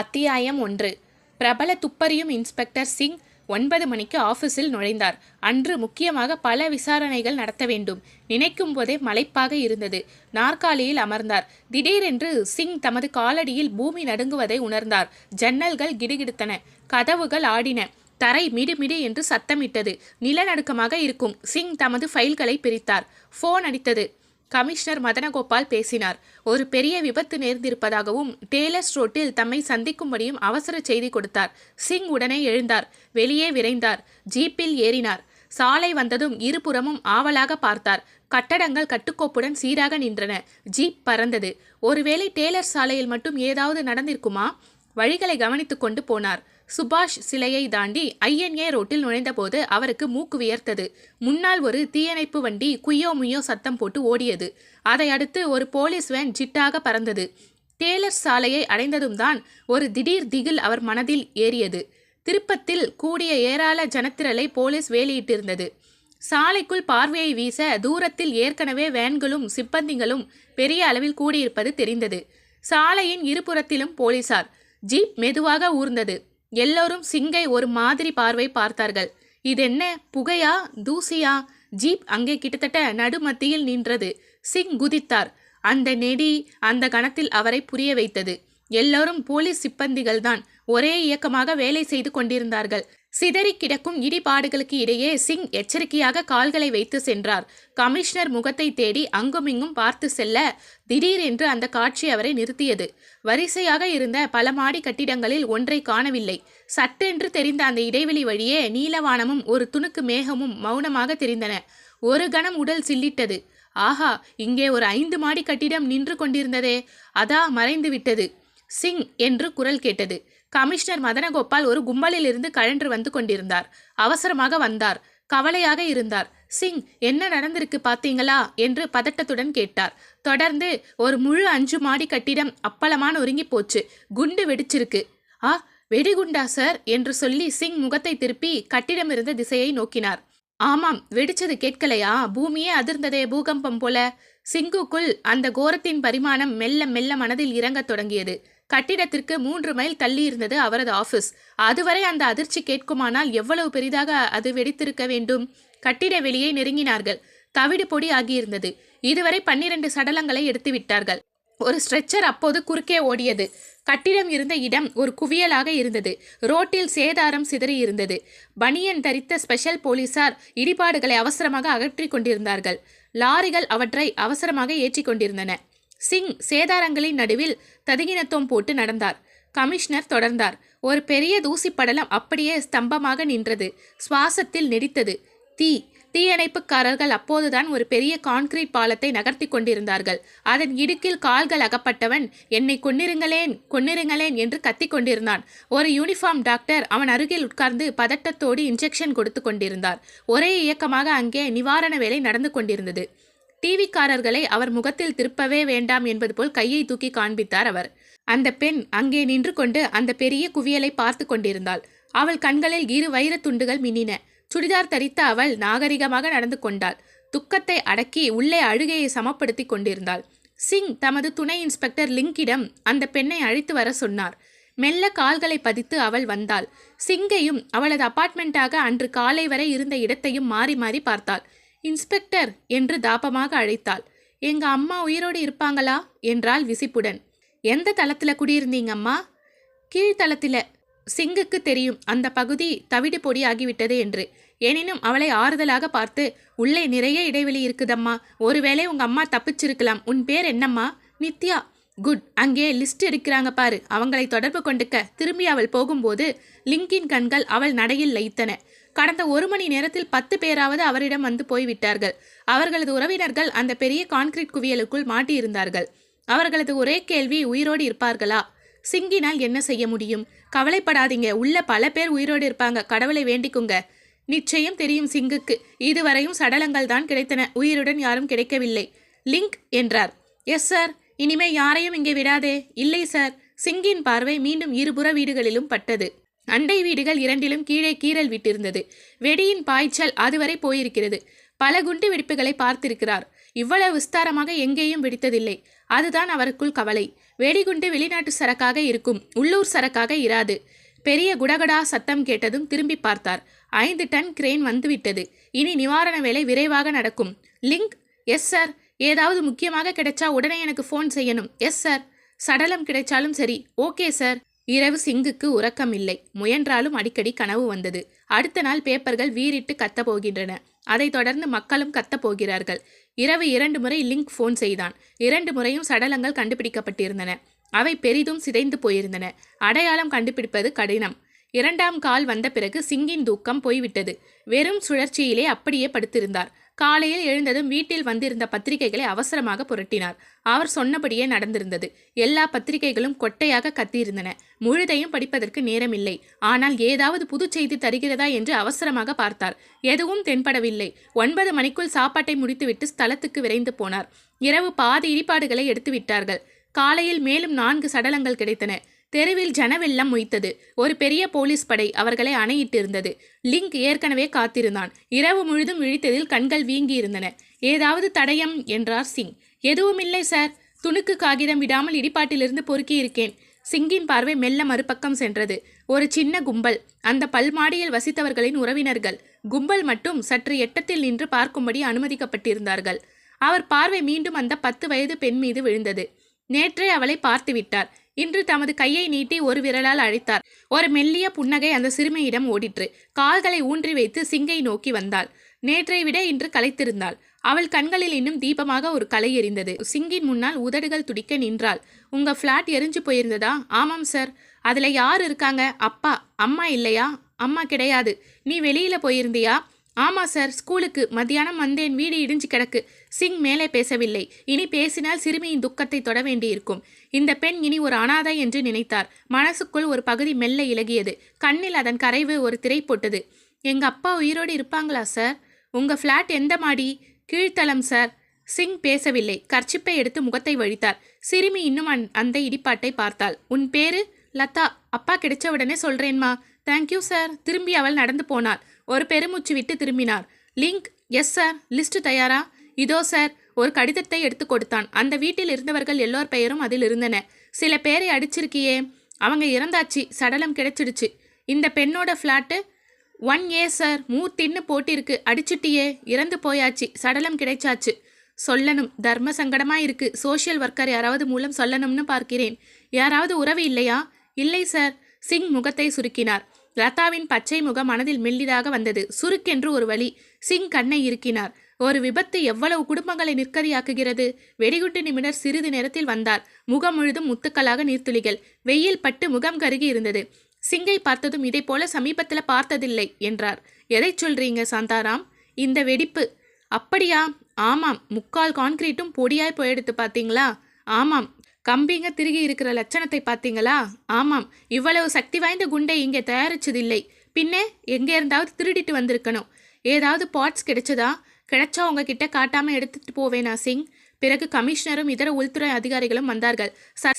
அத்தியாயம் 1. பிரபல துப்பறியும் இன்ஸ்பெக்டர் சிங் 9 மணிக்கு ஆபீஸில் நுழைந்தார். அன்று முக்கியமாக பல விசாரணைகள் நடத்த வேண்டும். நினைக்கும் போதே மலைப்பாக இருந்தது. நாற்காலியில் அமர்ந்தார். திடீரென்று சிங் தமது காலடியில் பூமி நடுங்குவதை உணர்ந்தார். ஜன்னல்கள் கிடுகிடுத்தன, கதவுகள் ஆடின, தரை மிடுமிடு என்று சத்தமிட்டது. நிலநடுக்கமாக இருக்கும். சிங் தமது ஃபைல்களை பிரித்தார். போன் அடித்தது. கமிஷனர் மதனகோபால் பேசினார். ஒரு பெரிய விபத்து நேர்ந்திருப்பதாகவும் டேலர்ஸ் ரோட்டில் தம்மை சந்திக்கும்படியும் அவசர செய்தி கொடுத்தார். சிங் உடனே எழுந்தார். வெளியே விரைந்தார். ஜீப்பில் ஏறினார். சாலை வந்ததும் இருபுறமும் ஆவலாக பார்த்தார். கட்டடங்கள் கட்டுக்கோப்புடன் சீராக நின்றன. ஜீப் பறந்தது. ஒருவேளை டேலர் சாலையில் மட்டும் ஏதாவது நடந்திருக்குமா? வழிகளை கவனித்து கொண்டு போனார். சுபாஷ் சிலையை தாண்டி INA ரோட்டில் நுழைந்தபோது அவருக்கு மூக்கு வியர்த்தது. முன்னால் ஒரு தீயணைப்பு வண்டி குய்யோ முய்யோ சத்தம் போட்டு ஓடியது. அதை அடுத்து ஒரு போலீஸ் வேன் ஜிட்டாக பறந்தது. டேலர் சாலையை அடைந்ததும் தான் ஒரு திடீர் திகில் அவர் மனதில் ஏறியது. திருப்பத்தில் கூடிய ஏராள ஜனத்திரளை போலீஸ் வேலியிட்டிருந்தது. சாலைக்குள் பார்வையை வீச தூரத்தில் ஏற்கனவே வேன்களும் சிப்பந்திகளும் பெரிய அளவில் கூடியிருப்பது தெரிந்தது. சாலையின் இருபுறத்திலும் போலீசார். ஜீப் மெதுவாக ஊர்ந்தது. எல்லோரும் சிங்கை ஒரு மாதிரி பார்வை பார்த்தார்கள். இதென்ன, புகையா, தூசியா? ஜீப் அங்கே கிட்டத்தட்ட நடுமத்தியில் நின்றது. சிங் குதித்தார். அந்த நெடி அந்த கணத்தில் அவரை புரிய வைத்தது. எல்லோரும் போலீஸ் சிப்பந்திகள்தான். ஒரே இயக்கமாக வேலை செய்து கொண்டிருந்தார்கள். சிதறி கிடக்கும் இடிபாடுகளுக்கு இடையே சிங் எச்சரிக்கையாக கால்களை வைத்து சென்றார். கமிஷனர் முகத்தை தேடி அங்குமிங்கும் பார்த்து செல்ல திடீரென்று அந்த காட்சி அவரை நிறுத்தியது. வரிசையாக இருந்த பல மாடி கட்டிடங்களில் ஒன்றை காணவில்லை. சட்டென்று தெரிந்த அந்த இடைவெளி வழியே நீலவானமும் ஒரு துணுக்கு மேகமும் மௌனமாக தெரிந்தன. ஒரு கணம் உடல் சில்லிட்டது. ஆஹா, இங்கே ஒரு 5 மாடி கட்டிடம் நின்று கொண்டிருந்ததே, அதா மறைந்து விட்டது. சிங் என்று குரல் கேட்டது. கமிஷனர் மதனகோபால் ஒரு கும்பலில் இருந்து கழன்று வந்து கொண்டிருந்தார். அவசரமாக வந்தார். கவலையாக இருந்தார். சிங், என்ன நடந்திருக்கு பார்த்தீங்களா என்று பதட்டத்துடன் கேட்டார். தொடர்ந்து, ஒரு முழு 5 மாடி கட்டிடம் அப்பளமான ஒருங்கி போச்சு. குண்டு வெடிச்சிருக்கு. ஆ, வெடிகுண்டா சார் என்று சொல்லி சிங் முகத்தை திருப்பி கட்டிடம் இருந்த திசையை நோக்கினார். ஆமாம், வெடிச்சது கேட்கலையா? பூமியே அதிர்ந்ததே, பூகம்பம் போல. சிங்குக்குள் அந்த கோரத்தின் பரிமாணம் மெல்ல மெல்ல மனதில் இறங்கத் தொடங்கியது. கட்டிடத்திற்கு 3 மைல் தள்ளி இருந்தது அவரது ஆபீஸ். அதுவரை அந்த அதிர்ச்சி கேட்குமானால் எவ்வளவு பெரிதாக அது வெடித்திருக்க வேண்டும்? கட்டிட வெளியே நெருங்கினார்கள். தவிடு பொடி ஆகியிருந்தது. இதுவரை 12 சடலங்களை எடுத்து விட்டார்கள். ஒரு ஸ்ட்ரெச்சர் அப்போது குறுக்கே ஓடியது. கட்டிடம் இருந்த இடம் ஒரு குவியலாக இருந்தது. ரோட்டில் சேதாரம் சிதறி இருந்தது. பனியன் தரித்த ஸ்பெஷல் போலீசார் இடிபாடுகளை அவசரமாக அகற்றி கொண்டிருந்தார்கள். லாரிகள் அவற்றை அவசரமாக ஏற்றி கொண்டிருந்தன. சிங் சேதாரங்களின் நடுவில் ததிகினத்தோம் போட்டு நடந்தார். கமிஷனர் தொடர்ந்தார். ஒரு பெரிய தூசி படலம் அப்படியே ஸ்தம்பமாக நின்றது. சுவாசத்தில் நெடித்தது. தீயணைப்புக்காரர்கள் அப்போதுதான் ஒரு பெரிய கான்கிரீட் பாலத்தை நகர்த்தி கொண்டிருந்தார்கள். அதன் இடுக்கில் கால்கள் அகப்பட்டவன் என்னை கொன்னிருங்களேன், கொன்னிருங்களேன் என்று கத்திக் கொண்டிருந்தான். ஒரு யூனிஃபார்ம் டாக்டர் அவன் அருகில் உட்கார்ந்து பதட்டத்தோடு இன்ஜெக்ஷன் கொடுத்து கொண்டிருந்தார். ஒரே இயக்கமாக அங்கே நிவாரண வேலை நடந்து கொண்டிருந்தது. டிவிக்காரர்களை அவர் முகத்தில் திருப்பவே வேண்டாம் என்பது போல் கையை தூக்கி காண்பித்தார் அவர். அந்த பெண் அங்கே நின்று கொண்டு அந்த பெரிய குவியலை பார்த்து கொண்டிருந்தாள். அவள் கண்களில் 2 வைரத் துண்டுகள் மின்னின. சுடிதார் தரித்த அவள் நாகரிகமாக நடந்து கொண்டாள். துக்கத்தை அடக்கி உள்ளே அழுகையை சமப்படுத்தி கொண்டிருந்தாள். சிங் தமது துணை இன்ஸ்பெக்டர் லிங்கிடம் அந்த பெண்ணை அழைத்து வர சொன்னார். மெல்ல கால்களை பதித்து அவள் வந்தாள். சிங்கையும் அவளது அபார்ட்மெண்ட்டாக அன்று காலை வரை இருந்த இடத்தையும் மாறி மாறி பார்த்தாள். இன்ஸ்பெக்டர் என்று தாபமாக அழைத்தாள். எங்க அம்மா உயிரோடு இருப்பாங்களா என்றாள் விசிப்புடன். எந்த தளத்துல குடியிருந்தீங்க அம்மா? கீழ்த்தளத்தில. சிங்குக்கு தெரியும் அந்த பகுதி தவிடு பொடி ஆகிவிட்டது என்று. எனினும் அவளை ஆறுதலாக பார்த்து, உள்ளே நிறைய இடைவெளி இருக்குதம்மா, ஒருவேளை உங்க அம்மா தப்பிச்சிருக்கலாம். உன் பேர் என்னம்மா? நித்யா. குட், அங்கே லிஸ்ட் இருக்கிறாங்க பாரு, அவங்களை தொடர்பு கொண்டுக்க. திரும்பி அவள் போகும்போது லிங்கின் கண்கள் அவள் நடையில் லயித்தன. கடந்த 1 மணி நேரத்தில் 10 பேராவது அவரிடம் வந்து போய்விட்டார்கள். அவர்களது உறவினர்கள் அந்த பெரிய கான்கிரீட் குவியலுக்குள் மாட்டியிருந்தார்கள். அவர்களது ஒரே கேள்வி, உயிரோடு இருப்பார்களா? சிங்கினால் என்ன செய்ய முடியும்? கவலைப்படாதீங்க, உள்ள பல பேர் உயிரோடு இருப்பாங்க, கடவுளை வேண்டிக்குங்க. நிச்சயம் தெரியும் சிங்குக்கு. இதுவரையும் சடலங்கள் தான் கிடைத்தன, உயிருடன் யாரும் கிடைக்கவில்லை. லிங்க் என்றார். Yes sir. இனிமே யாரையும் இங்கே விடாதே. இல்லை சார். சிங்கின் பார்வை மீண்டும் இருபுற வீடுகளிலும் பட்டது. அண்டை வீடுகள் 2லும் கீழே கீறல் விட்டிருந்தது. வெடியின் பாய்ச்சல் அதுவரை போயிருக்கிறது. பல குண்டு வெடிப்புகளை பார்த்திருக்கிறார். இவ்வளவு விஸ்தாரமாக எங்கேயும் வெடித்ததில்லை. அதுதான் அவருக்குள் கவலை. வெடிகுண்டு வெளிநாட்டு சரக்காக இருக்கும், உள்ளூர் சரக்காக இராது. பெரிய குடகடா சத்தம் கேட்டதும் திரும்பி பார்த்தார். 5 டன் கிரேன் வந்துவிட்டது. இனி நிவாரண வேலை விரைவாக நடக்கும். லிங்க்? Yes sir. ஏதாவது முக்கியமாக கிடைச்சா உடனே எனக்கு ஃபோன் செய்யணும். Yes sir. சடலம் கிடைச்சாலும் சரி. Okay sir. இரவு சிங்குக்கு உறக்கம் இல்லை. முயன்றாலும் அடிக்கடி கனவு வந்தது. அடுத்த நாள் பேப்பர்கள் வீறிட்டு கத்தப் போகின்றன. அதைத் தொடர்ந்து மக்களும் கத்தப் போகிறார்கள். இரவு 2 முறை லிங்க் ஃபோன் செய்தான். 2 முறையும் சடலங்கள் கண்டுபிடிக்கப்பட்டிருந்தன. அவை பெரிதும் சிதைந்து போயிருந்தன. அடையாளம் கண்டுபிடிப்பது கடினம். 2ஆம் கால் வந்த பிறகு சிங்கின் தூக்கம் போய்விட்டது. வெறும் சுழற்சியிலே அப்படியே படுத்திருந்தார். காலையில் எழுந்ததும் வீட்டில் வந்திருந்த பத்திரிகைகளை அவசரமாக புரட்டினார். அவர் சொன்னபடியே நடந்திருந்தது. எல்லா பத்திரிகைகளும் கொட்டையாக கத்தியிருந்தன. முழுதையும் படிப்பதற்கு நேரமில்லை. ஆனால் ஏதாவது புது செய்தி தருகிறதா என்று அவசரமாக பார்த்தார். எதுவும் தென்படவில்லை. 9 மணிக்குள் சாப்பாட்டை முடித்துவிட்டு ஸ்தலத்துக்கு விரைந்து போனார். இரவு பாதி இடிபாடுகளை எடுத்து விட்டார்கள். காலையில் மேலும் 4 சடலங்கள் கிடைத்தன. தெருவில் ஜனவெல்லம் மொய்த்தது. ஒரு பெரிய போலீஸ் படை அவர்களை அணையிட்டிருந்தது. லிங்க் ஏற்கனவே காத்திருந்தான். இரவு முழுதும் விழித்ததில் கண்கள் வீங்கியிருந்தன. ஏதாவது தடயம் என்றார் சிங். எதுவுமில்லை சார். துணுக்கு காகிதம் விடாமல் இடிபாட்டிலிருந்து பொறுக்கியிருக்கேன். சிங்கின் பார்வை மெல்ல மறுபக்கம் சென்றது. ஒரு சின்ன கும்பல். அந்த பல்மாடியில் வசித்தவர்களின் உறவினர்கள். கும்பல் மட்டும் சற்று எட்டத்தில் நின்று பார்க்கும்படி அனுமதிக்கப்பட்டிருந்தார்கள். அவர் பார்வை மீண்டும் அந்த 10 வயது பெண் மீது விழுந்தது. நேற்றே அவளை பார்த்து விட்டார். இன்று தமது கையை நீட்டி ஒரு விரலால் அழைத்தார். ஒரு மெல்லிய புன்னகை அந்த சிறுமியிடம் ஓடிற்று. கால்களை ஊன்றி வைத்து சிங்கை நோக்கி வந்தாள். நேற்றை விட இன்று களைத்திருந்தாள். அவள் கண்களில் இன்னும் தீபமாக ஒரு கலை எரிந்தது. சிங்கின் முன்னால் உதடுகள் துடிக்க நின்றாள். உங்க ஃப்ளாட் எரிஞ்சு போயிருந்ததா? ஆமாம் சார். அதுல யார் இருக்காங்க? அப்பா. அம்மா இல்லையா? அம்மா கிடையாது. நீ வெளியில போயிருந்தியா? ஆமா சார், ஸ்கூலுக்கு. மத்தியானம் வந்தேன். வீடு இடிஞ்சு கிடக்கு. சிங் மேலே பேசவில்லை. இனி பேசினால் சிறுமியின் துக்கத்தை தொட வேண்டியிருக்கும். இந்த பெண் இனி ஒரு அனாதை என்று நினைத்தார். மனசுக்குள் ஒரு பகுதி மெல்ல இலகியது. கண்ணில் அதன் கரைவு ஒரு திரை போட்டது. எங்க அப்பா உயிரோடு இருப்பாங்களா சார்? உங்க ஃப்ளாட் எந்த மாடி? கீழ்த்தளம் சார். சிங் பேசவில்லை. கர்ச்சிப்பை எடுத்து முகத்தை வழித்தார். சிறுமி இன்னும் அந்த இடிப்பாட்டை பார்த்தாள். உன் பேரு? லதா. அப்பா கிடைச்ச உடனே சொல்றேன்மா. Thank you sir. திரும்பி அவள் நடந்து போனாள். ஒரு பெருமூச்சு விட்டு திரும்பினார். லிங்க்? Yes sir. லிஸ்ட் தயாரா? இதோ சார். ஒரு கடிதத்தை எடுத்து கொடுத்தான். அந்த வீட்டில் இருந்தவர்கள் எல்லோர் பெயரும் அதில் இருந்தன. சில பேரை அடிச்சிருக்கியே. அவங்க இறந்தாச்சு. சடலம் கிடைச்சிடுச்சு. இந்த பெண்ணோட ஃப்ளாட்டு 1A சார். மூத்தின்னு போட்டிருக்கு. அடிச்சுட்டியே. இறந்து போயாச்சு. சடலம் கிடைச்சாச்சு. சொல்லணும். தர்ம சங்கடமா இருக்கு. சோஷியல் ஒர்க்கர் யாராவது மூலம் சொல்லணும்னு பார்க்கிறேன். யாராவது உறவு இல்லையா? இல்லை சார். சிங் முகத்தை சுருக்கினார். லதாவின் பச்சை முகம் மனதில் மெல்லிதாக வந்தது. சுருக்கென்று ஒரு வலி. சிங் கண்ணை இறுக்கினார். ஒரு விபத்து எவ்வளவு குடும்பங்களை நிற்கதியாக்குகிறது. வெடிகுண்டு நிமிடர் சிறிது நேரத்தில் வந்தார். முகம் முழுதும் முத்துக்களாக நீர்த்துளிகள். வெயில் பட்டு முகம் கருகி இருந்தது. சிங்கை பார்த்ததும் இதை போல சமீபத்தில் பார்த்ததில்லை என்றார். எதை சொல்றீங்க சாந்தாராம்? இந்த வெடிப்பு. அப்படியா? ஆமாம். 3/4 கான்கிரீட்டும் பொடியாய் போயெடுத்து பார்த்தீங்களா? ஆமாம். கம்பிங்க திருகி இருக்கிற லட்சணத்தை பார்த்தீங்களா? ஆமாம். இவ்வளவு சக்தி வாய்ந்த குண்டை இங்கே தயாரிச்சதில்லை. பின்னே எங்கே இருந்தாவது திருடிட்டு வந்திருக்கணும். ஏதாவது பார்ட்ஸ் கிடைச்சதா? கிடைச்சா உங்ககிட்ட காட்டாம எடுத்துட்டு போவேனா சிங்? பிறகு கமிஷனரும் இதர உள்துறை அதிகாரிகளும் வந்தார்கள்.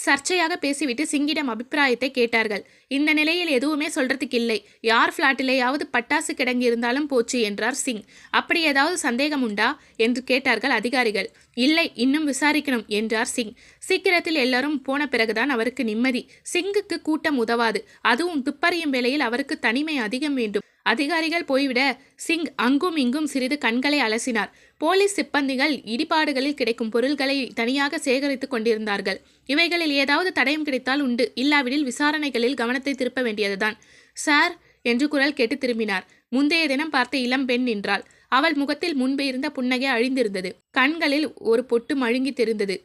சர்ச்சையாக பேசிவிட்டு சிங்கிடம் அபிப்பிராயத்தை கேட்டார்கள். இந்த நிலையில் எதுவுமே சொல்றதுக்கு இல்லை. யார் ஃப்ளாட்டிலேயாவது பட்டாசு கிடங்கி இருந்தாலும் போச்சு என்றார் சிங். அப்படி ஏதாவது சந்தேகம் உண்டா என்று கேட்டார்கள் அதிகாரிகள். இல்லை, இன்னும் விசாரிக்கணும் என்றார் சிங். சீக்கிரத்தில் எல்லாரும் போன பிறகுதான் அவருக்கு நிம்மதி. சிங்குக்கு கூட்டம் உதவாது. அதுவும் துப்பறியும் வேளையில் அவருக்கு தனிமை அதிகம் வேண்டும். அதிகாரிகள் போய்விட சிங் அங்கும் இங்கும் சிறிது கண்களை அலசினார். போலீஸ் சிப்பந்திகள் இடிபாடுகளில் கிடைக்கும் பொருள்களை தனியாக சேகரித்து கொண்டிருந்தார்கள். இவைகளில் ஏதாவது தடயம் கிடைத்தால் உண்டு. இல்லாவிடில் விசாரணைகளில் கவனத்தை திருப்ப வேண்டியதுதான். சார் என்று குரல் கேட்டு திரும்பினார். முந்தைய தினம் பார்த்த இளம் பெண் நின்றாள். அவள் முகத்தில் முன்பு இருந்த புன்னகை அழிந்திருந்தது. கண்களில் ஒரு பொட்டு மழுங்கி தெரிந்தது.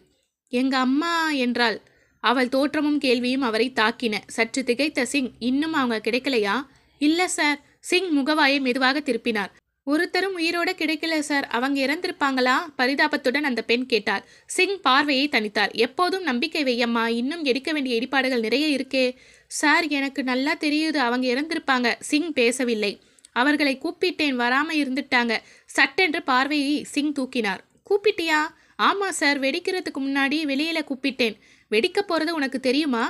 எங்க அம்மா என்றாள். அவள் தோற்றமும் கேள்வியும் அவரை தாக்கின. சற்று திகைத்த சிங், இன்னும் அவங்க கிடைக்கலையா? இல்ல சார். சிங் முகவாயை மெதுவாக திருப்பினார். ஒருத்தரும் உயிரோட கிடைக்கல சார். அவங்க இறந்திருப்பாங்களா? பரிதாபத்துடன் அந்த பெண் கேட்டாள். சிங் பார்வையை தனித்தார். எப்போதும் நம்பிக்கை வையம்மா. இன்னும் எடுக்க வேண்டிய இடிபாடுகள் நிறைய இருக்கே. சார், எனக்கு நல்லா தெரியுது அவங்க இறந்திருப்பாங்க. சிங் பேசவில்லை. அவர்களை கூப்பிட்டேன், வராம இருந்துட்டாங்க. சட்டென்று பார்வையை சிங் தூக்கினார். கூப்பிட்டியா? ஆமா சார். வெடிக்கிறதுக்கு முன்னாடி வெளியில கூப்பிட்டேன். வெடிக்க போறது உனக்கு தெரியுமா?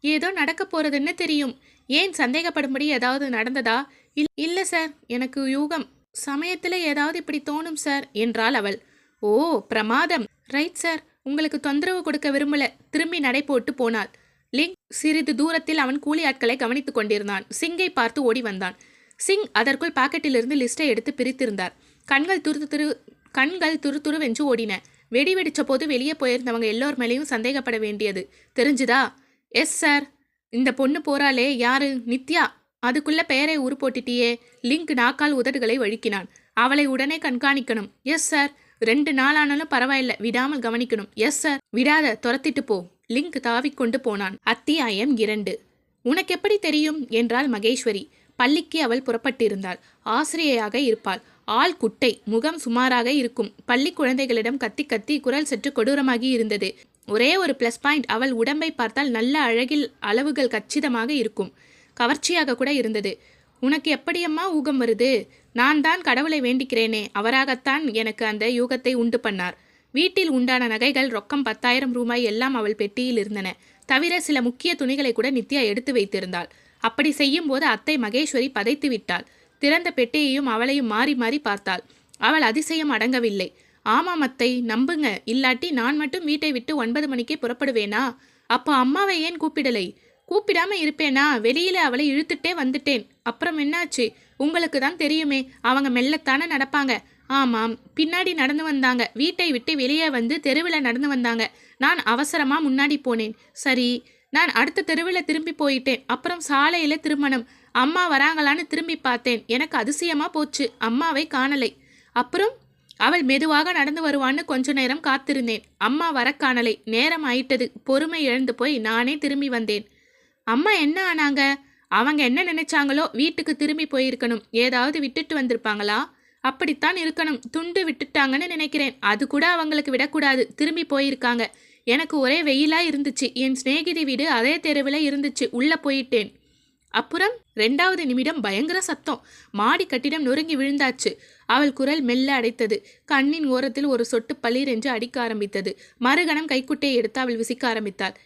ஏதோ நடக்க போறதுன்னு தெரியும். ஏன் சந்தேகப்படும்படி ஏதாவது நடந்ததா? இல்ல சார், எனக்கு யூகம். சமயத்துல ஏதாவது இப்படி தோணும் சார் என்றாள் அவள். ஓ, பிரமாதம். Right sir. உங்களுக்கு தொந்தரவு கொடுக்க விரும்பல. திரும்பி நடை போட்டு போனாள். லிங்க் சிறிது தூரத்தில் அவன் கூலி ஆட்களை கவனித்துக் கொண்டிருந்தான். சிங்கை பார்த்து ஓடி வந்தான். சிங் அதற்குள் பாக்கெட்டிலிருந்து லிஸ்டை எடுத்து பிரித்திருந்தார். கண்கள் துருதுருவென்று ஓடின. வெடி வெடிச்ச போது வெளியே போயிருந்தவங்க எல்லோர் மேலேயும் சந்தேகப்பட வேண்டியது தெரிஞ்சுதா? Yes sir. இந்த பொண்ணு போறாளே, யாரு? நித்யா. அதுக்குள்ள பெயரை உரு போட்டுட்டியே. லிங்க் நாக்கால் உதடுகளை வழுக்கினான். அவளை உடனே கண்காணிக்கணும். Yes sir. 2 நாளானாலும் பரவாயில்ல, விடாமல் கவனிக்கணும். Yes sir. விடாத, துரத்திட்டு போ. லிங்க் தாவிக்கொண்டு போனான். அத்தியாயம் 2. உனக்கு எப்படி தெரியும் என்றாள் மகேஸ்வரி. பள்ளிக்கு அவள் புறப்பட்டிருந்தாள். ஆசிரியையாக இருப்பாள். ஆள் குட்டை, முகம் சுமாராக இருக்கும். பள்ளி குழந்தைகளிடம் கத்தி கத்தி குரல் சற்று கொடூரமாகி இருந்தது. ஒரே ஒரு ப்ளஸ் பாயிண்ட், அவள் உடம்பை பார்த்தால் நல்ல அழகில் அளவுகள் கச்சிதமாக இருக்கும். கவர்ச்சியாக கூட இருந்தது. உனக்கு எப்படியம்மா ஊகம் வருது? நான் தான் கடவுளை வேண்டிக்கிறேனே, அவராகத்தான் எனக்கு அந்த யூகத்தை உண்டு பண்ணார். வீட்டில் உண்டான நகைகள், ரொக்கம் 10,000 ரூபாய் எல்லாம் அவள் பெட்டியில் இருந்தன. தவிர சில முக்கிய துணிகளை கூட நித்யா எடுத்து வைத்திருந்தாள். அப்படி செய்யும் போது அத்தை மகேஸ்வரி பதைத்து விட்டாள். திறந்த பெட்டியையும் அவளையும் மாறி மாறி பார்த்தாள். அவள் அதிசயம் அடங்கவில்லை. ஆமாம் அத்தை, நம்புங்க, இல்லாட்டி நான் மட்டும் வீட்டை விட்டு 9 மணிக்கே புறப்படுவேனா? அப்போ அம்மாவை ஏன் கூப்பிடலை? கூப்பிடாம இருப்பேனா? வெளியில அவளை இழுத்துட்டே வந்துட்டேன். அப்புறம் என்னாச்சு? உங்களுக்கு தான் தெரியுமே, அவங்க மெல்லத்தானே நடப்பாங்க. ஆமாம், பின்னாடி நடந்து வந்தாங்க. வீட்டை விட்டு வெளியே வந்து தெருவில் நடந்து வந்தாங்க. நான் அவசரமா முன்னாடி போனேன். சரி, நான் அடுத்த தெருவில் திரும்பி போயிட்டேன். அப்புறம் சாலையில திருமணம். அம்மா வராங்களான்னு திரும்பி பார்த்தேன். எனக்கு அதிசயமா போச்சு. அம்மாவை காணலை. அப்புறம் அவள் மெதுவாக நடந்து வருவான்னு கொஞ்ச நேரம் காத்திருந்தேன். அம்மா வர காணலை. நேரம் ஆயிட்டது. பொறுமை இழந்து போய் நானே திரும்பி வந்தேன். அம்மா என்ன ஆனாங்க? அவங்க என்ன நினைச்சாங்களோ, வீட்டுக்கு திரும்பி போயிருக்கணும். ஏதாவது விட்டுட்டு வந்திருப்பாங்களா? அப்படித்தான் இருக்கணும். துண்டு விட்டுட்டாங்கன்னு நினைக்கிறேன். அது கூட அவங்களுக்கு விடக்கூடாது. திரும்பி போயிருக்காங்க. எனக்கு ஒரே வெயிலா இருந்துச்சு. என் சிநேகிதி வீடு அதே தெருவில் இருந்துச்சு. உள்ள போயிட்டேன். அப்புறம் 2வது நிமிடம் பயங்கர சத்தம். மாடி கட்டிடம் நொறுங்கி விழுந்தாச்சு. அவள் குரல் மெல்ல அடைத்தது. கண்ணின் ஓரத்தில் ஒரு சொட்டு பளிர் என்று அடிக்க ஆரம்பித்தது. மறுகணம் கைக்குட்டையை எடுத்து அவள் விசிக்க ஆரம்பித்தாள்.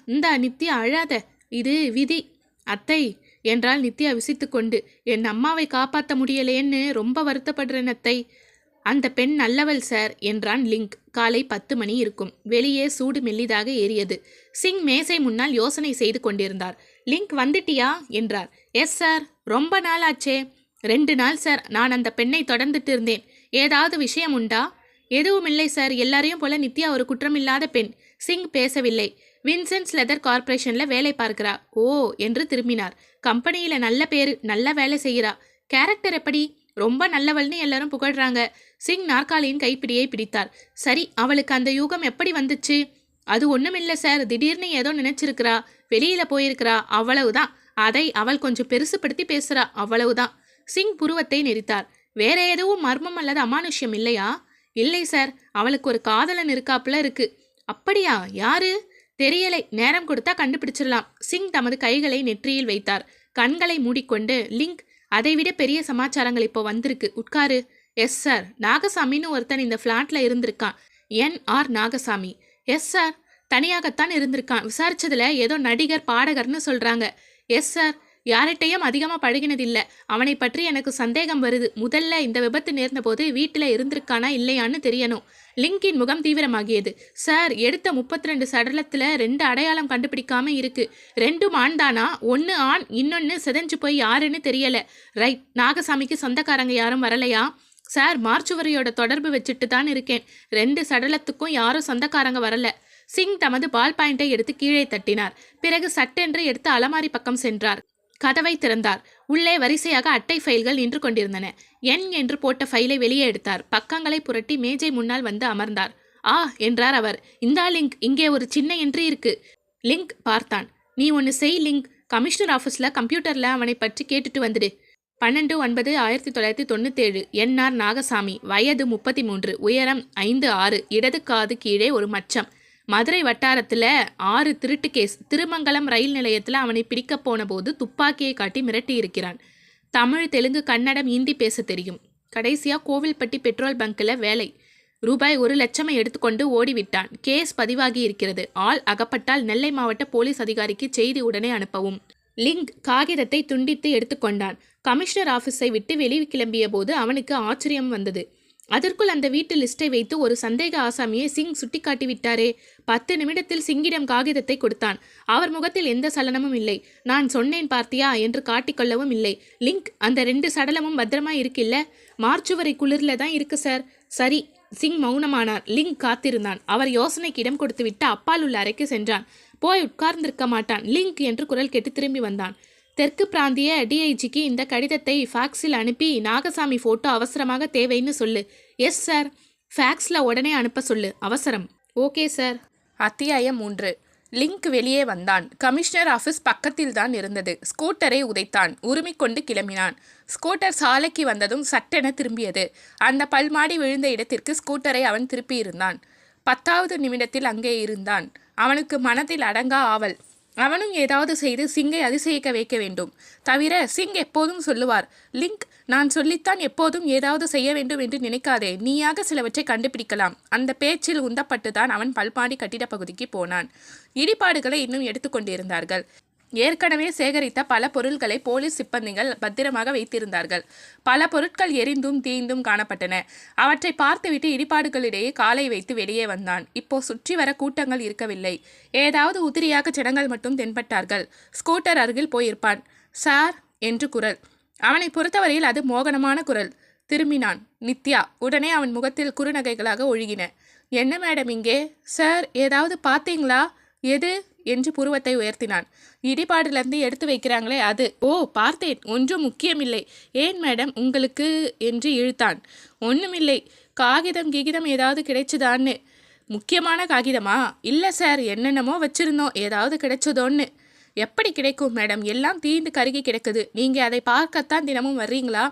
இந்தா நித்யா, அழாத, இது விதி. அத்தை என்றாள் நித்யா விசித்து கொண்டு. என் அம்மாவை காப்பாற்ற முடியலேன்னு ரொம்ப வருத்தப்படுறேன் அத்தை. அந்த பெண் நல்லவள் சார் என்றான் லிங்க். காலை 10 மணி இருக்கும். வெளியே சூடு மெல்லிதாக ஏறியது. சிங் மேசை முன்னால் யோசனை செய்து கொண்டிருந்தார். லிங்க் வந்துட்டியா என்றார். Yes sir. ரொம்ப நாள் ஆச்சே. 2 நாள் சார். நான் அந்த பெண்ணை தொடர்ந்துட்டு இருந்தேன். ஏதாவது விஷயம் உண்டா? எதுவும் இல்லை சார். எல்லாரையும் போல நித்யா ஒரு குற்றமில்லாத பெண். சிங் பேசவில்லை. வின்சென்ட்ஸ் லெதர் கார்ப்பரேஷன்ல வேலை பார்க்கிறா. ஓ என்று திரும்பினார். கம்பெனியில நல்ல பேரு, நல்ல வேலை செய்கிறா. கேரக்டர் எப்படி? ரொம்ப நல்லவள்னு எல்லாரும் புகழ்றாங்க. சிங் நாற்காலியின் கைப்பிடியை பிடித்தார். சரி, அவளுக்கு அந்த யூகம் எப்படி வந்துச்சு? அது ஒண்ணுமில்ல சார். திடீர்னு ஏதோ நினைச்சிருக்கிறா. வெளியில போயிருக்கிறா, அவ்வளவுதான். அதை அவள் கொஞ்சம் பெருசுப்படுத்தி பேசுறா, அவ்வளவுதான். சிங் புருவத்தை நெரித்தார். வேற எதுவும் மர்மம் அல்லது அமானுஷ்யம் இல்லையா? இல்லை சார். அவளுக்கு ஒரு காதலன் இருக்காப்புல இருக்கு. அப்படியா? யாரு? தெரியலை. நேரம் கொடுத்தா கண்டுபிடிச்சிடலாம். சிங் தமது கைகளை நெற்றியில் வைத்தார். கண்களை மூடிக்கொண்டு, லிங்க், அதைவிட பெரிய சமாச்சாரங்கள் இப்போ வந்திருக்கு. உட்காரு. Yes sir. நாகசாமின்னு ஒருத்தன் இந்த ஃப்ளாட்ல இருந்திருக்கான். NR நாகசாமி. Yes sir. தனியாகத்தான் இருந்திருக்கான். விசாரிச்சதுல ஏதோ நடிகர் பாடகர்னு சொல்றாங்க. Yes sir. யார்கிட்டையும் அதிகமாக பழகினதில்லை. அவனை பற்றி எனக்கு சந்தேகம் வருது. முதல்ல இந்த விபத்து நேர்ந்த போது வீட்டில் இருந்திருக்கானா இல்லையான்னு தெரியணும். லிங்கின் முகம் தீவிரமாகியது. சார், எடுத்த 32 சடலத்தில் 2 அடையாளம் கண்டுபிடிக்காம இருக்கு. 2 ஆண் தானா? 1 ஆண், இன்னொன்று சிதைஞ்சு போய் யாருன்னு தெரியல. ரைட். நாகசாமிக்கு சொந்தக்காரங்க யாரும் வரலையா? சார், மார்ச்சுவரியோட தொடர்பு வச்சுட்டு தான் இருக்கேன். 2 சடலத்துக்கும் யாரும் சொந்தக்காரங்க வரல. சிங் தமது பால் பாயிண்டை எடுத்து கீழே தட்டினார். பிறகு சட்டென்று எடுத்து அலமாரி பக்கம் சென்றார். கதவை திறந்தார். உள்ளே வரிசையாக அட்டை ஃபைல்கள் நின்று கொண்டிருந்தன. என் என்று போட்ட ஃபைலை வெளியே எடுத்தார். பக்கங்களை புரட்டி மேஜை முன்னால் வந்து அமர்ந்தார். ஆ என்றார் அவர். இந்தா லிங்க், இங்கே ஒரு சின்ன என்ட்ரி இருக்கு. லிங்க் பார்த்தான். நீ ஒன்று செய் லிங்க். கமிஷனர் ஆஃபீஸில் கம்ப்யூட்டரில் அவனை பற்றி கேட்டுட்டு வந்துடு. 12/9/1997. NR நாகசாமி. வயது 33. உயரம் 5'6". இடது காது கீழே ஒரு மச்சம். மதுரை வட்டாரத்தில் 6 திருட்டு கேஸ். திருமங்கலம் ரயில் நிலையத்தில் அவனை பிடிக்க போன போது துப்பாக்கியை காட்டி மிரட்டி இருக்கிறான். தமிழ், தெலுங்கு, கன்னடம், ஹிந்தி பேச தெரியும். கடைசியாக கோவில்பட்டி பெட்ரோல் பங்க்கில் வேலை. ரூபாய் 1 லட்சம் எடுத்துக்கொண்டு ஓடிவிட்டான். கேஸ் பதிவாகி இருக்கிறது. ஆள் அகப்பட்டால் நெல்லை மாவட்ட போலீஸ் அதிகாரிக்கு செய்தி உடனே அனுப்பவும். லிங்க் காகிதத்தை துண்டித்து எடுத்துக்கொண்டான். கமிஷனர் ஆஃபீஸை விட்டு வெளியே கிளம்பிய போது அவனுக்கு ஆச்சரியம் வந்தது. அதற்குள் அந்த வீட்டு லிஸ்டை வைத்து ஒரு சந்தேக ஆசாமியை சிங் சுட்டிக்காட்டி விட்டாரே. 10 நிமிடத்தில் சிங்கிடம் காகிதத்தை கொடுத்தான். அவர் முகத்தில் எந்த சலனமும் இல்லை. நான் சொன்னேன் பார்த்தியா என்று காட்டிக்கொள்ளவும் இல்லை. லிங்க், அந்த 2 சடலமும் பத்திரமா இருக்கில்ல? மார்ச்சுவரை குளிர்ல தான் இருக்கு சார். சரி. சிங் மௌனமானார். லிங்க் காத்திருந்தான். அவர் யோசனைக்கு இடம் கொடுத்துவிட்டு அப்பால் உள்ள அறைக்கு சென்றான். போய் உட்கார்ந்திருக்க மாட்டான். லிங்க் என்று குரல் கேட்டு திரும்பி வந்தான். தெற்கு பிராந்திய டிஐஜிக்கு இந்த கடிதத்தை ஃபேக்ஸில் அனுப்பி நாகசாமி ஃபோட்டோ அவசரமாக தேவைன்னு சொல்லு. Yes sir. ஃபேக்ஸில் உடனே அனுப்ப சொல்லு. அவசரம். Okay sir. அத்தியாயம் 3. லிங்க் வெளியே வந்தான். கமிஷனர் ஆஃபீஸ் பக்கத்தில் தான் இருந்தது. ஸ்கூட்டரை உதைத்தான். உருமிக்கொண்டு கிளம்பினான். ஸ்கூட்டர் சாலைக்கு வந்ததும் சட்டென திரும்பியது. அந்த பல்மாடி விழுந்த இடத்திற்கு ஸ்கூட்டரை அவன் திருப்பியிருந்தான். 10வது நிமிடத்தில் அங்கே இருந்தான். அவனுக்கு மனதில் அடங்கா ஆவல். அவனும் ஏதாவது செய்து சிங்கை அதிசயிக்க வைக்க வேண்டும். தவிர சிங் எப்போதும் சொல்லுவார், லிங்க், நான் சொல்லித்தான் எப்போதும் ஏதாவது செய்ய வேண்டும் என்று நினைக்காதே, நீயாக சிலவற்றை கண்டுபிடிக்கலாம். அந்த பேச்சில் உந்தப்பட்டுதான் அவன் பல்பாடி கட்டிட பகுதிக்கு போனான். இடிபாடுகளை இன்னும் எடுத்துக்கொண்டிருந்தார்கள். ஏற்கனவே சேகரித்த பல பொருட்களை போலீஸ் சிப்பந்திகள் பத்திரமாக வைத்திருந்தார்கள். பல பொருட்கள் எரிந்தும் தீந்தும் காணப்பட்டன. அவற்றை பார்த்துவிட்டு இடிபாடுகளிடையே காலை வைத்து வெளியே வந்தான். இப்போ சுற்றி வர கூட்டங்கள் இருக்கவில்லை. ஏதாவது உதிரியாக ஜனங்கள் மட்டும் தென்பட்டார்கள். ஸ்கூட்டர் அருகில் போயிருப்பான். சார் என்று குரல். அவனை பொறுத்தவரையில் அது மோகனமான குரல். திரும்பினான். நித்யா. உடனே அவன் முகத்தில் குறுநகைகளாக ஒழுகின. என்ன மேடம் இங்கே? சார், ஏதாவது பார்த்தீங்களா? எது என்று புருவத்தை உயர்த்தினான். இடிபாடிலிருந்து எடுத்து வைக்கிறாங்களே அது. ஓ, பார்த்தேன். ஒன்றும் முக்கியமில்லை. ஏன் மேடம் உங்களுக்கு என்று இழுத்தான். ஒன்றுமில்லை. காகிதம் ஏதாவது கிடைச்சுதான்னு. முக்கியமான காகிதமா? இல்லை சார், என்னென்னமோ வச்சுருந்தோம், ஏதாவது கிடைச்சதோன்னு. எப்படி கிடைக்கும் மேடம்? எல்லாம் தீந்து கருகி கிடக்குது. நீங்கள் அதை பார்க்கத்தான் தினமும் வர்றீங்களா?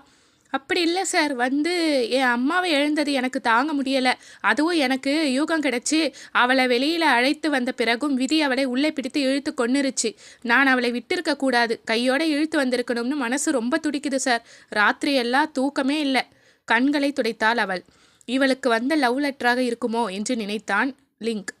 அப்படி இல்லை சார், என் அம்மாவை எழுந்தது எனக்கு தாங்க முடியலை. அதுவும் எனக்கு யூகம் கிடச்சி அவளை வெளியில் அழைத்து வந்த பிறகும் விதி அவளை உள்ளே பிடித்து இழுத்து கொன்னுருச்சு. நான் அவளை விட்டிருக்க கூடாது, கையோடு இழுத்து வந்திருக்கணும்னு மனசு ரொம்ப துடிக்குது சார். ராத்திரியெல்லாம் தூக்கமே இல்லை. கண்களை துடைத்தாள் அவள். இவளுக்கு வந்த லவ் லெட்டராக இருக்குமோ என்று நினைத்தான் லிங்க்.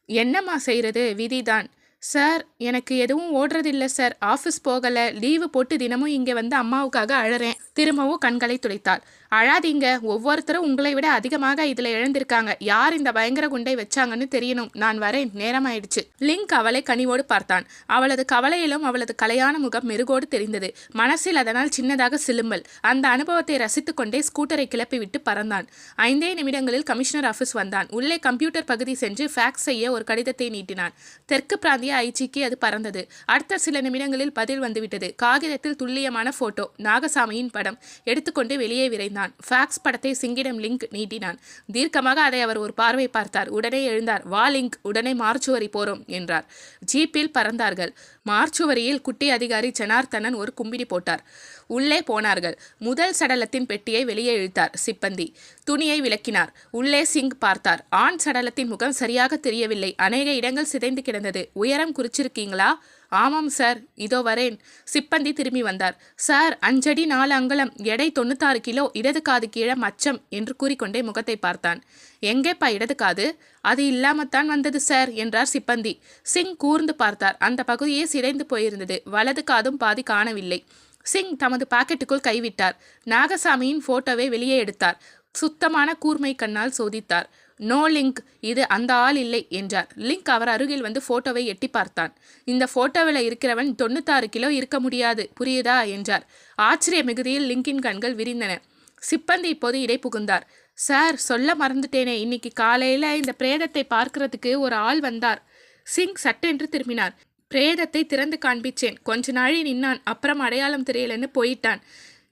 என்னம்மா செய்கிறது, விதிதான். சார், எனக்கு எதுவும் ஓடுறதில்லை சார். ஆஃபீஸ் போகலை, லீவு போட்டு தினமும் இங்கே வந்து அம்மாவுக்காக அழறேன். திரும்பவும் கண்களை துடைத்தாள். அழாதீங்க, ஒவ்வொருத்தரும் உங்களை விட அதிகமாக இதில் இழந்திருக்காங்க. யார் இந்த பயங்கர குண்டை வச்சாங்கன்னு தெரியணும். நான் வரேன், நேரமாயிடுச்சு. லிங்க் அவளை கனிவோடு பார்த்தான். அவளது கவலையிலும் அவளது கலையான முகம் மெருகோடு தெரிந்தது. மனசில் அதனால் சின்னதாக சிலும்பல். அந்த அனுபவத்தை ரசித்து கொண்டே ஸ்கூட்டரை கிளப்பிவிட்டு பறந்தான். 5 நிமிடங்களில் கமிஷனர் ஆஃபீஸ் வந்தான். உள்ளே கம்ப்யூட்டர் பகுதி சென்று ஃபேக்ஸ் செய்ய ஒரு கடிதத்தை நீட்டினான். தெற்கு பிராந்திய ஐஜிக்கு அது பறந்தது. அடுத்த சில நிமிடங்களில் பதில் வந்துவிட்டது. காகிதத்தில் துல்லியமான போட்டோ, நாகசாமியின் படம். எடுத்துக்கொண்டு வெளியே விரைந்தான். ஃபேக்ஸ் படத்தை சிங்கிடம் லிங்க் நீட்டினான். தீர்க்கமாக அதை அவர் ஒரு பார்வை பார்த்தார். உடனே எழுந்தார். வா லிங்க், உடனே மார்ச்சுவரி போறோம் என்றார். ஜீப்பில் பறந்தார்கள். மார்ச்சுவரியில் குட்டி அதிகாரி ஜனார்த்தனன் ஒரு கும்பிடி போட்டார். உள்ளே போனார்கள். முதல் சடலத்தின் பெட்டியை வெளியே இழுத்தார் சிப்பந்தி. துணியை விலக்கினார். உள்ளே சிங் பார்த்தார். ஆண் சடலத்தின் முகம் சரியாக தெரியவில்லை. அநேக இடங்கள் சிதைந்து கிடந்தது. உயரம் குறிச்சிருக்கீங்களா? ஆமாம் சார், இதோ வரேன். சிப்பந்தி திரும்பி வந்தார். சார், 5 அடி 4 அங்குலம், எடை 96 கிலோ, இடது காது கீழே மச்சம் என்று கூறிக்கொண்டே முகத்தை பார்த்தான். எங்கேப்பா இடது காது? அது இல்லாமத்தான் வந்தது சார் என்றார் சிப்பந்தி. சிங் கூர்ந்து பார்த்தார். அந்த பகுதியே சிதைந்து போயிருந்தது. வலது காதும் பாதி காணவில்லை. சிங் தமது பாக்கெட்டுக்குள் கைவிட்டார். நாகசாமியின் போட்டோவை வெளியே எடுத்தார். சுத்தமான கூர்மை கண்ணால் சோதித்தார். நோ லிங்க், இது அந்த ஆள் இல்லை என்றார். லிங்க் அவர் அருகில் வந்து போட்டோவை எட்டி பார்த்தான். இந்த போட்டோவில் இருக்கிறவன் 96 கிலோ இருக்க முடியாது, புரியுதா என்றார். ஆச்சரிய மிகுதியில் லிங்கின் கண்கள் விரிந்தன. சிப்பந்தி இப்போது இடை புகுந்தார். சார், சொல்ல மறந்துட்டேனே, இன்னைக்கு காலையில் இந்த பிரேதத்தை பார்க்கறதுக்கு ஒரு ஆள் வந்தார். சிங் சட்டென்று திரும்பினார். பிரேதத்தை திறந்து காண்பிச்சேன். கொஞ்ச நாளி நின்னான். அப்புறம் அடையாளம் தெரியலன்னு போயிட்டான்.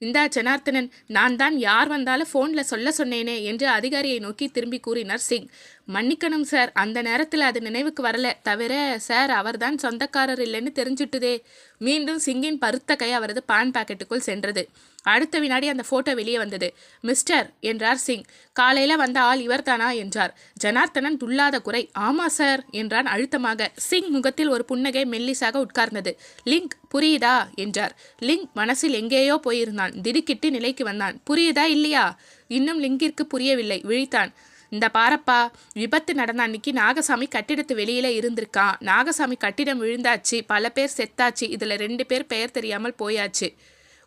இந்தா ஜனார்த்தனன், நான் தான் யார் வந்தாலும் ஃபோனில் சொல்ல சொன்னேனே என்று அதிகாரியை நோக்கி திரும்பி கூறினார் சிங். மன்னிக்கணும் சார், அந்த நேரத்தில் அது நினைவுக்கு வரல. தவிர சார், அவர்தான் சொந்தக்காரர் இல்லைன்னு தெரிஞ்சுட்டுதே. மீண்டும் சிங்கின் பருத்த கை அவரது பான் பாக்கெட்டுக்குள் சென்றது. அடுத்த வினாடி அந்த போட்டோ வெளியே வந்தது. மிஸ்டர் என்றார் சிங். காலையில் வந்த ஆள் இவர்தானா என்றார். ஜனார்த்தனன் துள்ளாத குறை. ஆமா சார் என்றான் அழுத்தமாக. சிங் முகத்தில் ஒரு புன்னகை மெல்லிசாக உட்கார்ந்தது. லிங்க், புரியுதா என்றார். லிங்க் மனசில் எங்கேயோ போயிருந்தான். திடுக்கிட்டு நிலைக்கு வந்தான். புரியுதா இல்லையா? இன்னும் லிங்கிற்கு புரியவில்லை. விழித்தான். இந்த பாரப்பா, விபத்து நடந்த அன்னைக்கு நாகசாமி கட்டிடத்து வெளியில இருந்திருக்கான். நாகசாமி கட்டிடம் விழுந்தாச்சு, பல பேர் செத்தாச்சு. இதுல 2 பேர் பெயர் தெரியாமல் போயாச்சு.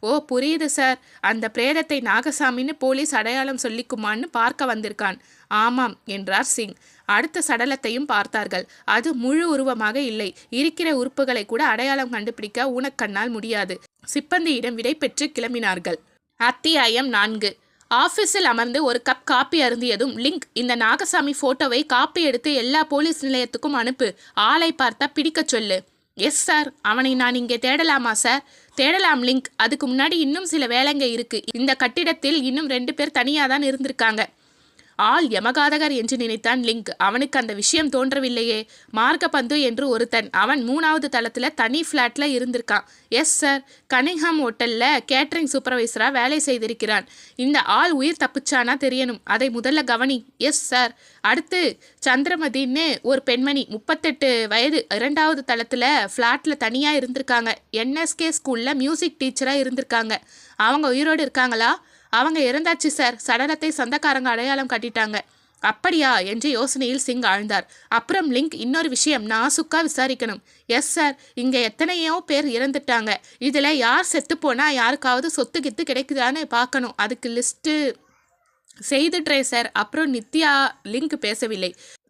ஓ புரியுது சார், அந்த பிரேதத்தை நாகசாமின்னு போலீஸ் அடையாளம் சொல்லிக்குமான்னு பார்க்க வந்திருக்கான். ஆமாம் என்றார் சிங். அடுத்த சடலத்தையும் பார்த்தார்கள். அது முழு உருவமாக இல்லை. இருக்கிற உறுப்புகளை கூட அடையாளம் கண்டுபிடிக்க ஊனக்கண்ணால் முடியாது. சிப்பந்தியிடம் விடை பெற்று கிளம்பினார்கள். அத்தியாயம் 4. ஆபீஸில் அமர்ந்து ஒரு கப் காப்பி அருந்தியதும் லிங்க், இந்த நாகசாமி போட்டோவை காப்பி எடுத்து எல்லா போலீஸ் நிலையத்துக்கும் அனுப்பு. ஆளை பார்த்தா பிடிக்க சொல்லு. Yes sir. அவனை நான் இங்கே தேடலாமா சார்? தேடலாம் லிங்க். அதுக்கு முன்னாடி இன்னும் சில வேலைங்க இருக்கு. இந்த கட்டிடத்தில் இன்னும் 2 பேர் தனியாக தான் இருந்திருக்காங்க. ஆள் யமகாதகர் என்று நினைத்தான் லிங்க். அவனுக்கு அந்த விஷயம் தோன்றவில்லையே. மார்கபந்து என்று ஒருத்தன், அவன் 3வது தளத்தில் தனி ஃப்ளாட்ல இருந்திருக்கான். Yes sir. கனிங்ஹாம் ஹோட்டல்ல கேட்டரிங் சூப்பர்வைசரா வேலை செய்திருக்கிறான். இந்த ஆள் உயிர் தப்பிச்சானா தெரியணும். அதை முதல்ல கவனி. Yes sir. அடுத்து சந்திரமதின்னு ஒரு பெண்மணி, 38 வயது, 2வது தளத்தில் ஃப்ளாட்ல தனியாக இருந்திருக்காங்க. என்எஸ்கே ஸ்கூல்ல மியூசிக் டீச்சராக இருந்திருக்காங்க. அவங்க உயிரோடு இருக்காங்களா? அவங்க இறந்தாச்சு சார். சடலத்தை சொந்தக்காரங்க அடையாளம் கட்டிட்டாங்க. அப்படியா என்று யோசனையில் சிங் ஆழ்ந்தார். அப்புறம் லிங்க், இன்னொரு விஷயம் நாசுக்கா விசாரிக்கணும். Yes sir. இங்கே எத்தனையோ பேர் இறந்துட்டாங்க. இதில் யார் செத்து போனால் யாருக்காவது சொத்து கித்து கிடைக்குதான்னு பார்க்கணும். அதுக்கு லிஸ்ட்டு செய்துட்றேன் சார். அப்புறம் நித்யா. லிங்க் பேசவில்லை.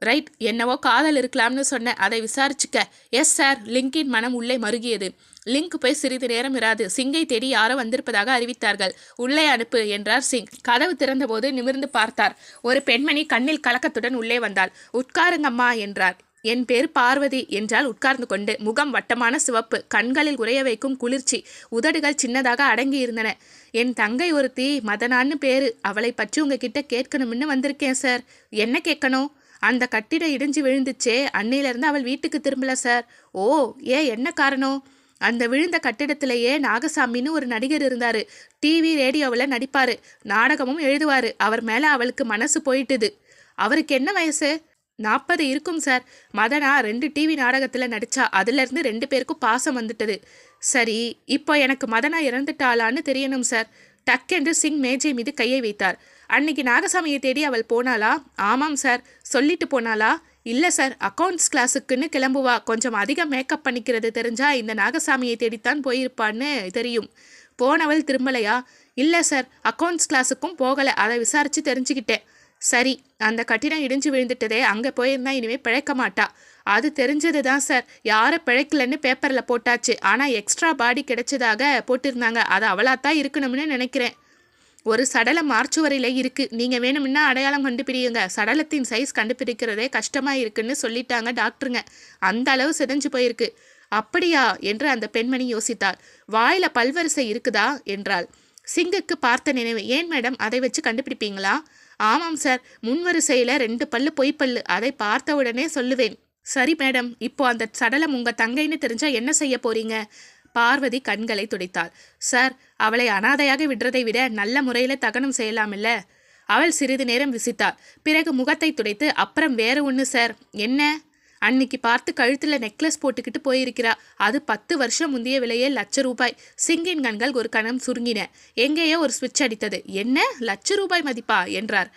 ரைட், என்னவோ காதல் இருக்கலாம்னு சொன்னேன், அதை விசாரிச்சுக்க. Yes sir. லிங்கின் மனம் உள்ளே மருகியது. லிங்க் போய் சிறிது நேரம் இராது சிங்கை தேடி யாரோ வந்திருப்பதாக அறிவித்தார்கள். உள்ளே அனுப்பு என்றார் சிங். கதவு திறந்தபோது நிமிர்ந்து பார்த்தார். ஒரு பெண்மணி கண்ணில் கலக்கத்துடன் உள்ளே வந்தாள். உட்காருங்கம்மா என்றார். என் பேர் பார்வதி என்றால் உட்கார்ந்து கொண்டு. முகம் வட்டமான சிவப்பு, கண்களில் உறைய வைக்கும் குளிர்ச்சி, உதடுகள் சின்னதாக அடங்கி இருந்தன. என் தங்கை ஒருத்தி, மதனான்னு பேரு. அவளை பற்றி உங்ககிட்ட கேட்கணும்னு வந்திருக்கேன் சார். என்ன கேட்கணும்? அந்த கட்டிடம் இடிஞ்சு விழுந்துச்சே, அன்னையிலேருந்து அவள் வீட்டுக்கு திரும்பல சார். ஓ, என்ன காரணம்? அந்த விழுந்த கட்டிடத்திலேயே நாகசாமின்னு ஒரு நடிகர் இருந்தார். டிவி ரேடியோவில் நடிப்பார், நாடகமும் எழுதுவார். அவர் மேலே அவளுக்கு மனசு போயிட்டுது. அவருக்கு என்ன வயசு? 40 இருக்கும் சார். மதனா 2 டிவி நாடகத்தில் நடித்தா. அதுலேருந்து 2 பேருக்கும் பாசம் வந்துட்டது. சரி, இப்போ எனக்கு மதனா இறந்துட்டாளான்னு தெரியணும் சார். டக்கென்று சிங் மேஜை மீது கையை வைத்தார். அன்னைக்கு நாகசாமியை தேடி அவள் போனாளா? ஆமாம் சார். சொல்லிட்டு போனாளா? இல்லை சார், அக்கௌண்ட்ஸ் கிளாஸுக்குன்னு கிளம்புவா. கொஞ்சம் அதிகம் மேக்கப் பண்ணிக்கிறது தெரிஞ்சா இந்த நாகசாமியை தேடித்தான் போயிருப்பான்னு தெரியும். போனவள் திரும்பலையா? இல்லை சார், அக்கௌண்ட்ஸ் கிளாஸுக்கும் போகலை. அதை விசாரித்து தெரிஞ்சுக்கிட்டேன். சரி, அந்த கட்டிடம் இடிஞ்சு விழுந்துட்டதே, அங்கே போயிருந்தா இனிமேல் பிழைக்க மாட்டா. அது தெரிஞ்சது தான் சார். யாரை பிழைக்கலன்னு பேப்பரில் போட்டாச்சு. ஆனால் எக்ஸ்ட்ரா பாடி கிடைச்சதாக போட்டிருந்தாங்க. அது அவளாத்தான் இருக்கணும்னு நினைக்கிறேன். ஒரு சடலம் மார்ச்சுவரியில் இருக்குது. நீங்கள் வேணும்னா அடையாளம் கண்டுபிடியுங்க. சடலத்தின் சைஸ் கண்டுபிடிக்கிறதே கஷ்டமாக இருக்குன்னு சொல்லிட்டாங்க டாக்டருங்க. அந்த அளவு சிதைஞ்சு போயிருக்கு. அப்படியா என்று அந்த பெண்மணி யோசித்தார். வாயில் பல்வரிசை இருக்குதா என்றாள். சிங்குக்கு பார்த்த நினைவு. ஏன் மேடம், அதை வச்சு கண்டுபிடிப்பீங்களா? ஆமாம் சார். முன்வரிசையில் 2 பல்லு பொய்ப்பல்லு. அதை பார்த்த உடனே சொல்லுவேன். சரி மேடம், இப்போ அந்த சடலம் உங்கள் தங்கைன்னு தெரிஞ்சால் என்ன செய்ய போறீங்க? பார்வதி கண்களை துடைத்தாள். சார், அவளை அனாதையாக விடுறதை விட நல்ல முறையில் தகனம் செய்யலாமில்ல? அவள் சிறிது நேரம் விசித்தாள். பிறகு முகத்தை துடைத்து, அப்புறம் வேற ஒன்று சார். என்ன? அன்னைக்கு பார்த்து கழுத்தில் நெக்லஸ் போட்டுக்கிட்டு போயிருக்கிறா. அது 10 வருஷம் முந்தைய விலையே ₹1,00,000. சிங்கின் கண்கள் ஒரு கணம் சுருங்கின. எங்கேயோ ஒரு ஸ்விட்ச் அடித்தது. என்ன, ₹1,00,000 மதிப்பா என்றார்.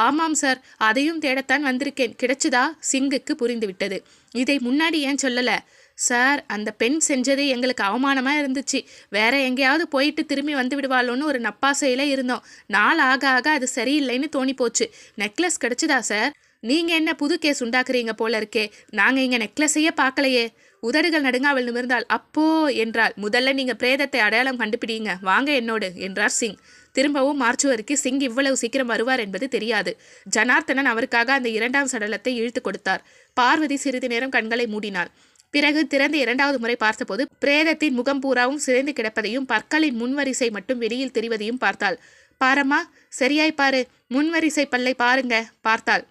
ஆமாம் சார், அதையும் தேடத்தான் வந்திருக்கேன். கிடைச்சதா? சிங்குக்கு புரிந்துவிட்டது. இதை முன்னாடி ஏன் சொல்லலை? சார், அந்த பெண் செஞ்சது எங்களுக்கு அவமானமாக இருந்துச்சு. வேற எங்கேயாவது போயிட்டு திரும்பி வந்து விடுவாளோன்னு ஒரு நப்பாசையில் இருந்தோம். நாள் ஆக ஆக அது சரியில்லைன்னு தோணி போச்சு. நெக்லஸ் கிடைச்சதா சார்? நீங்கள் என்ன புது கேஸ் உண்டாக்குறீங்க போல இருக்கே. நாங்கள் இங்கே நெக்லஸையே பார்க்கலையே. உதடுகள் நடுங்க அவள் நிமிர்ந்தாள். அப்போ என்றாள். முதல்ல நீங்கள் பிரேதத்தை அடையாளம் கண்டுபிடிங்க. வாங்க என்னோடு என்றார் சிங். திரும்பவும் மார்ச்சுவரிக்கு சிங் இவ்வளவு சீக்கிரம் வருவார் என்பது தெரியாது. ஜனார்த்தனன் அவருக்காக அந்த 2ஆம் சடலத்தை இழுத்து கொடுத்தார். பார்வதி சிறிது நேரம் கண்களை மூடினாள். பிறகு திறந்து 2வது முறை பார்த்தபோது பிரேதத்தின் முகம் பூராவும் சிதைந்து கிடப்பதையும் பற்களின் முன்வரிசை மட்டும் வெளியில் தெரிவதையும் பார்த்தாள். பாரம்மா, சரியாய் பாரு. முன்வரிசை பல்லை பாருங்க. பார்த்தாள்.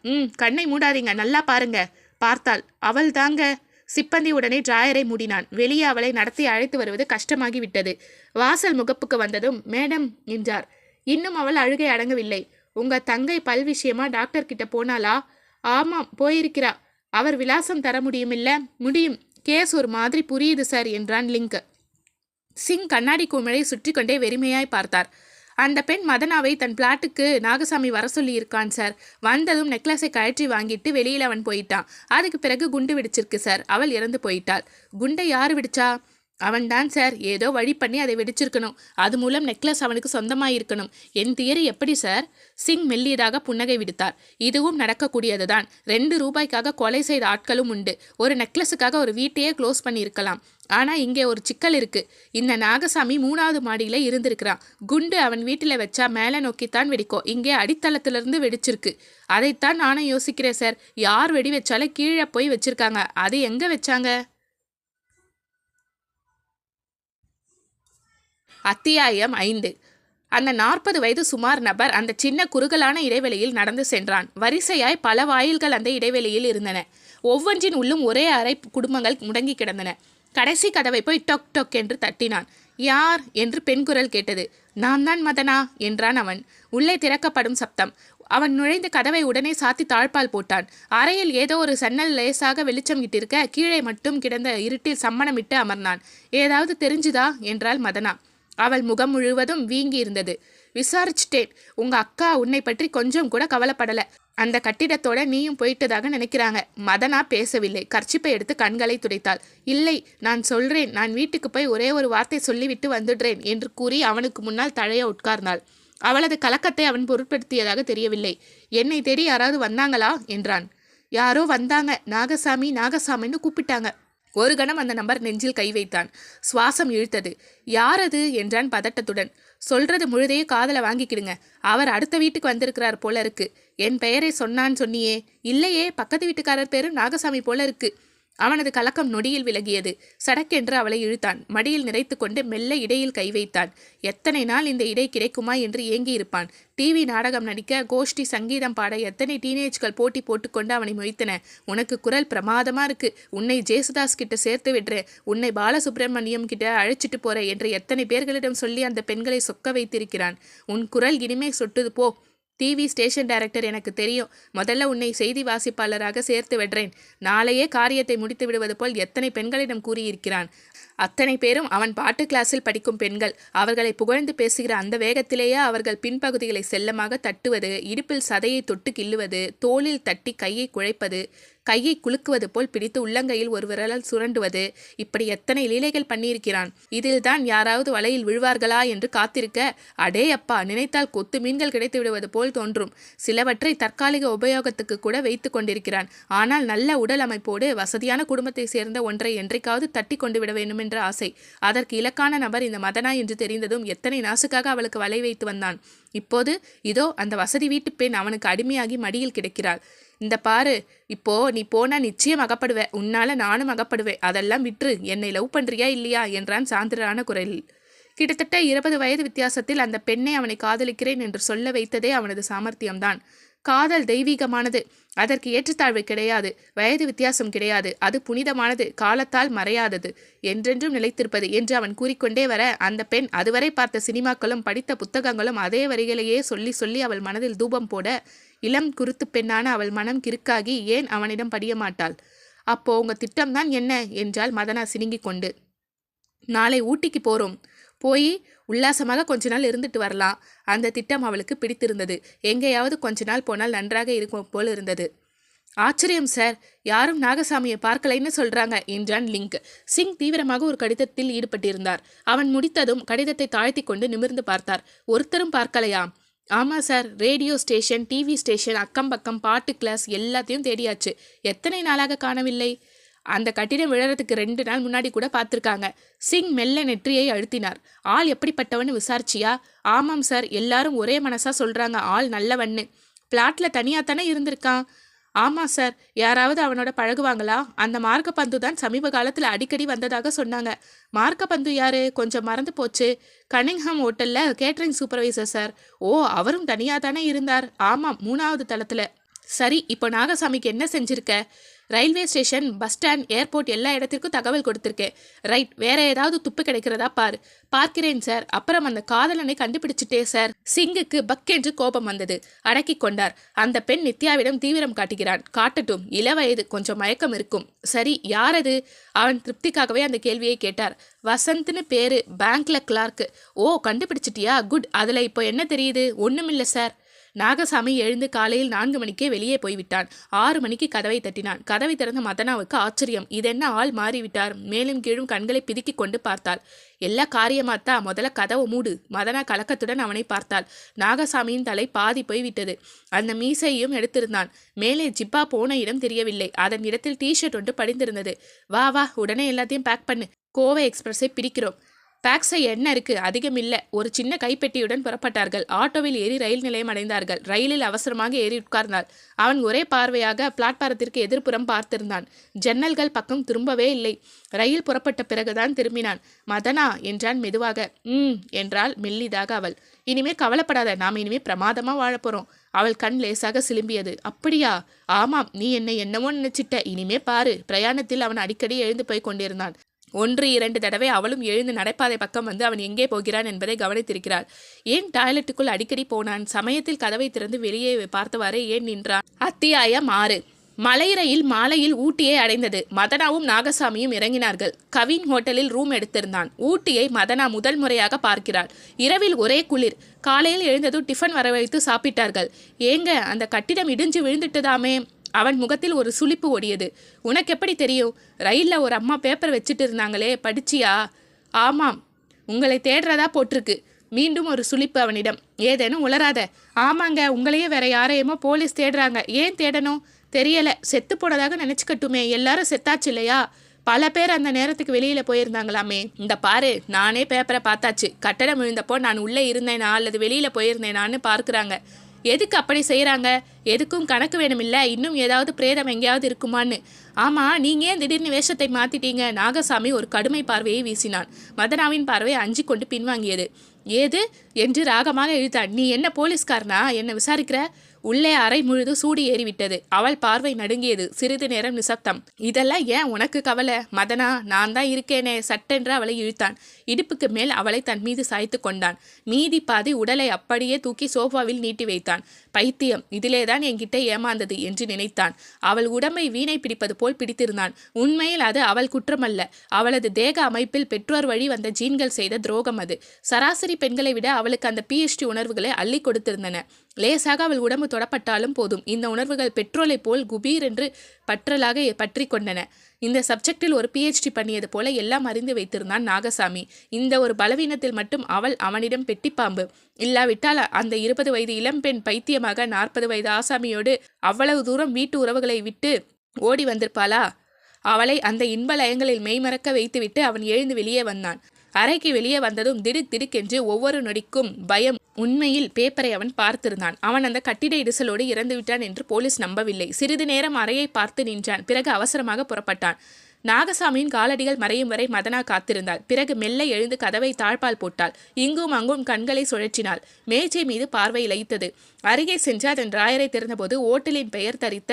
கண்ணை மூடாதீங்க, நல்லா பாருங்க. பார்த்தாள். அவள் தாங்க. சிப்பந்தி உடனே டிராயரை மூடினான். வெளியே அவளை நடத்தி அழைத்து வருவது கஷ்டமாகிவிட்டது. வாசல் முகப்புக்கு வந்ததும் மேடம் என்றார். இன்னும் அவள் அழுகை அடங்கவில்லை. உங்க தங்கை பல் விஷயமா டாக்டர் கிட்ட போனாளா? ஆமாம், போயிருக்கிறா. அவர் விலாசம் தர முடியுமில்ல? முடியும். கேஸ் ஒரு மாதிரி புரியுது சார் என்றான் லிங்க். சிங் கண்ணாடி குமிழை சுற்றி கொண்டே வெறுமையாய் பார்த்தார். அந்த பெண் மதனாவை தன் பிளாட்டுக்கு நாகசாமி வர சொல்லி இருக்கான் சார். வந்ததும் நெக்லஸை கழற்றி வாங்கிட்டு வெளியில் அவன் போயிட்டான். அதுக்கு பிறகு குண்டு வெடிச்சிருக்கு சார். அவள் இறந்து போயிட்டாள். குண்டை யார் விடிச்சா? அவன்தான் சார் ஏதோ வழி பண்ணி அதை வெடிச்சிருக்கணும். அது மூலம் நெக்லஸ் அவனுக்கு சொந்தமாயிருக்கணும். என் தியரி எப்படி சார்? சிங் மெல்லியதாக புன்னகை விடுத்தார். இதுவும் நடக்கக்கூடியதுதான். 2 ரூபாய்க்காக கொலை செய்த ஆட்களும் உண்டு. ஒரு நெக்லஸுக்காக ஒரு வீட்டையே க்ளோஸ் பண்ணியிருக்கலாம். ஆனா இங்கே ஒரு சிக்கல் இருக்கு. இந்த நாகசாமி 3வது மாடியில இருந்திருக்கிறான். குண்டு அவன் வீட்டில் வச்சா மேலே நோக்கித்தான் வெடிக்கும். இங்கே அடித்தளத்திலிருந்து வெடிச்சிருக்கு. அதைத்தான் நானும் யோசிக்கிறேன் சார். யார் வெடி வச்சாலும் கீழே போய் வச்சிருக்காங்க. அது எங்க வச்சாங்க? அத்தியாயம் 5. அந்த 40 வயது சுமார் நபர் அந்த சின்ன குறுகலான இடைவெளியில் நடந்து சென்றான். வரிசையாய் பல வாயில்கள் அந்த இடைவெளியில் இருந்தன. ஒவ்வொன்றின் உள்ளும் ஒரே அறை குடும்பங்கள் முடங்கி கிடந்தன. கடைசி கதவை போய் டொக் டொக் என்று தட்டினான். யார் என்று பெண் குரல் கேட்டது. நான் தான் மதனா என்றான் அவன். உள்ளே திறக்கப்படும் சப்தம். அவன் நுழைந்து கதவை உடனே சாத்தி தாழ்பால் போட்டான். அறையில் ஏதோ ஒரு சன்னல் லேசாக வெளிச்சம் இட்டிருக்க கீழே மட்டும் கிடந்த இருட்டில் சம்மணமிட்டு அமர்ந்தான். ஏதாவது தெரிஞ்சுதா என்றாள் மதனா. அவள் முகம் முழுவதும் வீங்கி இருந்தது. விசாரிச்சிட்டேன். உங்க அக்கா உன்னை பற்றி கொஞ்சம் கூட கவலைப்படல. அந்த கட்டிடத்தோட நீயும் போயிட்டதாக நினைக்கிறாங்க. மதனா பேசவில்லை. கர்ச்சிப்பை எடுத்து கண்களை துடைத்தாள். இல்லை, நான் சொல்றேன். நான் வீட்டுக்கு போய் ஒரே ஒரு வார்த்தை சொல்லிவிட்டு வந்துடுறேன் என்று கூறி அவனுக்கு முன்னால் தழைய உட்கார்ந்தாள். அவளது கலக்கத்தை அவன் பொருட்படுத்தியதாக தெரியவில்லை. என்னை தேடி யாராவது வந்தாங்களா என்றான். யாரோ வந்தாங்க. நாகசாமி நாகசாமின்னு கூப்பிட்டாங்க. ஒரு கணம் அந்த நம்பர் நெஞ்சில் கை வைத்தான். சுவாசம் இழுத்தது. யார் அது என்றான் பதட்டத்துடன். சொல்றது முழுதையே காதல வாங்கிக்கிடுங்க. அவர் அடுத்த வீட்டுக்கு வந்திருக்கிறார் போல இருக்கு. என் பெயரை சொன்னான்னு சொன்னியே. இல்லையே, பக்கத்து வீட்டுக்காரர் பேரும் நாகசாமி போல இருக்கு. அவனது கலக்கம் நொடியில் விலகியது. சடக்கென்று அவளை இழுத்தான். மடியில் நிறைத்து கொண்டு மெல்ல இடையில் கை வைத்தான். எத்தனை நாள் இந்த இடை கிடைக்குமா என்று ஏங்கி இருப்பான். டிவி நாடகம் நடிக்க, கோஷ்டி சங்கீதம் பாட எத்தனை டீனேஜ்கள் போட்டி போட்டுக்கொண்டு அவனை மொய்த்தன. உனக்கு குரல் பிரமாதமா இருக்கு. உன்னை ஜேசுதாஸ் கிட்ட சேர்த்து விடுறேன். உன்னை பாலசுப்ரமணியம் கிட்ட அழைச்சிட்டு போறேன் என்று எத்தனை பேர்களிடம் சொல்லி அந்த பெண்களை சொக்க வைத்திருக்கிறான். உன் குரல் இனிமே சொட்டுது போ. டிவி ஸ்டேஷன் டைரக்டர் எனக்கு தெரியும். முதல்ல உன்னை செய்தி வாசிப்பாளராக சேர்த்து விடுறேன். நாளையே காரியத்தை முடித்து விடுவது போல் எத்தனை பெண்களிடம் கூறியிருக்கிறான். அத்தனை பேரும் அவன் பாட்டு கிளாஸில் படிக்கும் பெண்கள். அவர்களை புகழ்ந்து பேசுகிற அந்த வேகத்திலேயே அவர்கள் பின்பகுதிகளை செல்லமாக தட்டுவது, இடுப்பில் சதையை தொட்டு கிள்ளுவது, தோளில் தட்டி கையை குழைப்பது, கையை குலுக்குவது போல் பிடித்து உள்ளங்கையில் ஒரு விரலால் சுரண்டுவது, இப்படி எத்தனை லீலைகள் பண்ணியிருக்கிறான். இதில் தான் யாராவது வலையில் விழுவார்களா என்று காத்திருக்க, அடே அப்பா, நினைத்தால் கொத்து மீன்கள் கிடைத்து விடுவது போல் தோன்றும். சிலவற்றை தற்காலிக உபயோகத்துக்கு கூட வைத்து கொண்டிருக்கிறான். ஆனால் நல்ல உடல் அமைப்போடு வசதியான குடும்பத்தை சேர்ந்த ஒன்றை என்றைக்காவது தட்டி கொண்டு விட வேண்டும் என்ற ஆசை. அதற்கு இலக்கான நபர் இந்த மதனா என்று தெரிந்ததும் எத்தனை நாசுக்காக அவளுக்கு வலை வைத்து வந்தான். இப்போது இதோ அந்த வசதி வீட்டு பெண் அவனுக்கு அடிமையாகி மடியில் கிடக்கிறாள். இந்த பாரு, இப்போ நீ போனா நிச்சயம் அகப்படுவ. உன்னால நானும் அகப்படுவேன். அதெல்லாம் விற்று என்னை லவ் பண்றியா இல்லையா என்றான் சாந்திரான குரலில். கிட்டத்தட்ட 20 வயது வித்தியாசத்தில் அந்த பெண்ணை அவனை காதலிக்கிறேன் என்று சொல்ல வைத்ததே அவனது சாமர்த்தியம்தான். காதல் தெய்வீகமானது. அதற்கு ஏற்றத்தாழ்வு கிடையாது. வயது வித்தியாசம் கிடையாது. அது புனிதமானது, காலத்தால் மறையாதது, என்றென்றும் நிலைத்திருப்பது என்று அவன் கூறிக்கொண்டே வர, அந்த பெண் அதுவரை பார்த்த சினிமாக்களும் படித்த புத்தகங்களும் அதே வரிகளையே சொல்லி சொல்லி அவள் மனதில் தூபம் போட, இளம் குருத்து பெண்ணான அவள் மனம் கிறுக்காகி ஏன் அவனிடம் படிய மாட்டாள்? அப்போ உங்க திட்டம்தான் என்ன என்றாள் மதனா சினுங்கி கொண்டு. நாளை ஊட்டிக்கு போறோம். போய் உல்லாசமாக கொஞ்ச நாள் இருந்துட்டு வரலாம். அந்த திட்டம் அவளுக்கு பிடித்திருந்தது. எங்கேயாவது கொஞ்ச நாள் போனால் நன்றாக இருக்கும் போல் இருந்தது. ஆச்சரியம் சார், யாரும் நாகசாமியை பார்க்கலைன்னு சொல்றாங்க என்றான் லிங்க். சிங் தீவிரமாக ஒரு கடிதத்தில் ஈடுபட்டிருந்தார். அவன் முடித்ததும் கடிதத்தை தாழ்த்தி கொண்டு நிமிர்ந்து பார்த்தார். ஒருத்தரும் பார்க்கலையா? ஆமா sir, radio station, TV station, அக்கம் பக்கம், பாட்டு கிளாஸ் எல்லாத்தையும் தேடியாச்சு. எத்தனை நாளாக காணவில்லை? அந்த கட்டிடம் விழறதுக்கு 2 நாள் முன்னாடி கூட பார்த்துருக்காங்க. சிங் மெல்ல நெற்றியை அழுத்தினார். ஆள் எப்படிப்பட்டவன்னு விசாரிச்சியா? ஆமாம் சார், எல்லாரும் ஒரே மனசா சொல்றாங்க ஆள் நல்லவன்னு. பிளாட்ல தனியா தானே இருந்திருக்கான். ஆமாம் சார். யாராவது அவனோட பழகுவாங்களா? அந்த மார்க்கப்பந்து தான் சமீப காலத்தில் அடிக்கடி வந்ததாக சொன்னாங்க. மார்க்கப்பந்து யாரு? கொஞ்சம் மறந்து போச்சு. கனிங்ஹாம் ஹோட்டல்ல கேட்டரிங் சூப்பர்வைசர் சார். ஓ, அவரும் தனியாக தானே இருந்தார். ஆமாம், 3வது தளத்துல. சரி, இப்போ நாகசாமிக்கு என்ன செஞ்சிருக்க? Railway station, bus stand, airport எல்லா இடத்திற்கும் தகவல் கொடுத்துருக்கேன். ரைட், வேற ஏதாவது துப்பு கிடைக்கிறதா பாரு. பார்க்கிறேன் சார். அப்புறம் அந்த காதலனை கண்டுபிடிச்சிட்டே சார். சிங்குக்கு பக்கென்று கோபம் வந்தது. அடக்கி கொண்டார். அந்த பெண் நித்யாவிடம் தீவிரம் காட்டுகிறான். காட்டட்டும், இளவயது, கொஞ்சம் மயக்கம் இருக்கும். சரி, யார் அது? அவன் திருப்திக்காகவே அந்த கேள்வியை கேட்டார். வசந்த்னு பேரு, பேங்க்ல கிளார்க்கு. ஓ, கண்டுபிடிச்சிட்டியா? குட். அதுல இப்போ என்ன தெரியுது? ஒண்ணுமில்ல சார். நாகசாமி எழுந்து காலையில் 4 மணிக்கே வெளியே போய்விட்டான். 6 மணிக்கு கதவை தட்டினான். கதவை திறந்த மதனாவுக்கு ஆச்சரியம். இதென்ன ஆள் மாறிவிட்டார். மேலும் கீழும் கண்களை பிதுக்கிக் கொண்டு பார்த்தாள். எல்லா காரியமாத்தா, முதல்ல கதவை மூடு. மதனா கலக்கத்துடன் அவனை பார்த்தாள். நாகசாமியின் தலை பாதி போய்விட்டது. அந்த மீசையும் எடுத்திருந்தான். மேலே ஜிப்பா போன இடம் தெரியவில்லை. அதன் இடத்தில் டிஷர்ட் ஒன்று படிந்திருந்தது. வா வா, உடனே எல்லாத்தையும் பேக் பண்ணு. கோவை எக்ஸ்பிரஸை பிடிக்கிறோம். பேக் செய்ய என்ன இருக்கு? அதிகம் இல்லை. ஒரு சின்ன கைப்பெட்டியுடன் புறப்பட்டார்கள். ஆட்டோவில் ஏறி ரயில் நிலையம் அடைந்தார்கள். ரயிலில் அவசரமாக ஏறி உட்கார்ந்தாள். அவன் ஒரே பார்வையாக பிளாட்பாரத்திற்கு எதிர்ப்புறம் பார்த்திருந்தான். ஜன்னல்கள் பக்கம் திரும்பவே இல்லை. ரயில் புறப்பட்ட பிறகுதான் திரும்பினான். மதனா என்றான் மெதுவாக. என்றாள் மெல்லிதாக அவள். இனிமே கவலைப்படாத, நாம் இனிமே பிரமாதமா வாழப்போறோம். அவள் கண் லேசாக சிலும்பியது. அப்படியா? ஆமாம், நீ என்னவோ நினைச்சிட்ட. இனிமே பாரு. பிரயாணத்தில் அவன் அடிக்கடி எழுந்து போய் கொண்டிருந்தான். 1-2 தடவை அவளும் எழுந்து நடைபாதை பக்கம் வந்து அவன் எங்கே போகிறான் என்பதை கவனித்திருக்கிறாள். ஏன் டாய்லெட்டுக்குள் அடிக்கடி போனான்? சமயத்தில் கதவை திறந்து வெளியே பார்த்தவாறே ஏன் நின்றான்? அத்தியாயம் 6. மலை ரயில் மாலையில் ஊட்டியை அடைந்தது. மதனாவும் நாகசாமியும் இறங்கினார்கள். கவின் ஹோட்டலில் ரூம் எடுத்திருந்தான். ஊட்டியை மதனா முதல் முறையாக பார்க்கிறாள். இரவில் ஒரே குளிர். காலையில் எழுந்ததும் டிஃபன் வரவழைத்து சாப்பிட்டார்கள். ஏங்க, அந்த கட்டிடம் இடிஞ்சு விழுந்துட்டுதாமே? அவன் முகத்தில் ஒரு சுளிப்பு ஓடியது. உனக்கு எப்படி தெரியும்? ரயிலில் ஒரு அம்மா பேப்பர் வச்சுட்டு இருந்தாங்களே, படிச்சியா? ஆமாம், உங்களை தேடுறதா போட்டிருக்கு. மீண்டும் ஒரு சுளிப்பு அவனிடம். ஏதேனும் உளராத. ஆமாங்க, உங்களையே வேற யாரையுமோ போலீஸ் தேடுறாங்க. ஏன் தேடணும்? தெரியல. செத்து போனதாக நினச்சிக்கட்டுமே. எல்லாரும் செத்தாச்சு இல்லையா? பல பேர் அந்த நேரத்துக்கு வெளியில போயிருந்தாங்களாமே. இந்த பாரு, நானே பேப்பரை பார்த்தாச்சு. கட்டடம் விழுந்தப்போ நான் உள்ளே இருந்தேனா அல்லது வெளியில போயிருந்தேனான்னு பார்க்குறாங்க. எதுக்கு அப்படி செய்கிறாங்க? எதுக்கும் கணக்கு வேணுமில்ல. இன்னும் ஏதாவது பிரேதம் எங்கேயாவது இருக்குமான்னு. ஆமாம், நீங்கள் ஏன் திடீர்னு வேஷத்தை மாற்றிட்டீங்க? நாகசாமி ஒரு கடுமை பார்வையை வீசினான். மதனாவின் பார்வை அஞ்சி கொண்டு பின்வாங்கியது. ஏது என்று ராகமாக இழுத்தான். நீ என்ன போலீஸ்காரனா? என்ன விசாரிக்கிற? உள்ளே அறை முழுது சூடு ஏறிவிட்டது. அவள் பார்வை நடுங்கியது. சிறிது நேரம் நிசப்தம். இதெல்லாம் ஏன் உனக்கு கவலை? மதனா, நான் தான் இருக்கேனே. சட்டென்று அவளை இழுத்தான். இடுப்புக்கு மேல் அவளை தன் மீது சாய்த்து கொண்டான். மீதி பாதி உடலை அப்படியே தூக்கி சோஃபாவில் நீட்டி வைத்தான். பைத்தியம், இதிலேதான் என்கிட்ட ஏமாந்தது என்று நினைத்தான். அவள் உடம்பை வீணை பிடிப்பது போல் பிடித்திருந்தான். உண்மையில் அது அவள் குற்றமல்ல. அவளது தேக அமைப்பில் பெற்றோர் வழி வந்த ஜீன்கள் செய்த துரோகம் அது. சராசரி பெண்களை விட அவளுக்கு அந்த PhD உணர்வுகளை அள்ளி கொடுத்திருந்தன. லேசாக அவள் உடம்பு தொடப்பட்டாலும் போதும், இந்த உணர்வுகள் பெட்ரோலை போல் குபீர் என்று பற்றலாக பற்றி கொண்டன. இந்த சப்ஜெக்டில் ஒரு PhD பண்ணியது போல எல்லாம் அறிந்து வைத்திருந்தான் நாகசாமி. இந்த ஒரு பலவீனத்தில் மட்டும் அவள் அவனிடம் பெட்டிப்பாம்பு. இல்லாவிட்டால் அந்த 20 வயது இளம்பெண் பைத்தியமாக 40 வயது ஆசாமியோடு அவ்வளவு தூரம் வீட்டு உறவுகளை விட்டு ஓடி வந்திருப்பாளா? அவளை அந்த இன்ப லயங்களில் மெய்மறக்க வைத்துவிட்டு அவன் எழுந்து வெளியே வந்தான். அறைக்கு வெளியே வந்ததும் திடுக் திடுக்கென்று ஒவ்வொரு நொடிக்கும் பயம். உண்மையில் பேப்பரை அவன் பார்த்திருந்தான். அவன் அந்த கட்டிட இடிசலோடு இறந்துவிட்டான் என்று போலீஸ் நம்பவில்லை. சிறிது நேரம் அறையை பார்த்து நின்றான். பிறகு அவசரமாக புறப்பட்டான். நாகசாமியின் காலடிகள் மறையும் வரை மதனா காத்திருந்தாள். பிறகு மெல்ல எழுந்து கதவை தாழ்பால் போட்டாள். இங்கும் அங்கும் கண்களை சுழற்றினாள். மேஜை மீது பார்வை லயித்தது. அருகே சென்று அதன் டிராயரை திறந்தபோது ஓட்டலின் பெயர் தரித்த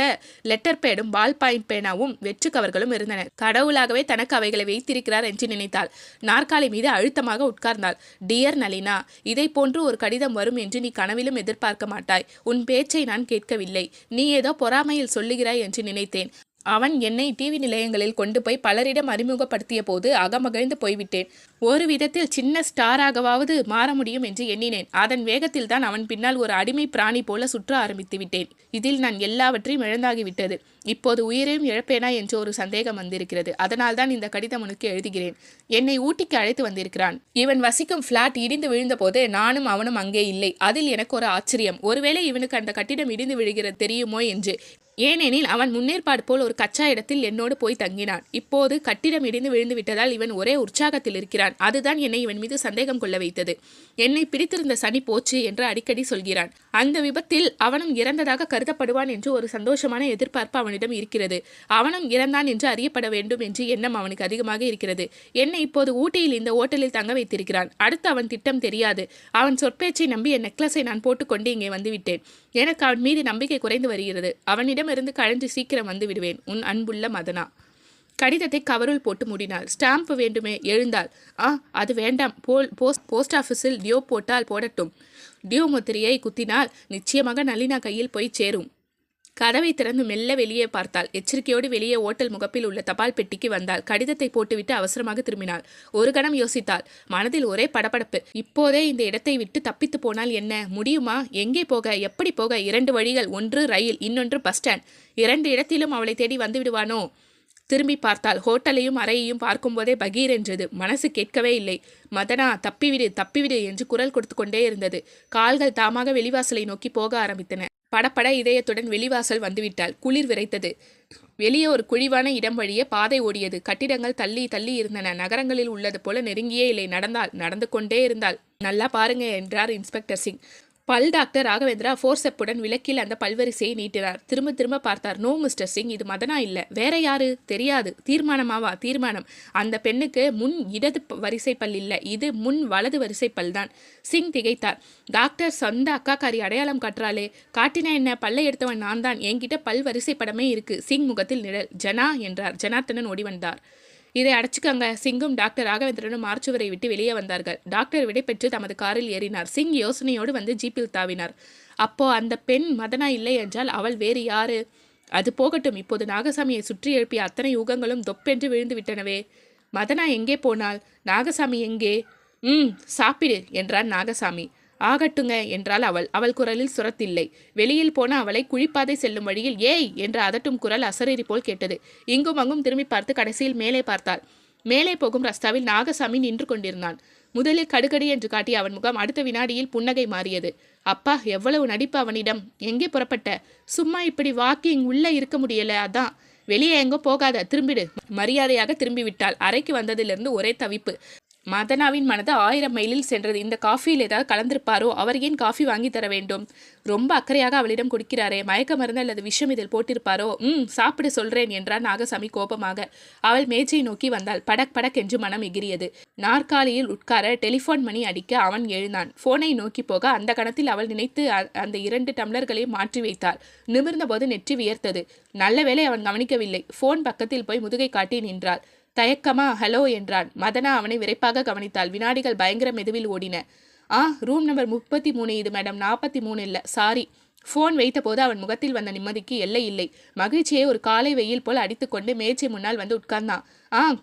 லெட்டர் பேடும் பால் பாயிண்ட் பேனாவும் வெற்று கவர்களும் இருந்தன. கடவுளாகவே தனக்கு அவைகளை வைத்திருக்கிறார் என்று நினைத்தாள். நாற்காலி மீது அழுத்தமாக உட்கார்ந்தாள். டியர் நளினா, இதை போன்று ஒரு கடிதம் வரும் என்று நீ கனவிலும் எதிர்பார்க்க மாட்டாய். உன் பேச்சை நான் கேட்கவில்லை. நீ ஏதோ பொறாமையில் சொல்லுகிறாய் என்று நினைத்தேன். அவன் என்னை டிவி நிலையங்களில் கொண்டு போய் பலரிடம் அறிமுகப்படுத்திய போது அகமகிழ்ந்து போய்விட்டேன். ஒரு விதத்தில் சின்ன ஸ்டாராகவாவது மாற முடியும் என்று எண்ணினேன். அதன் வேகத்தில் தான் அவன் பின்னால் ஒரு அடிமை பிராணி போல சுற்ற ஆரம்பித்து விட்டேன். இதில் நான் எல்லாவற்றையும் இழந்தாகிவிட்டது. இப்போது உயிரையும் இழப்பேனா என்று ஒரு சந்தேகம் வந்திருக்கிறது. அதனால் தான் இந்த கடிதம் உனக்கு எழுதுகிறேன். என்னை ஊட்டிக்கு அழைத்து வந்திருக்கிறான். இவன் வசிக்கும் பிளாட் இடிந்து விழுந்த போது நானும் அவனும் அங்கே இல்லை. அதில் எனக்கு ஒரு ஆச்சரியம். ஒருவேளை இவனுக்கு அந்த கட்டிடம் இடிந்து விழுகிறது தெரியுமோ என்று. ஏனெனில் அவன் முன்னேற்பாடு போல் ஒரு கச்சா இடத்தில் என்னோடு போய் தங்கினான். இப்போது கட்டிடம் இடிந்து விழுந்து விட்டதால் இவன் ஒரே உற்சாகத்தில் இருக்கிறான். அதுதான் என்னை இவன் மீது சந்தேகம் கொள்ள வைத்தது. என்னை பிடித்திருந்த சனி போச்சு என்று அடிக்கடி சொல்கிறான். அந்த விபத்தில் அவனும் இறந்ததாக கருதப்படுவான் என்று ஒரு சந்தோஷமான எதிர்பார்ப்பு அவனிடம் இருக்கிறது. அவனும் இறந்தான் என்று அறியப்பட வேண்டும் என்று எண்ணம் அவனுக்கு அதிகமாக இருக்கிறது. என்னை இப்போது ஊட்டியில் இந்த ஓட்டலில் தங்க வைத்திருக்கிறான். அடுத்து அவன் திட்டம் தெரியாது. அவன் சொற்பேச்சை நம்பி என் நெக்லஸை நான் போட்டுக்கொண்டு இங்கே வந்துவிட்டேன். எனக்கு அவன் மீது நம்பிக்கை குறைந்து வருகிறது. அவனிடம் இருந்து கழிஞ்சு சீக்கிரம் வந்து விடுவேன். உன் அன்புள்ள மதனா. கடிதத்தை கவருள் போட்டு மூடினாள். ஸ்டாம்ப் வேண்டுமே. எழுந்தாள். அது வேண்டாம். போஸ்ட் ஆஃபீஸில் டியோ போட்டால் போடட்டும். டியோ முத்திரையை குத்தினால் நிச்சயமாக நளினா கையில் போய் சேரும். கதவை திறந்து மெல்ல வெளியே பார்த்தாள். எச்சரிக்கையோடு வெளியே ஓட்டல் முகப்பில் உள்ள தபால் பெட்டிக்கு வந்தாள். கடிதத்தை போட்டுவிட்டு அவசரமாக திரும்பினாள். ஒரு கணம் யோசித்தாள். மனதில் ஒரே படபடப்பு. இப்போதே இந்த இடத்தை விட்டு தப்பித்து போனால் என்ன? முடியுமா? எங்கே போக? எப்படி போக? 2 வழிகள். ஒன்று ரயில், இன்னொன்று பஸ் ஸ்டாண்ட். 2 இடத்திலும் அவளை தேடி வந்து விடுவானோ? திரும்பி பார்த்தாள். ஹோட்டலையும் அறையையும் பார்க்கும்போதே பகீர் என்றது. மனசு கேட்கவே இல்லை. மதனா, தப்பிவிடு தப்பிவிடு என்று குரல் கொடுத்து கொண்டே இருந்தது. கால்கள் தாமாக வெளிவாசலை நோக்கி போக ஆரம்பித்தன. படப்பட இதயத்துடன் வெளிவாசல் வந்துவிட்டாள். குளிர் விரைத்தது. வெளியே ஒரு குழிவான இடம் வழியே பாதை ஓடியது. கட்டிடங்கள் தள்ளி தள்ளி இருந்தன. நகரங்களில் உள்ளது போல நெருங்கியே இல்லை. நடந்து கொண்டே இருந்தாள். நல்லா பாருங்க என்றார் இன்ஸ்பெக்டர் சிங். பல் டாக்டர் ராகவேந்திரா ஃபோர்செப்புடன் விளக்கில் அந்த பல்வரிசையை நீட்டினார். திரும்ப திரும்ப பார்த்தார். நோ மிஸ்டர் சிங், இது மதனா இல்லை. வேற யாரு? தெரியாது. தீர்மானமாவா? தீர்மானம். அந்த பெண்ணுக்கு முன் இடது வரிசை பல் இல்லை, இது முன் வலது வரிசை பல் தான். சிங் திகைத்தார். டாக்டர் சொந்த அக்காக்காரி அடையாளம் காட்டுறாளே. காட்டினா என்ன? பல்லை எடுத்தவன் நான் தான். என்கிட்ட பல் வரிசை படமே இருக்கு. சிங் முகத்தில் நிழல். ஜனா என்றார். ஜனார்த்தனன் ஓடி வந்தார். இதை அடைச்சிக்கங்க. சிங்கும் டாக்டர் ராகவேந்திரனும் மார்ச்சுவரை விட்டு வெளியே வந்தார்கள். டாக்டர் விடை பெற்று தமது காரில் ஏறினார். சிங் யோசனையோடு வந்து ஜீப்பில் தாவினார். அப்போ அந்த பெண் மதனா இல்லை என்றால் அவள் வேறு யாரு? அது போகட்டும். இப்போது நாகசாமியை சுற்றி எழுப்பிய அத்தனை யூகங்களும் தொப்பென்று விழுந்து விட்டனவே. மதனா எங்கே போனாள்? நாகசாமி எங்கே? சாப்பிடு என்றான் நாகசாமி. ஆகட்டுங்க என்றாள் அவள். அவள் குரலில் சுரத்தில்லை. வெளியில் போன அவளை குழிப்பாதை செல்லும் வழியில் ஏய் என்ற அதட்டும் குரல் அசரீரி போல் கேட்டது. இங்கும் அங்கும் திரும்பி பார்த்து கடைசியில் மேலே பார்த்தாள். மேலே போகும் ரஸ்தாவில் நாகசாமி நின்று கொண்டிருந்தான். முதலில் கடுகடி என்று காட்டிய அவன் முகம் அடுத்த வினாடியில் புன்னகை மாறியது. அப்பா, எவ்வளவு நடிப்பு அவனிடம்! எங்கே புறப்பட்ட? சும்மா இப்படி வாக்கிங் உள்ள இருக்க முடியல, அதான். வெளியே எங்கோ போகாத, திரும்பிடு. மரியாதையாக திரும்பிவிட்டாள். அறைக்கு வந்ததிலிருந்து ஒரே தவிப்பு. மதனாவின் மனது 1000 மைலில் சென்றது. இந்த காஃபியில் ஏதாவது கலந்திருப்பாரோ? அவர் ஏன் காஃபி வாங்கி தர வேண்டும்? ரொம்ப அக்கறையாக அவளிடம் கொடுக்கிறாரே. மயக்க மருந்து அல்லது விஷம் இதில் போட்டிருப்பாரோ? சாப்பிட சொல்றேன் என்றார் நாகசாமி கோபமாக. அவள் மேஜை நோக்கி வந்தாள். படக் படக் என்று மனம் எகிரியது. நாற்காலியில் உட்கார டெலிஃபோன் மணி அடிக்க அவன் எழுந்தான். போனை நோக்கி போக அந்த கணத்தில் அவள் நினைத்து அந்த 2 டம்ளர்களையும் மாற்றி வைத்தாள். நிமிர்ந்த போது நெற்றி வியர்த்தது. நல்ல வேளை அவன் கவனிக்கவில்லை. போன் பக்கத்தில் போய் முதுகை காட்டி நின்றாள். தயக்கமா ஹலோ என்றான். மதனா அவனை விரைப்பாக கவனித்தாள். வினாடிகள் பயங்கர மெதுவில் ஓடின. Room number 33. இது மேடம் 43 இல்லை, சாரி. ஃபோன் வைத்த போது அவன் முகத்தில் வந்த நிம்மதிக்கு எல்லை இல்லை. மகிழ்ச்சியை ஒரு காலை வெயில் போல் அடித்துக்கொண்டு மேஜை முன்னால் வந்து உட்கார்ந்தான்.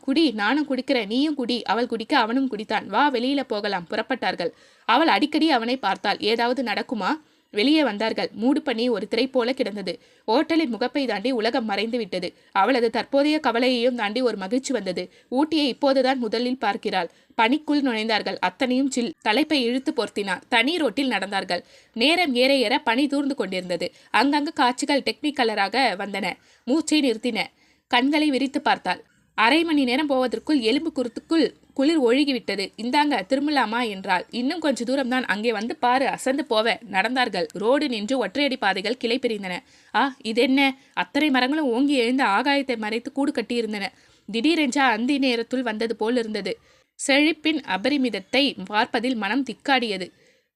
குடி, நானும் குடிக்கிறேன், நீயும் குடி. அவள் குடிக்க அவனும் குடித்தான். வா, வெளியில போகலாம். புறப்பட்டார்கள். அவள் அடிக்கடி அவனை பார்த்தாள். ஏதாவது நடக்குமா? வெளியே வந்தார்கள். மூடு பண்ணி ஒரு திரை போல கிடந்தது. ஓட்டலின் முகப்பை தாண்டி உலகம் மறைந்து விட்டது. அவளது தற்போதைய கவலையையும் தாண்டி ஒரு மகிழ்ச்சி வந்தது. ஊட்டியை இப்போதுதான் முதலில் பார்க்கிறாள். பனிக்குள் நுழைந்தார்கள். அத்தனையும் சில். தலைப்பை இழுத்து பொருத்தினார். தனி ரோட்டில் நடந்தார்கள். நேரம் ஏற ஏற பனி தூர்ந்து கொண்டிருந்தது. அங்கங்கு காட்சிகள் டெக்னிக்கலராக வந்தன. மூச்சை நிறுத்தின. கண்களை விரித்து பார்த்தாள். அரை மணி நேரம் போவதற்குள் எலும்பு குருத்துக்குள் குளிர் ஒழுகிவிட்டது. இந்தாங்க, திரும்பலாமா என்றாள். இன்னும் கொஞ்ச தூரம்தான், அங்கே வந்து பாரு, அசந்து போவ. நடந்தார்கள். ரோடு நின்று ஒற்றையடி பாதைகள் கிளை பிரிந்தன. இதென்ன? அத்தனை மரங்களும் ஓங்கி எழுந்த ஆகாயத்தை மறைத்து கூடு கட்டியிருந்தன. திடீரென்றா அந்தி நேரத்துள் வந்தது போல் இருந்தது. செழிப்பின் அபரிமிதத்தை பார்ப்பதில் மனம் திக்காடியது.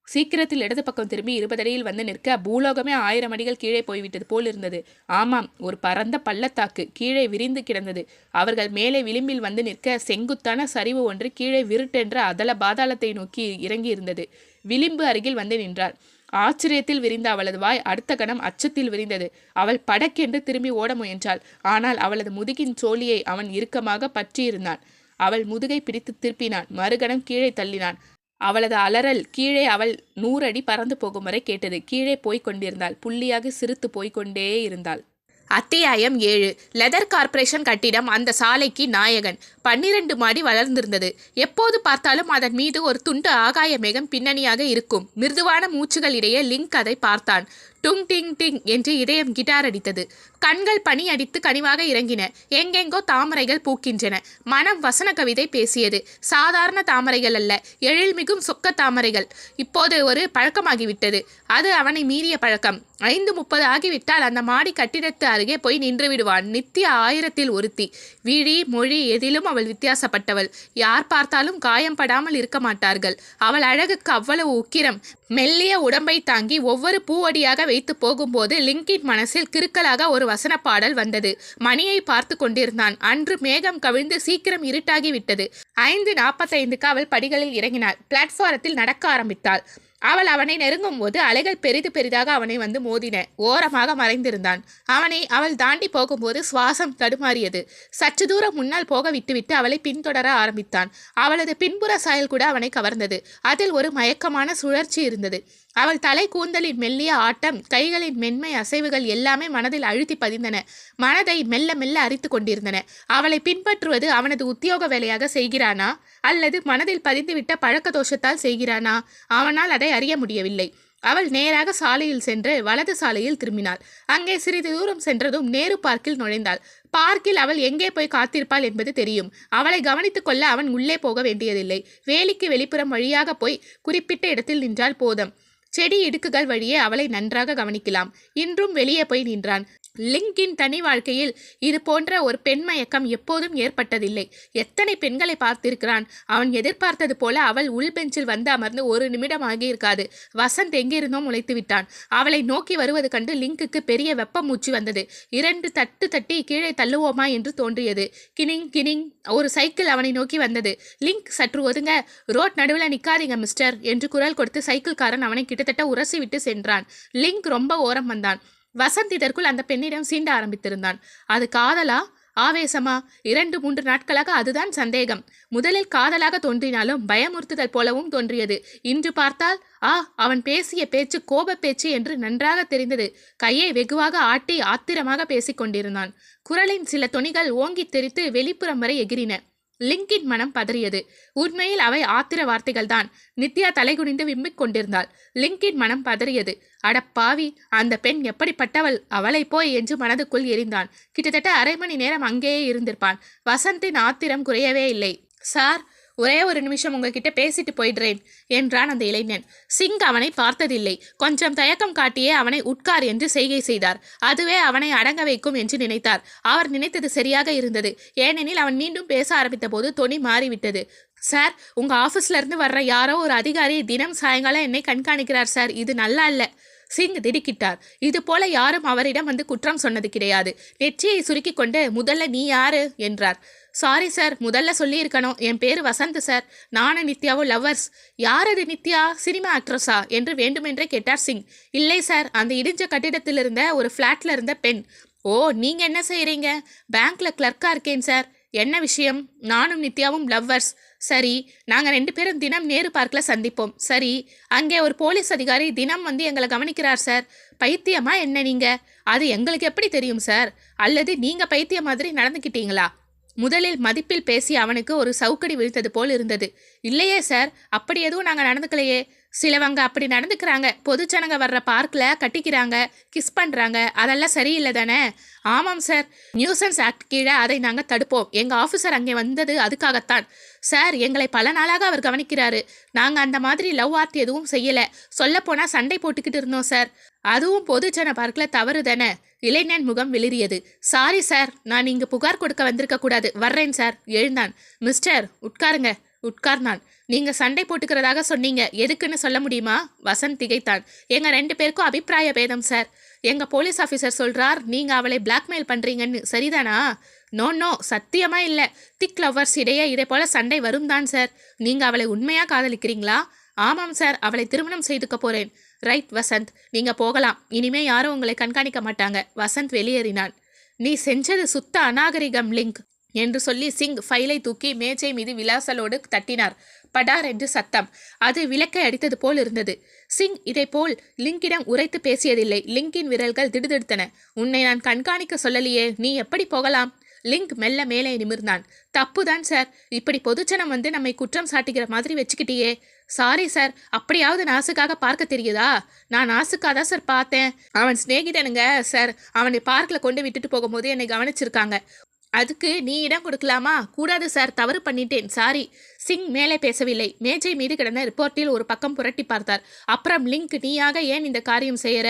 சீக்கிரத்தில் இடது பக்கம் திரும்பி 20 அடியில் வந்து நிற்க பூலோகமே 1000 அடிகள் கீழே போய்விட்டது போல் இருந்தது. ஆமாம், ஒரு பரந்த பள்ளத்தாக்கு கீழே விரிந்து கிடந்தது. அவர்கள் மேலே விளிம்பில் வந்து நிற்க செங்குத்தான சரிவு ஒன்று கீழே விருட்டென்ற அதல பாதாளத்தை நோக்கி இறங்கி இருந்தது. விளிம்பு அருகில் வந்து நின்றார். ஆச்சரியத்தில் விரிந்த அவளது வாய் அடுத்த கணம் அச்சத்தில் விரிந்தது. அவள் படக்கென்று திரும்பி ஓட முயன்றாள். ஆனால் அவளது முதுகின் சோழியை அவன் இறுக்கமாக பற்றியிருந்தான். அவள் முதுகை பிடித்து திருப்பினான். மறுகணம் கீழே தள்ளினான். அவளது அலறல் கீழே அவள் 100 அடி பறந்து போகும் வரை கேட்டது. கீழே போய்க் கொண்டிருந்தாள். புள்ளியாக சிரித்து போய்கொண்டே இருந்தாள். அத்தியாயம் 7. லெதர் கார்ப்பரேஷன் கட்டிடம் அந்த சாலைக்கு நாயகன். 12 மாடி வளர்ந்திருந்தது. எப்போது பார்த்தாலும் அதன் மீது ஒரு துண்டு ஆகாய மேகம் பின்னணியாக இருக்கும். மிருதுவான மூச்சுகள் இடையே லிங்க் அதை பார்த்தான். டுங் டிங் டிங் என்று இதயம் கிட்டார் அடித்தது. கண்கள் பனி அடித்து கனிவாக இறங்கின. எங்கெங்கோ தாமரைகள் பூக்கின்றன. மனம் வசன கவிதை பேசியது. சாதாரண தாமரைகள் அல்ல, எழில்மிகும் சொக்க தாமரைகள். இப்போது ஒரு பழக்கமாகிவிட்டது. அது அவனை மீறிய பழக்கம். 5:30 ஆகிவிட்டால் அந்த மாடி கட்டிடத்து அருகே போய் நின்று விடுவான். நித்திய 1000-ல் ஒருத்தி. விழி மொழி எதிலும் அவள் வித்தியாசப்பட்டவள். யார் பார்த்தாலும் காயம் படாமல் இருக்க மாட்டார்கள். அவள் அழகுக்கு அவ்வளவு உக்கிரம். மெல்லிய உடம்பை தாங்கி ஒவ்வொரு பூவடியாக வைத்து போகும்போது லிங்கின் மனசில் கிறுக்கலாக ஒரு வசன பாடல் வந்தது. மணியை பார்த்து கொண்டிருந்தான். அன்று மேகம் கவிழ்ந்து சீக்கிரம் இருட்டாகி விட்டது. 5:45க்கு அவள் படிகளில் இறங்கினாள். பிளாட்பாரத்தில் நடக்க ஆரம்பித்தாள். அவள் அவனை நெருங்கும் போது அலைகள் பெரிதாக அவனை வந்து மோதின. ஓரமாக மறைந்திருந்தான். அவள் தாண்டி போகும்போது சுவாசம் தடுமாறியது. சற்று தூரம் முன்னால் போக விட்டுவிட்டு அவளை பின்தொடர ஆரம்பித்தான். அவளது பின்புற சாயல் கூட அவனை கவர்ந்தது. அதில் ஒரு மயக்கமான சுழற்சி இருந்தது. அவள் தலை கூந்தலின் மெல்லிய ஆட்டம், கைகளின் மென்மை அசைவுகள் எல்லாமே மனதில் அழுத்தி பதிந்தன. மனதை மெல்ல மெல்ல அரித்து கொண்டிருந்தன. அவளை பின்பற்றுவது அவனது உத்தியோக வேலையாக செய்கிறானா அல்லது மனதில் பதிந்துவிட்ட பழக்க தோஷத்தால் செய்கிறானா? அவனால் அதை அறிய முடியவில்லை. அவள் நேராக சாலையில் சென்று வலது சாலையில் திரும்பினாள். அங்கே சிறிது தூரம் சென்றதும் நேரு பார்க்கில் நுழைந்தாள். பார்க்கில் அவள் எங்கே போய் காத்திருப்பாள் என்பது தெரியும். அவளை கவனித்துக் கொள்ள அவன் உள்ளே போக வேண்டியதில்லை. வேலிக்கு வெளிப்புறம் வழியாக போய் குறிப்பிட்ட இடத்தில் நின்றால் போதும். செடி இடுக்குகள் வழியே அவளை நன்றாக கவனிக்கலாம். இன்றும் வெளியே போய் நின்றான். லிங்கின் தனி வாழ்க்கையில் இது போன்ற ஒரு பெண் மயக்கம் எப்போதும் ஏற்பட்டதில்லை. எத்தனை பெண்களை பார்த்திருக்கிறான். அவன் எதிர்பார்த்தது போல அவள் உள் பெஞ்சில் வந்து அமர்ந்து ஒரு நிமிடம் ஆகியிருக்காது. வசந்த் எங்கிருந்தோ முளைத்து விட்டான். அவளை நோக்கி வருவது கண்டு லிங்குக்கு பெரிய வெப்ப மூச்சு வந்தது. 2 தட்டு தட்டி கீழே தள்ளுவோமா என்று தோன்றியது. கினிங் கினிங் ஒரு சைக்கிள் அவனை நோக்கி வந்தது. லிங்க், சற்று ஒதுங்க, ரோட் நடுவில் நிக்காதீங்க மிஸ்டர் என்று குரல் கொடுத்து சைக்கிள்காரன் அவனை கிட்டத்தட்ட உரசி விட்டு சென்றான். லிங்க் ரொம்ப ஓரம் வந்தான். வசந்த் இதற்குள் அந்த பெண்ணிடம் சீண்ட ஆரம்பித்திருந்தான். அது காதலா, ஆவேசமா? 2-3 நாட்களாக அதுதான் சந்தேகம். முதலில் காதலாக தோன்றினாலும் பயமுறுத்துதல் போலவும் தோன்றியது. இன்று பார்த்தால் அவன் பேசிய பேச்சு கோப பேச்சு என்று நன்றாக தெரிந்தது. கையை வெகுவாக ஆட்டி ஆத்திரமாக பேசிக் கொண்டிருந்தான். குரலின் சில தொனிகள் ஓங்கி தெரித்து வெளிப்புறம் வரை எகிரின. லிங்கின் மனம் பதறியது. உண்மையில் அவை ஆத்திர வார்த்தைகள்தான். நித்யா தலைகுனிந்து விம்மிக் கொண்டிருந்தாள். லிங்கின் மனம் பதறியது. அடப்பாவி, அந்த பெண் எப்படிப்பட்டவள்! அவளை போய் என்று மனதுக்குள் எரிந்தான். கிட்டத்தட்ட 1/2 மணி நேரம் அங்கேயே இருந்திருப்பான். வசந்தின் ஆத்திரம் குறையவே இல்லை. சார், ஒரே ஒரு நிமிஷம் உங்ககிட்ட பேசிட்டு போயிடுறேன் என்றான் அந்த இளைஞன். சிங் அவனை பார்த்ததில்லை. கொஞ்சம் தயக்கம் காட்டியே அவனை உட்கார் என்று செய்கை செய்தார். அதுவே அவனை அடங்க வைக்கும் என்று நினைத்தார். அவர் நினைத்தது சரியாக இருந்தது. ஏனெனில் அவன் மீண்டும் பேச ஆரம்பித்த போது தொனி மாறிவிட்டது. சார், உங்க ஆஃபீஸ்ல இருந்து வர்ற யாரோ ஒரு அதிகாரி தினம் சாயங்காலம் என்னை கண்காணிக்கிறார் சார். இது நல்லா இல்ல. சிங் திடுக்கிட்டார். இது போல யாரும் அவரிடம் வந்து குற்றம் சொன்னது கிடையாது. நெற்றியை சுருக்கி கொண்டு, முதல்ல நீ யாரு என்றார். சாரி சார், முதல்ல சொல்லியிருக்கணும். என் பேரு வசந்த் சார். நானும் நித்யாவும் லவ்வர்ஸ். யார் அது நித்யா? சினிமா ஆக்ட்ரஸா என்று வேண்டுமென்றே கேட்டார் சிங். இல்லை சார், அந்த இடிஞ்ச கட்டிடத்தில் இருந்த ஒரு ஃப்ளாட்ல இருந்த பெண். ஓ, நீங்க என்ன செய்யறீங்க? பேங்க்ல கிளர்க்கா இருக்கேன் சார். என்ன விஷயம்? நானும் நித்யாவும் லவ்வர்ஸ். சரி, நாங்கள் 2 பேரும் தினம் நேரு பார்க்கில் சந்திப்போம். சரி, அங்கே ஒரு போலீஸ் அதிகாரி தினம் வந்து எங்களை கவனிக்கிறார் சார். பைத்தியமா என்ன நீங்க? அது எங்களுக்கு எப்படி தெரியும் சார்? அல்லது நீங்க பைத்தியம் மாதிரி நடந்துக்கிட்டீங்களா? முதலில் மதிப்பில் பேசி அவனுக்கு ஒரு சவுக்கடி விழுத்தது போல் இருந்தது. இல்லையே சார், அப்படி எதுவும் நாங்கள் நடந்துக்கலையே. சிலவங்க அப்படி நடந்துக்கிறாங்க. பொதுச்சனங்க வர்ற பார்க்கில் கட்டிக்கிறாங்க, கிஸ் பண்ணுறாங்க. அதெல்லாம் சரியில்லை தானே? ஆமாம் சார், நியூசன்ஸ் ஆக்ட் கீழே அதை நாங்கள் தடுப்போம். எங்கள் ஆஃபீஸர் அங்கே வந்தது அதுக்காகத்தான் சார். எங்களை பல நாளாக அவர் கவனிக்கிறாரு. நாங்கள் அந்த மாதிரி லவ் ஆர்ட் எதுவும் செய்யலை. சொல்லப்போனால் சண்டை போட்டுக்கிட்டு இருந்தோம் சார். அதுவும் பொதுஜன பார்க்கில் தவறு தானே? இளைஞன் முகம் வெளிரியது. சாரி சார், நான் இங்கு புகார் கொடுக்க வந்திருக்க கூடாது. வர்றேன் சார். எழுந்தான். மிஸ்டர், உட்காருங்க. உட்கார்ந்தான். நீங்க சண்டை போட்டுக்கிறதாக சொன்னீங்க, எதுக்குன்னு சொல்ல முடியுமா? வசந்த் திகைத்தான். எங்க 2 பேருக்கும் அபிப்பிராய பேதம் சார். எங்க போலீஸ் ஆஃபீஸர் சொல்றார் நீங்க அவளை பிளாக்மெயில் பண்றீங்கன்னு. சரிதானா? நோ, சத்தியமா இல்ல. திக் லவ்வர்ஸ் இடையே இதே போல சண்டை வரும் தான் சார். நீங்க அவளை உண்மையா காதலிக்கிறீங்களா? ஆமாம் சார், அவளை திருமணம் செய்துக்க போறேன். ரைட் வசந்த், நீங்க போகலாம். இனிமே யாரும் உங்களை கண்காணிக்க மாட்டாங்க. வசந்த் வெளியேறினான். நீ செஞ்சது சுத்த அநாகரிகம் லிங்க் என்று சொல்லி சிங் ஃபைலை தூக்கி மேஜை மீது விலாசலோடு தட்டினார். படார் என்று சத்தம். அது விளக்கை அடித்தது போல் இருந்தது. சிங் இதை போல் லிங்கிடம் உரைத்து பேசியதில்லை. லிங்கின் விரல்கள் திடுதிடுத்தன. உன்னை நான் கண்காணிக்க சொல்லலையே, நீ எப்படி போகலாம்? லிங்க் மெல்ல மேலே நிமிர்ந்தான். தப்புதான் சார், இப்படி பொதுச்சனம் வந்து நம்மை குற்றம் சாட்டுகிற மாதிரி வச்சுக்கிட்டியே. சாரி சார், அப்படியாவது நாசுக்காக பார்க்க தெரியுதா? நான் நாசுக்காதான் சார் பார்த்தேன். அவன் சிநேகிதனுங்க சார், அவனை பார்க்கில் கொண்டு விட்டுட்டு போகும்போது என்னை கவனிச்சிருக்காங்க. அதுக்கு நீ இடம் கொடுக்கலாமா? கூடாது சார், தவறு பண்ணிட்டேன், சாரி. சிங் மேலே பேசவில்லை. மேஜை மீது கிடந்த ரிப்போர்ட்டில் ஒரு பக்கம் புரட்டி பார்த்தார். அப்புறம் லிங்க், நீயாக ஏன் இந்த காரியம் செய்யற?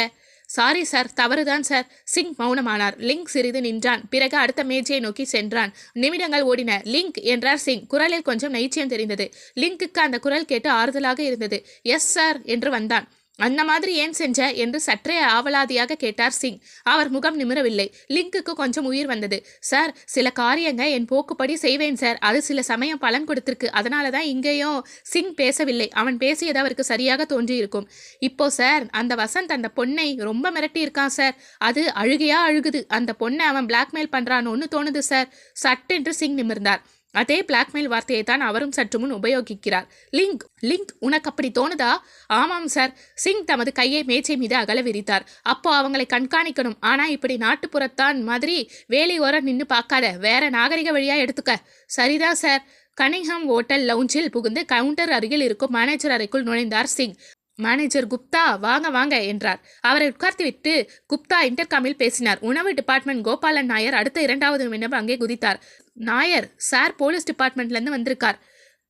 சாரி சார், தவறுதான் சார். சிங் மௌனமானார். லிங்க் சிறிது நின்றான். பிறகு அடுத்த மேஜையை நோக்கி சென்றான். நிமிடங்கள் ஓடின. லிங்க் என்றார் சிங். குரலில் கொஞ்சம் நைச்சியம் தெரிந்தது. லிங்குக்கு அந்த குரல் கேட்டு ஆறுதலாக இருந்தது. எஸ் சார் என்று வந்தான். அந்த மாதிரி ஏன் செஞ்ச என்று சற்றே ஆவலாதியாக கேட்டார் சிங். அவர் முகம் நிமிரவில்லை. லிங்குக்கு கொஞ்சம் உயிர் வந்தது. சார், சில காரியங்க என் போக்குப்படி செய்வேன் சார். அது சில சமயம் பலன் கொடுத்திருக்கு. அதனால தான் இங்கேயும் சிங் பேசவில்லை. அவன் பேசியது அவருக்கு சரியாக தோன்றியிருக்கும். இப்போ சார், அந்த வசந்த் அந்த பொண்ணை ரொம்ப மிரட்டி இருக்கான் சார். அது அழுகையா அழுகுது. அந்த பொண்ணை அவன் பிளாக்மெயில் பண்றானோன்னு தோணுது சார். சட்டென்று சிங் நிமிர்ந்தார். அதே பிளாக்மெயில் வார்த்தையை தான் அவரும் சற்று முன் உபயோகிக்கிறார். லிங்க் லிங்க் உனக்கு அப்படி தோணுதா? ஆமாம் சார். சிங் தமது கையை மேஜை மீது அகல விரித்தார். அப்போ அவங்களை கண்காணிக்கணும். ஆனா இப்படி நாட்டுப்புறத்தான் மாதிரி வேலையோரம் நின்று பார்க்காத. வேற நாகரிக வழியா எடுத்துக்க. சரிதான் சார். கனிங்ஹாம் ஹோட்டல் லவுஞ்சில் புகுந்து கவுண்டர் அருகில் இருக்கும் மேனேஜர் அறைக்குள் நுழைந்தார் சிங். மேனேஜர் குப்தா, வாங்க வாங்க என்றார். அவரை உட்கார்த்துவிட்டு குப்தா இன்டர்காமில் பேசினார். உணவு டிபார்ட்மெண்ட் கோபாலன் நாயர் அடுத்த 2வது நிமிடம் அங்கே குதித்தார். நாயர் சார், போலீஸ் டிபார்ட்மெண்ட்லேருந்து வந்திருக்கார்.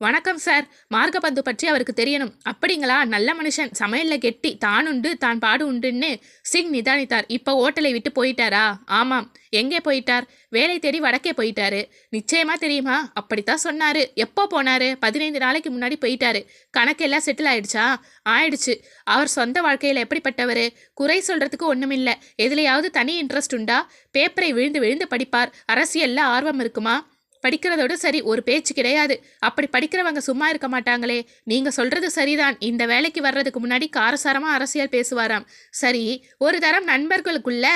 வணக்கம் சார். மார்கபந்து பற்றி அவருக்கு தெரியணும். அப்படிங்களா? நல்ல மனுஷன். சமையல்ல கெட்டி. தான் உண்டு தான் பாடு உண்டுன்னு சிங் நிதானித்தார். இப்போ ஓட்டலை விட்டு போயிட்டாரா? ஆமாம். எங்கே போயிட்டார்? வேலை தேடி வடக்கே போயிட்டாரு. நிச்சயமா தெரியுமா? அப்படித்தான் சொன்னாரு. எப்போ போனாரு? 15 நாளைக்கு முன்னாடி போயிட்டாரு. கணக்கெல்லாம் செட்டில் ஆயிடுச்சா? ஆயிடுச்சு. அவர் சொந்த வாழ்க்கையில் எப்படிப்பட்டவர்? குறை சொல்றதுக்கு ஒண்ணுமில்ல. எதுலையாவது தனி இன்ட்ரெஸ்ட் உண்டா? பேப்பரை விழுந்து விழுந்து படிப்பார். அரசியல்ல ஆர்வம் இருக்குமா? படிக்கிறதோடு சரி, ஒரு பேச்சு கிடையாது. அப்படி படிக்கிறவங்க சும்மா இருக்க மாட்டாங்களே. நீங்க சொல்றது சரிதான். இந்த வேலைக்கு வர்றதுக்கு முன்னாடி காரசாரமா அரசியல் பேசுவாராம். சரி, ஒரு தரம் நண்பர்களுக்குள்ள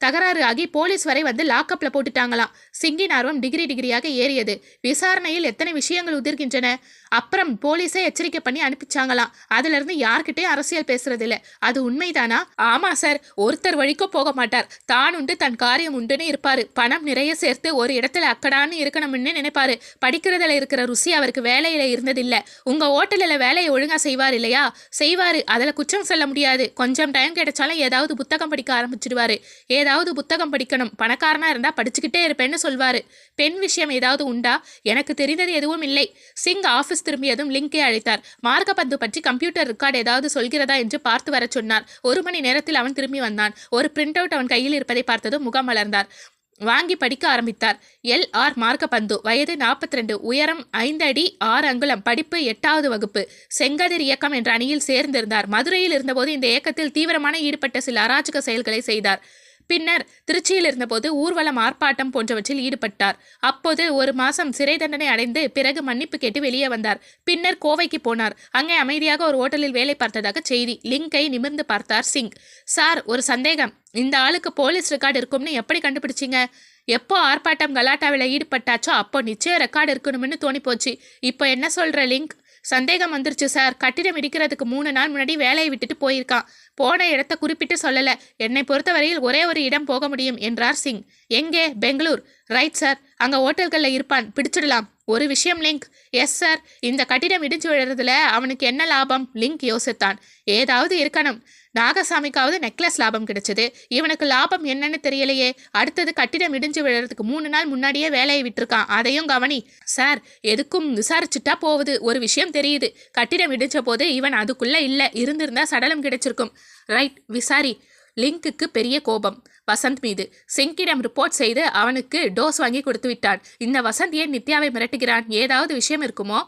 தகராறு ஆகி போலீஸ் வரை வந்து லாக்அப்ல போட்டுட்டாங்களாம். சிங்கின் ஆர்வம் டிகிரியாக ஏறியது. விசாரணையில் எத்தனை விஷயங்கள் உதிர்கின்றன. அப்புறம் போலீஸை எச்சரிக்கை பண்ணி அனுப்பிச்சாங்களாம். அதுல இருந்து யார்கிட்டயும் அரசியல் பேசுறது இல்ல. அது உண்மைதானா? ஆமா சார். ஒருத்தர் வழிக்கோ போக மாட்டார். தான் உண்டு தன் காரியம் உண்டுன்னு இருப்பாரு. பணம் நிறைய சேர்த்து ஒரு இடத்துல அக்கடான்னு இருக்கணும்னு நினைப்பாரு. படிக்கிறதுல இருக்கிற ருசி அவருக்கு வேலையில இருந்ததில்ல. உங்க ஹோட்டலில் வேலையை ஒழுங்கா செய்வார் இல்லையா? செய்வாரு. அதுல குற்றம் சொல்ல முடியாது. கொஞ்சம் டைம் கிடைச்சாலும் ஏதாவது புத்தகம் படிக்க ஆரம்பிச்சிடுவாரு. ஏதாவது புத்தகம் படிக்கணும், பணக்காரனா இருந்தா படிச்சுக்கிட்டே இருப்பேன்னு சொல்வாரு. பெண் விஷயம் ஏதாவது உண்டா? எனக்கு தெரிந்தது எதுவும் இல்லை. சிங் ஆபீஸ் திரும்பியதும் லிங்கை அழைத்தார். மார்கபந்து பற்றி கம்ப்யூட்டர் ரெக்கார்டு ஏதாவது சொல்கிறதா என்று பார்த்து வர சொன்னார். 1 மணி நேரத்தில் அவன் திரும்பி வந்தான். ஒரு பிரிண்ட் அவுட் அவன் கையில் இருப்பதை பார்த்ததும் முகம் மலர்ந்தார். வாங்கி படிக்க ஆரம்பித்தார். எல்.ஆர். மார்கபந்து, வயது 42, உயரம் 5 அடி 6 அங்குலம், படிப்பு 8வது வகுப்பு. செங்கதிர் இயக்கம் என்ற அணியில் சேர்ந்திருந்தார். மதுரையில் இருந்தபோது இந்த இயக்கத்தில் தீவிரமான ஈடுபட்ட சில அராஜக செயல்களை செய்தார். பின்னர் திருச்சியில் இருந்தபோது ஊர்வலம், ஆர்ப்பாட்டம் போன்றவற்றில் ஈடுபட்டார். அப்போது 1 மாசம் சிறை தண்டனை அடைந்து பிறகு மன்னிப்பு கேட்டு வெளியே வந்தார். பின்னர் கோவைக்கு போனார். அங்கே அமைதியாக ஒரு ஹோட்டலில் வேலை பார்த்ததாக செய்தி. லிங்கை நிமிர்ந்து பார்த்தார் சிங். சார், ஒரு சந்தேகம். இந்த ஆளுக்கு போலீஸ் ரெக்கார்டு இருக்கும்னு எப்படி கண்டுபிடிச்சிங்க? எப்போ ஆர்ப்பாட்டம் கலாட்டாவில் ஈடுபட்டாச்சோ அப்போ நிச்சயம் ரெக்கார்டு இருக்கணும்னு தோணி போச்சு. இப்போ என்ன சொல்ற லிங்க்? சந்தேகம் வந்துருச்சு சார். கட்டிடம் இடிக்கிறதுக்கு 3 நாள் முன்னாடி வேலையை விட்டுட்டு போயிருக்கான். போன இடத்தை குறிப்பிட்டு சொல்லல. என்னை பொறுத்தவரையில் ஒரே ஒரு இடம் போக முடியும் என்றார் சிங். எங்கே? பெங்களூர். Right sir. அங்க ஹோட்டல்களில் இருப்பான். பிடிச்சிடலாம். ஒரு விஷயம் லிங்க். Yes sir. இந்த கட்டிடம் இடிஞ்சு விழுறதுல அவனுக்கு என்ன லாபம்? லிங்க் யோசித்தான். ஏதாவது இருக்கணும். நாகசாமிக்காவது நெக்லஸ் லாபம் கிடைச்சது. இவனுக்கு லாபம் என்னன்னு தெரியலையே. அடுத்தது கட்டிடம் இடிஞ்சு விழுறதுக்கு 3 நாள் முன்னாடியே வேலையை விட்டுருக்கான். அதையும் கவனி. சார், எதுக்கும் விசாரிச்சுட்டா போகுது. ஒரு விஷயம் தெரியுது. கட்டிடம் இடிஞ்ச போது இவன் அதுக்குள்ள இல்ல. இருந்திருந்தா சடலம் கிடைச்சிருக்கும். ரைட், விசாரி. லிங்குக்கு பெரிய கோபம் வசந்த் மீது. சிங்கிடம் ரிப்போர்ட் செய்து அவனுக்கு டோஸ் வாங்கி கொடுத்து விட்டான். இந்த வசந்த் ஏன் நித்யாவை மிரட்டுகிறான்? ஏதாவது விஷயம் இருக்குமோ?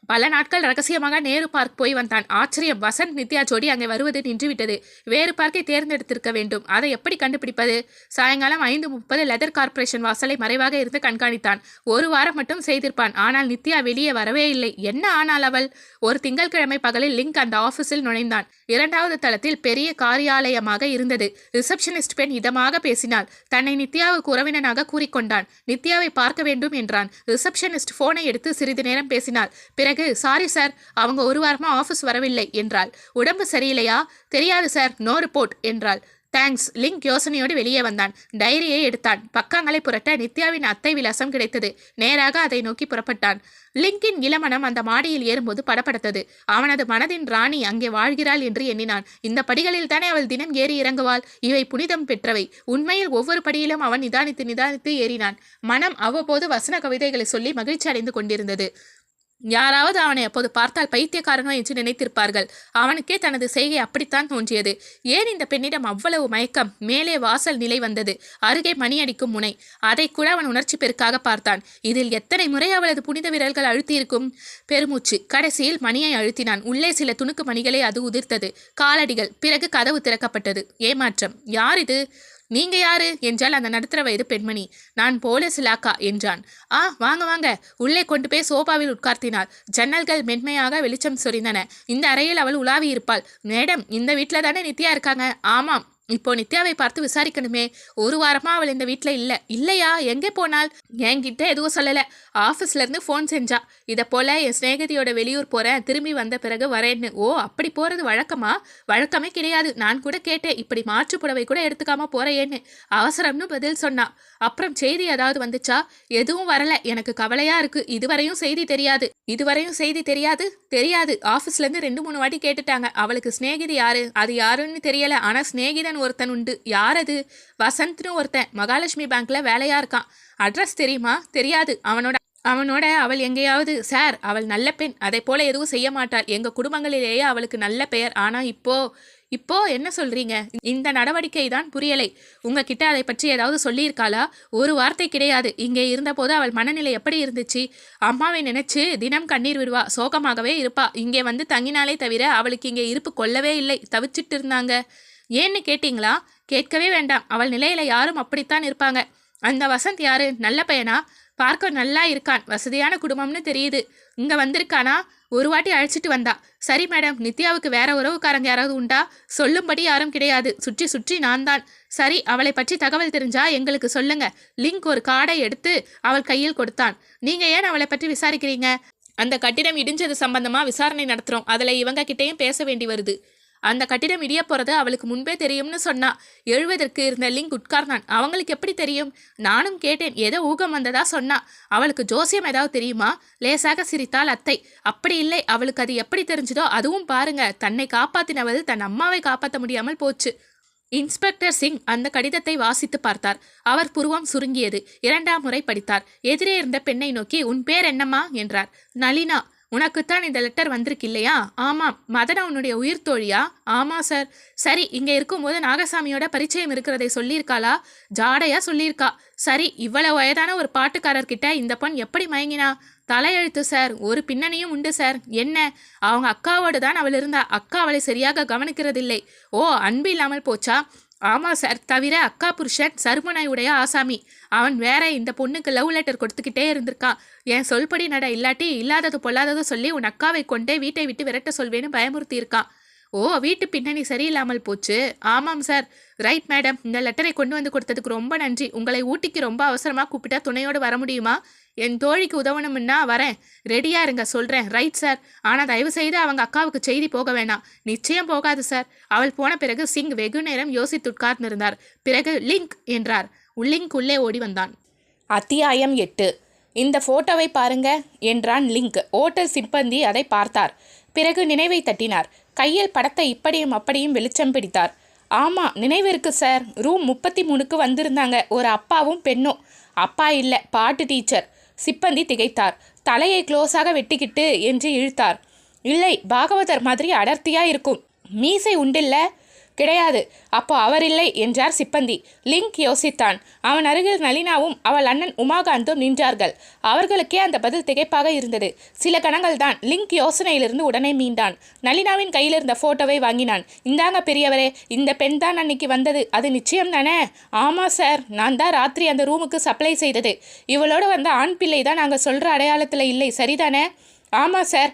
பல நாட்கள் ரகசியமாக நேரு பார்க் போய் வந்தான். ஆச்சரியம், வசந்த் நித்யா ஜோடி அங்கே வருவது நின்றுவிட்டது. வேறு பார்க்கை தேர்ந்தெடுத்திருக்க வேண்டும். அதை எப்படி கண்டுபிடிப்பது? சாயங்காலம் 5:30 லெதர் கார்ப்பரேஷன் வாசலை மறைவாக இருந்து கண்காணித்தான். 1 வாரம் மட்டும் செய்திருப்பான். ஆனால் நித்யா வெளியே வரவே இல்லை. என்ன ஆனால் அவள்? ஒரு திங்கட்கிழமை பகலில் லிங்க் அந்த ஆபீஸில் நுழைந்தான். 2வது தளத்தில் பெரிய காரியாலயமாக இருந்தது. ரிசப்ஷனிஸ்ட் பெண் இதமாக பேசினாள். தன்னை நித்யாவுக்கு உறவினனாக கூறிக்கொண்டான். நித்யாவை பார்க்க வேண்டும் என்றான். ரிசப்ஷனிஸ்ட் போனை எடுத்து சிறிது நேரம் பேசினாள். பிறகு, சாரி சார், அவங்க 1 வாரமா ஆஃபீஸ் வரவில்லை என்றாள். உடம்பு சரியில்லையா? தெரியாது சார், நோ ரிப்போர்ட் என்றாள். தேங்க்ஸ். லிங்க் யோசனையோடு வெளியே வந்தான். டைரியை எடுத்தான். பக்கங்களை புரட்ட நித்யாவின் அத்தை விலாசம் கிடைத்தது. நேராக அதை நோக்கி புறப்பட்டான். லிங்கின் இளமனம் அந்த மாடியில் ஏறும்போது படபடத்தது. அவனது மனதின் ராணி அங்கே வாழ்கிறாள் என்று எண்ணினான். இந்த படிகளில் தானே அவள் தினம் ஏறி இறங்குவாள். இவை புனிதம் பெற்றவை. உண்மையில் ஒவ்வொரு படியிலும் அவன் நிதானித்து ஏறினான். மனம் அவ்வப்போது வசன கவிதைகளை சொல்லி மகிழ்ச்சி அடைந்து கொண்டிருந்தது. யாராவது அவனை அப்போது பார்த்தால் பைத்தியக்காரனோ என்று நினைத்திருப்பார்கள். அவனுக்கே தனது செய்கை அப்படித்தான் தோன்றியது. ஏன் இந்த பெண்ணிடம் அவ்வளவு மயக்கம்? மேலே வாசல் நிலை வந்தது. அருகே மணி அடிக்கும் முனை. அதை கூட அவன் உணர்ச்சி பெருக்காக பார்த்தான். இதில் எத்தனை முறை அவளது புனித விரல்கள் அழுத்தியிருக்கும்? பெருமூச்சு. கடைசியில் மணியை அழுத்தினான். உள்ளே சில துணுக்கு மணிகளை அது உதிர்த்தது. காலடிகள். பிறகு கதவு திறக்கப்பட்டது. ஏமாற்றம். யார் இது? நீங்க யாரு என்றால் அந்த நடுத்தர வயது பெண்மணி. நான் போலீஸ் இலாக்கா என்றான். வாங்க வாங்க. உள்ளே கொண்டு போய் சோபாவில் உட்கார்த்தினார். ஜன்னல்கள் மென்மையாக வெளிச்சம் சொரிந்தன. இந்த அறையில் அவள் உலாவி இருப்பாள். மேடம், இந்த வீட்டில் தானே நித்யா இருக்காங்க? ஆமாம். இப்போ நித்யாவை பார்த்து விசாரிக்கணுமே. ஒரு வாரமா அவள் இந்த வீட்டில் இல்லையா? எங்கே போனாள்? என்கிட்ட எதுவும் சொல்லலை. ஆஃபீஸ்லேருந்து ஃபோன் செஞ்சா. இதை போல் என் ஸ்நேகிதியோட வெளியூர் போகிறேன், திரும்பி வந்த பிறகு வரேன்னு. ஓ, அப்படி போகிறது வழக்கமா? வழக்கமே கிடையாது. நான் கூட கேட்டேன், இப்படி மாற்று புடவை கூட எடுத்துக்காம போகிறேன்னு. அவசரம்னு பதில் சொன்னா. அப்புறம் செய்தி ஏதாவது வந்துச்சா? எதுவும் வரலை. எனக்கு கவலையாக இருக்குது. இதுவரையும் செய்தி தெரியாது. தெரியாது. ஆஃபீஸ்லேருந்து 2-3 வாட்டி கேட்டுட்டாங்க. அவளுக்கு ஸ்நேகிதி யாரு? அது யாருன்னு தெரியலை. ஆனால் ஸ்நேகிதன் ஒருத்தன் உண்டு. யார் அது? வசந்த்னு ஒருத்தன். மகாலட்சுமி பேங்க்ல வேலையா இருக்கான். அட்ரஸ் தெரியுமா? தெரியாது. அவனோட அவள் எங்கேயாவது? சார், அவள் நல்ல பெண். அதை போல எதுவும் செய்ய மாட்டாள். எங்க குடும்பங்களிலேயே அவளுக்கு நல்ல பெயர். ஆனா இப்போ என்ன சொல்றீங்க? இந்த நடவடிக்கை தான் புரியலை. உங்ககிட்ட அதை பற்றி ஏதாவது சொல்லியிருக்காளா? ஒரு வார்த்தை கிடையாது. இங்கே இருந்தபோது அவள் மனநிலை எப்படி இருந்துச்சு? அம்மாவை நினைச்சு தினம் கண்ணீர் விடுவா. சோகமாகவே இருப்பா. இங்கே வந்து தங்கினாலே தவிர அவளுக்கு இங்கே இருப்பு கொள்ளவே இல்லை. தவிச்சிட்டு இருந்தாங்க. ஏன்னு கேட்டிங்களா? கேட்கவே வேண்டாம். அவள் நிலையில யாரும் அப்படித்தான் இருப்பாங்க. அந்த வசந்த் யாரு? நல்ல பையனா? பார்க்க நல்லா இருக்கான். வசதியான குடும்பம்னு தெரியுது. இங்க வந்திருக்கானா? ஒரு வாட்டி அழைச்சிட்டு வந்தா. சரி மேடம், நித்யாவுக்கு வேற உறவுக்காரங்க யாராவது உண்டா? சொல்லும்படி யாரும் கிடையாது. சுற்றி நான் தான். சரி, அவளை பற்றி தகவல் தெரிஞ்சா எங்களுக்கு சொல்லுங்க. லிங்க் ஒரு கார்டை எடுத்து அவள் கையில் கொடுத்தான். நீங்க ஏன் அவளை பற்றி விசாரிக்கிறீங்க? அந்த கட்டிடம் இடிஞ்சது சம்பந்தமா விசாரணை நடத்துறோம். அதுல இவங்க கிட்டேயும் பேச வேண்டி வருது. அந்த கட்டிடம் இடிய போறது அவளுக்கு முன்பே தெரியும்னு சொன்னா. எழுவதற்கு இருந்த லிங்க் உட்கார்ந்தான். அவங்களுக்கு எப்படி தெரியும்? நானும் கேட்டேன். ஏதோ ஊகம் வந்ததா சொன்னா. அவளுக்கு ஜோசியம் ஏதாவது தெரியுமா? லேசாக சிரித்தாள் அத்தை. அப்படி இல்லை. அவளுக்கு அது எப்படி தெரிஞ்சதோ அதுவும் பாருங்க. தன்னை காப்பாத்தினவள் தன் அம்மாவை காப்பாற்ற முடியாமல் போச்சு. இன்ஸ்பெக்டர் சிங் அந்த கடிதத்தை வாசித்து பார்த்தார். அவர் புருவம் சுருங்கியது. 2ஆம் முறை படித்தார். எதிரே இருந்த பெண்ணை நோக்கி, உன் பேர் என்னம்மா என்றார். நளினா. உனக்குத்தான் இந்த லெட்டர் வந்திருக்கு இல்லையா? ஆமாம். மதனா உன்னுடைய உயிர் தோழியா? ஆமா சார். சரி, இங்க இருக்கும்போது நாகசாமியோட பரிச்சயம் இருக்கிறதை சொல்லியிருக்காளா? ஜாடையா சொல்லியிருக்கா. சரி, இவ்வளவு வயதான ஒரு பாட்டுக்காரர்கிட்ட இந்த பொண் எப்படி மயங்கினா? தலையெழுத்து சார். ஒரு பின்னணியும் உண்டு சார். என்ன? அவங்க அக்காவோடு தான் அவள் இருந்தா. அக்கா அவளை சரியாக கவனிக்கிறதில்லை. ஓ, அன்பு இல்லாமல் போச்சா? ஆமாம் சார். தவிர அக்கா புருஷன் சருமனாயுடைய ஆசாமி. அவன் வேற இந்த பொண்ணுக்கு லவ் லெட்டர் கொடுத்துக்கிட்டே இருந்திருக்கான். என் சொல்படி நட, இல்லாட்டி இல்லாதது பொல்லாதது சொல்லி உன் அக்காவை கொண்டே வீட்டை விட்டு விரட்ட சொல்வேன்னு பயமுறுத்தி இருக்கான். ஓ, வீட்டு பின்னணி சரியில்லாமல் போச்சு. ஆமாம் சார். ரைட் மேடம், இந்த லெட்டரை கொண்டு வந்து கொடுத்ததுக்கு ரொம்ப நன்றி. உங்களை ஊட்டிக்கு ரொம்ப அவசரமாக கூப்பிட்டா துணையோடு வர முடியுமா? என் தோழிக்கு உதவணும்னா வரேன். ரெடியாக இருங்க, சொல்கிறேன். Right sir. ஆனால் தயவு செய்து அவங்க அக்காவுக்கு செய்தி போக வேணாம். நிச்சயம் போகாது சார். அவள் போன பிறகு சிங் வெகு நேரம் யோசித்து உட்கார்ந்திருந்தார். பிறகு லிங்க் என்றார். லிங்க் உள்ளே ஓடி வந்தான். அத்தியாயம் 8. இந்த போட்டோவை பாருங்க என்றான் லிங்க். ஓட்டல் சிப்பந்தி அதை பார்த்தார். பிறகு நினைவை தட்டினார். கையில் படத்தை இப்படியும் அப்படியும் வெளிச்சம் பிடித்தார். ஆமாம், நினைவிருக்கு சார். ரூம் 33க்கு வந்திருந்தாங்க. ஒரு அப்பாவும் பெண்ணும். அப்பா இல்லை, பாட்டு டீச்சர். சிப்பந்தி திகைத்தார். தலையை க்ளோஸாக வெட்டிக்கிட்டு என்று இழுத்தார். இல்லை, பாகவதர் மாதிரி அடர்த்தியாக இருக்கும். மீசை உண்டில்ல? கிடையாது. அப்போ அவர் இல்லை என்றார் சிப்பந்தி. லிங்க் யோசித்தான். அவன் அருகில் நளினாவும் அவள் அண்ணன் உமாகாந்தும் நின்றார்கள். அவர்களுக்கே அந்த பதில் திகைப்பாக இருந்தது. சில கணங்கள் தான். லிங்க் யோசனையிலிருந்து உடனே மீண்டான். நளினாவின் கையில் இருந்த போட்டோவை வாங்கினான். இந்தாங்க பெரியவரே, இந்த பெண் தான் அன்னைக்கு வந்தது. அது நிச்சயம் தானே? ஆமாம் சார், நான் தான் ராத்திரி அந்த ரூமுக்கு சப்ளை செய்தது. இவளோட வந்த ஆண் பிள்ளை தான் நாங்கள் சொல்கிற அடையாளத்தில் இல்லை, சரிதானே? ஆமாம் சார்.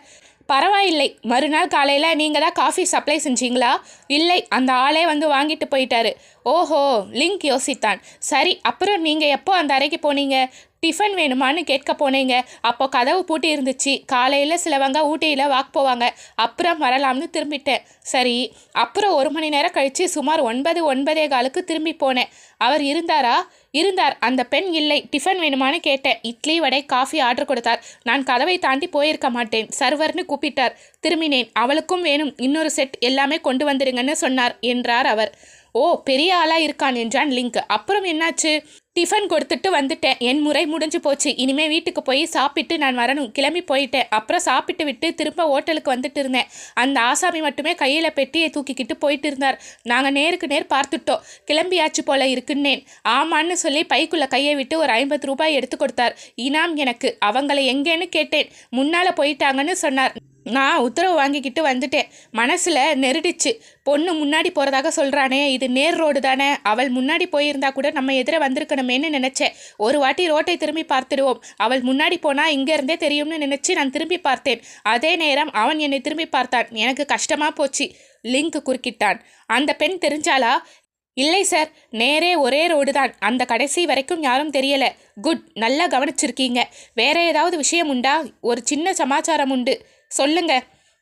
பரவாயில்லை. மறுநாள் காலையில் நீங்கள் தான் காஃபி சப்ளை செஞ்சீங்களா? இல்லை, அந்த ஆளே வந்து வாங்கிட்டு போயிட்டாரு. ஓஹோ, லிங்க் யோசித்தான். சரி, அப்புறம் நீங்கள் எப்போ அந்த அறைக்கு போனீங்க? டிஃபன் வேணுமான்னு கேட்க போனீங்க. அப்போ கதவு பூட்டி இருந்துச்சு. காலையில் சிலவங்க ஊட்டியில் வாக் போவாங்க. அப்புறம் வரலாம்னு திரும்பிட்டேன். சரி, அப்புறம் 1 மணி நேரம் கழித்து சுமார் 9-9:15க்கு திரும்பி போனேன். அவர் இருந்தாரா? இருந்தார். அந்த பெண் இல்லை. டிஃபன் வேணுமான்னு கேட்டேன். இட்லி, வடை, காஃபி ஆர்டர் கொடுத்தார். நான் கதவை தாண்டி போயிருக்க மாட்டேன். சர்வர்னு கூப்பிட்டார். திரும்பினேன். அவளுக்கும் வேணும் இன்னொரு செட், எல்லாமே கொண்டு வந்துடுங்கன்னு சொன்னார் என்றார் அவர். ஓ, பெரிய ஆளா இருக்கான் என்றான் லிங்க். அப்புறம் என்னாச்சு? டிஃபன் கொடுத்துட்டு வந்துட்டேன். என் முறை முடிஞ்சு போச்சு. இனிமே வீட்டுக்கு போய் சாப்பிட்டு நான் வரணும். கிளம்பி போயிட்டேன். அப்புறம் சாப்பிட்டு விட்டு திரும்ப ஹோட்டலுக்கு வந்துட்டு இருந்தேன். அந்த ஆசாமி மட்டுமே கையில் பெட்டியை தூக்கிக்கிட்டு போயிட்டு இருந்தார். நாங்கள் நேருக்கு நேர் பார்த்துட்டோம். கிளம்பியாச்சு போல இருக்குன்னேன். ஆமான்னு சொல்லி பைக்குள்ளே கையை விட்டு ஒரு 50 ரூபாய் எடுத்து கொடுத்தார். இனாம் எனக்கு. அவங்களை எங்கேன்னு கேட்டேன். முன்னால் போயிட்டாங்கன்னு சொன்னார். நான் உத்தரவு வாங்கிக்கிட்டு வந்துட்டேன். மனசில் நெருடிச்சு. பொண்ணு முன்னாடி போகிறதாக சொல்கிறானே, இது நேர் ரோடு தானே, அவள் முன்னாடி போயிருந்தா கூட நம்ம எதிர வந்திருக்கணுமேன்னு நினச்சேன். ஒரு வாட்டி ரோட்டை திரும்பி பார்த்துடுவோம், அவள் முன்னாடி போனால் இங்கேருந்தே தெரியும்னு நினச்சி நான் திரும்பி பார்த்தேன். அதே நேரம் அவன் என்னை திரும்பி பார்த்தான். எனக்கு கஷ்டமாக போச்சு. லிங்க் குறுக்கிட்டான். அந்த பெண் தெரிஞ்சாலா? இல்லை சார், நேரே ஒரே ரோடு தான். அந்த கடைசி வரைக்கும் யாரும் தெரியலை. குட், நல்லா கவனிச்சிருக்கீங்க. வேற ஏதாவது விஷயம் உண்டா? ஒரு சின்ன சமாச்சாரம் உண்டு, சொல்லுங்க.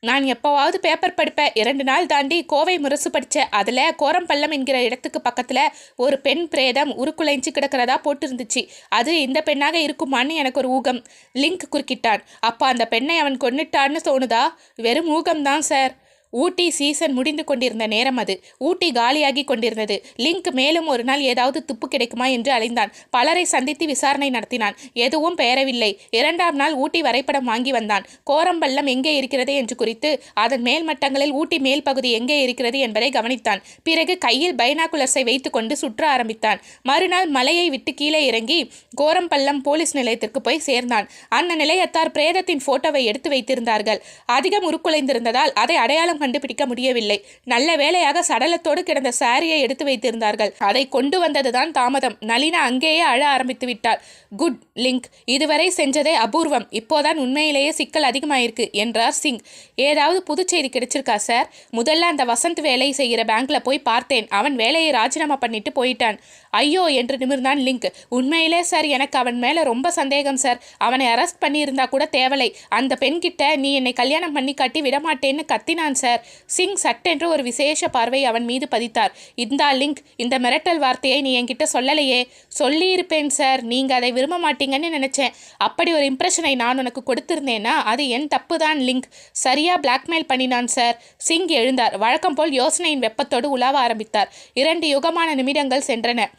நான் எப்போவாவது பேப்பர் படிப்பேன். 2 நாள் தாண்டி கோவை முரசு படித்தேன். அதில் கோரம்பள்ளம் என்கிற இடத்துக்கு பக்கத்தில் ஒரு பெண் பிரேதம் உருக்குலைஞ்சு கிடக்கிறதா போட்டிருந்துச்சு. அது இந்த பெண்ணாக இருக்குமான்னு எனக்கு ஒரு ஊகம். லிங்க் குறுக்கிட்டான். அப்போ அந்த பெண்ணை அவன் கொன்னுட்டான்னு தோணுதா? வெறும் ஊகம்தான் சார். ஊட்டி சீசன் முடிந்து கொண்டிருந்த நேரம் அது. ஊட்டி காலியாகி கொண்டிருந்தது. லிங்க் மேலும் ஒரு நாள் ஏதாவது துப்பு கிடைக்குமா என்று அலைந்தான். பலரை சந்தித்து விசாரணை நடத்தினான். எதுவும் பெயரவில்லை. 2ஆம் நாள் ஊட்டி வரைபடம் வாங்கி வந்தான். கோரம்பள்ளம் எங்கே இருக்கிறது என்று குறித்து அதன் மேல் மட்டங்களில் ஊட்டி மேல் பகுதி எங்கே இருக்கிறது என்பதை கவனித்தான். பிறகு கையில் பைனாகுலர்ஸை வைத்துக்கொண்டு சுற்ற ஆரம்பித்தான். மறுநாள் மலையை விட்டு கீழே இறங்கி கோரம்பள்ளம் போலீஸ் நிலையத்திற்கு போய் சேர்ந்தான். அந்த நிலையத்தார் பிரேதத்தின் போட்டோவை எடுத்து வைத்திருந்தார்கள். அதிகம் உருக்குலைந்திருந்ததால் அதை அடையாளம் கண்டுபிடிக்க முடியவில்லை. நல்ல வேளையாக சடலத்தோடு கிடந்த சாரியை எடுத்து வைத்திருந்தார்கள். அதை கொண்டு வந்ததுதான் தாமதம். நளினா அங்கேயே அழ ஆரம்பித்து விட்டார். குட் லிங்க், இதுவரை செஞ்சதே அபூர்வம். இப்போதான் உண்மையிலேயே சிக்கல் அதிகமாயிருக்கு என்றார் சிங். ஏதாவது புது செய்தி கிடைச்சிருக்கா சார்? முதல்ல அந்த வசந்த் வேலை செய்கிற பேங்க்ல போய் பார்த்தேன். அவன் வேலையை ராஜினாமா பண்ணிட்டு போயிட்டான். ஐயோ என்று நிமிர்ந்தான் லிங்க். உண்மையிலே சார், எனக்கு அவன் மேல ரொம்ப சந்தேகம் சார். அவனை அரெஸ்ட் பண்ணியிருந்தா கூட தேவலை. அந்த பெண்கிட்ட நீ என்னை கல்யாணம் பண்ணி காட்டி விடமாட்டேன்னு கத்தினான் சார். சிங் சட்டென்று ஒரு விசேஷ பார்வை அவன் மீது பதித்தார். இந்தா லிங்க், இந்த மிரட்டல் வார்த்தையை நீ என்கிட்ட சொல்லலையே. சொல்லியிருப்பேன் சார், நீங்க அதை விரும்ப மாட்டீங்கன்னு நினைச்சேன். அப்படி ஒரு இம்ப்ரெஷனை நான் உனக்கு கொடுத்திருந்தேன்னா அது என் தப்பு தான் லிங்க். சரியா பிளாக்மெயில் பண்ணினான் சார். சிங் எழுந்தார். வழக்கம் போல் யோசனையின் வெப்பத்தோடு உலாவ ஆரம்பித்தார். 2 யுகமான நிமிடங்கள் சென்றன.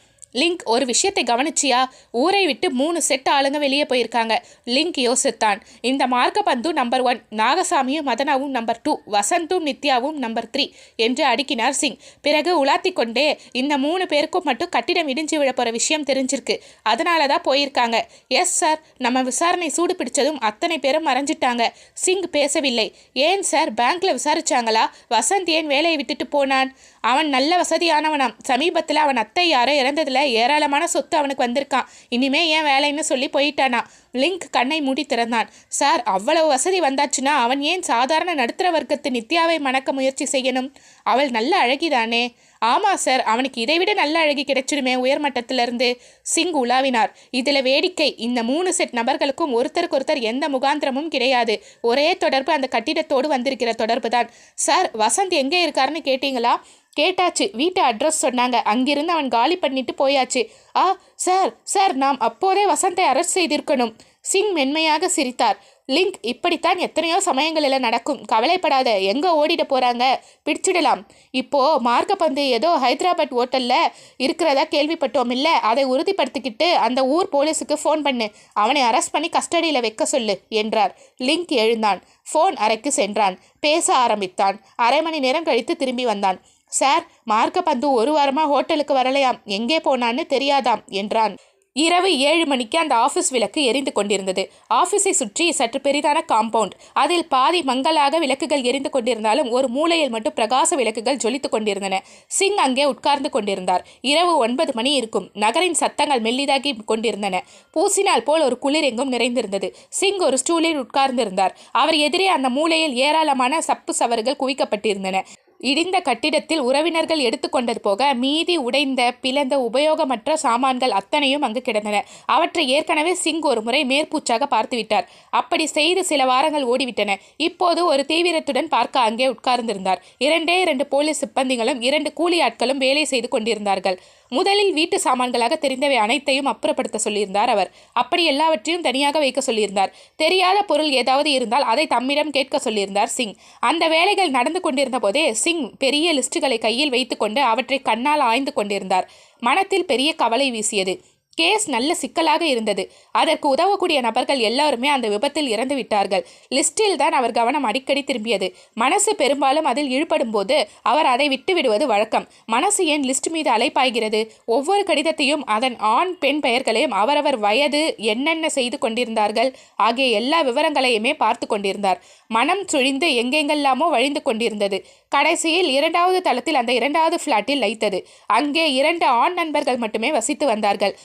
லிங்க், ஒரு விஷயத்தை கவனிச்சியா? ஊரை விட்டு 3 செட் ஆளுங்க வெளியே போயிருக்காங்க. லிங்க் யோசித்தான். இந்த மார்க்கபந்து நம்பர் 1, நாகசாமியும் மதனாவும் நம்பர் 2, வசந்தும் நித்யாவும் நம்பர் 3 என்று அடுக்கினார் சிங். பிறகு உலாத்தி கொண்டே, இந்த 3 பேருக்கும் மட்டும் கட்டிடம் இடிஞ்சு விழ போகிற விஷயம் தெரிஞ்சிருக்கு. அதனால தான் போயிருக்காங்க. எஸ் சார், நம்ம விசாரணை சூடு பிடிச்சதும் அத்தனை பேரும் மறைஞ்சிட்டாங்க. சிங் பேசவில்லை. ஏன் சார், பேங்க்ல விசாரிச்சாங்களா? வசந்த் ஏன் வேலையை விட்டுட்டு போனான்? அவன் நல்ல வசதியானவனாம். சமீபத்தில் அவன் அத்தை யாரோ இறந்ததில் ஏராளமான சொத்து அவனுக்கு வந்திருக்கான். இனிமே ஏன் வேலைன்னு சொல்லி போயிட்டானா? லிங்க் கண்ணை மூடி திறந்தான். சார், அவ்வளவு வசதி வந்தாச்சுன்னா அவன் ஏன் சாதாரண நடுத்தர வர்க்கத்து நித்யாவை மணக்க முயற்சி செய்யணும்? அவள் நல்ல அழகிதானே? ஆமாம் சார், அவனுக்கு இதைவிட நல்ல அழகி கிடைச்சிடுமே உயர்மட்டத்திலிருந்து. சிங் உலாவினார். இதில் வேடிக்கை, இந்த 3 செட் நபர்களுக்கும் ஒருத்தருக்கொருத்தர் எந்த முகாந்திரமும் கிடையாது. ஒரே தொடர்பு அந்த கட்டிடத்தோடு வந்திருக்கிற தொடர்பு தான். சார், வசந்த் எங்கே இருக்காருன்னு கேட்டீங்களா? கேட்டாச்சு. வீட்டு அட்ரஸ் சொன்னாங்க. அங்கிருந்து அவன் காலி பண்ணிட்டு போயாச்சு. ஆ சார், சார், நாம் அப்போதே வசந்தை அரெஸ்ட் செய்திருக்கணும். சிங் மென்மையாக சிரித்தார். லிங்க், இப்படித்தான் எத்தனையோ சமயங்களில் நடக்கும். கவலைப்படாத. எங்கே ஓடிட போகிறாங்க? பிடிச்சிடலாம். இப்போது மார்க்கப்பந்து ஏதோ ஹைதராபாத் ஹோட்டலில் இருக்கிறதா கேள்விப்பட்டோம் இல்லை? அதை உறுதிப்படுத்திக்கிட்டு அந்த ஊர் போலீஸுக்கு ஃபோன் பண்ணு. அவனை அரெஸ்ட் பண்ணி கஸ்டடியில் வைக்க சொல்லு என்றார். லிங்க் எழுந்தான். ஃபோன் அறைக்கு சென்றான். பேச ஆரம்பித்தான். 1/2 மணி நேரம் கழித்து திரும்பி வந்தான். சார், மார்க்கப்பந்து 1 வாரமாக ஹோட்டலுக்கு வரலையாம். எங்கே போனான்னு தெரியாதாம் என்றான். இரவு 7 மணிக்கு அந்த ஆஃபீஸ் விளக்கு எரிந்து கொண்டிருந்தது. ஆஃபீஸை சுற்றி சற்று பெரிதான காம்பவுண்ட். அதில் பாதி மங்கலாக விளக்குகள் எரிந்து கொண்டிருந்தாலும் ஒரு மூலையில் மட்டும் பிரகாச விளக்குகள் ஜொலித்து கொண்டிருந்தன. சிங் அங்கே உட்கார்ந்து கொண்டிருந்தார். இரவு 9 மணி இருக்கும். நகரின் சத்தங்கள் மெல்லிதாகி கொண்டிருந்தன. பூசினால் போல் ஒரு குளிர் எங்கும் நிறைந்திருந்தது. சிங் ஒரு ஸ்டூலில் உட்கார்ந்திருந்தார். அவர் எதிரே அந்த மூலையில் ஏராளமான சப்பு சவறுகள் குவிக்கப்பட்டிருந்தன. இடிந்த கட்டிடத்தில் உறவினர்கள் எடுத்துக்கொண்டது போக மீதி உடைந்த பிளந்த உபயோகமற்ற சாமான்கள் அத்தனையும் அங்கு கிடந்தன. அவற்றை ஏற்கனவே சிங் ஒரு முறை மேற்பூச்சாக பார்த்துவிட்டார். அப்படி செய்து சில வாரங்கள் ஓடிவிட்டன. இப்போது ஒரு தீவிரத்துடன் பார்க்க அங்கே உட்கார்ந்திருந்தார். 2 போலீஸ் சிப்பந்திகளும் 2 கூலி ஆட்களும் வேலை செய்து கொண்டிருந்தார்கள். முதலில் வீட்டு சாமான்களாக தெரிந்தவை அனைத்தையும் அப்புறப்படுத்த சொல்லியிருந்தார் அவர். அப்படி எல்லாவற்றையும் தனியாக வைக்க சொல்லியிருந்தார். தெரியாத பொருள் ஏதாவது இருந்தால் அதை தம்மிடம் கேட்க சொல்லியிருந்தார் சிங். அந்த வேலைகள் நடந்து கொண்டிருந்த போதே சிங் பெரிய லிஸ்டுகளை கையில் வைத்துக்கொண்டு அவற்றை கண்ணால் ஆய்ந்து கொண்டிருந்தார். மனத்தில் பெரிய கவலை வீசியது. கேஸ் நல்ல சிக்கலாக இருந்தது. அதற்கு உதவக்கூடிய நபர்கள் எல்லாருமே அந்த விபத்தில் இறந்து விட்டார்கள். லிஸ்டில் தான் அவர் கவனம் அடிக்கடி திரும்பியது. மனசு பெரும்பாலும் அதில் ஈடுபடும் போது அவர் அதை விட்டு விடுவது வழக்கம். மனசு ஏன் லிஸ்ட் மீது அலைப்பாய்கிறது? ஒவ்வொரு கடிதத்தையும் அதன் ஆண் பெண் பெயர்களையும் அவரவர் வயது என்னென்ன செய்து கொண்டிருந்தார்கள் ஆகிய எல்லா விவரங்களையுமே பார்த்து கொண்டிருந்தார். மனம் சுழிந்து எங்கெங்கெல்லாமோ வழிந்து கொண்டிருந்தது. கடைசியில் 2வது தளத்தில் அந்த 2வது ஃப்ளாட்டில் லைத்தது. அங்கே 2 ஆண் நண்பர்கள் மட்டுமே வசித்து வந்தார்கள்.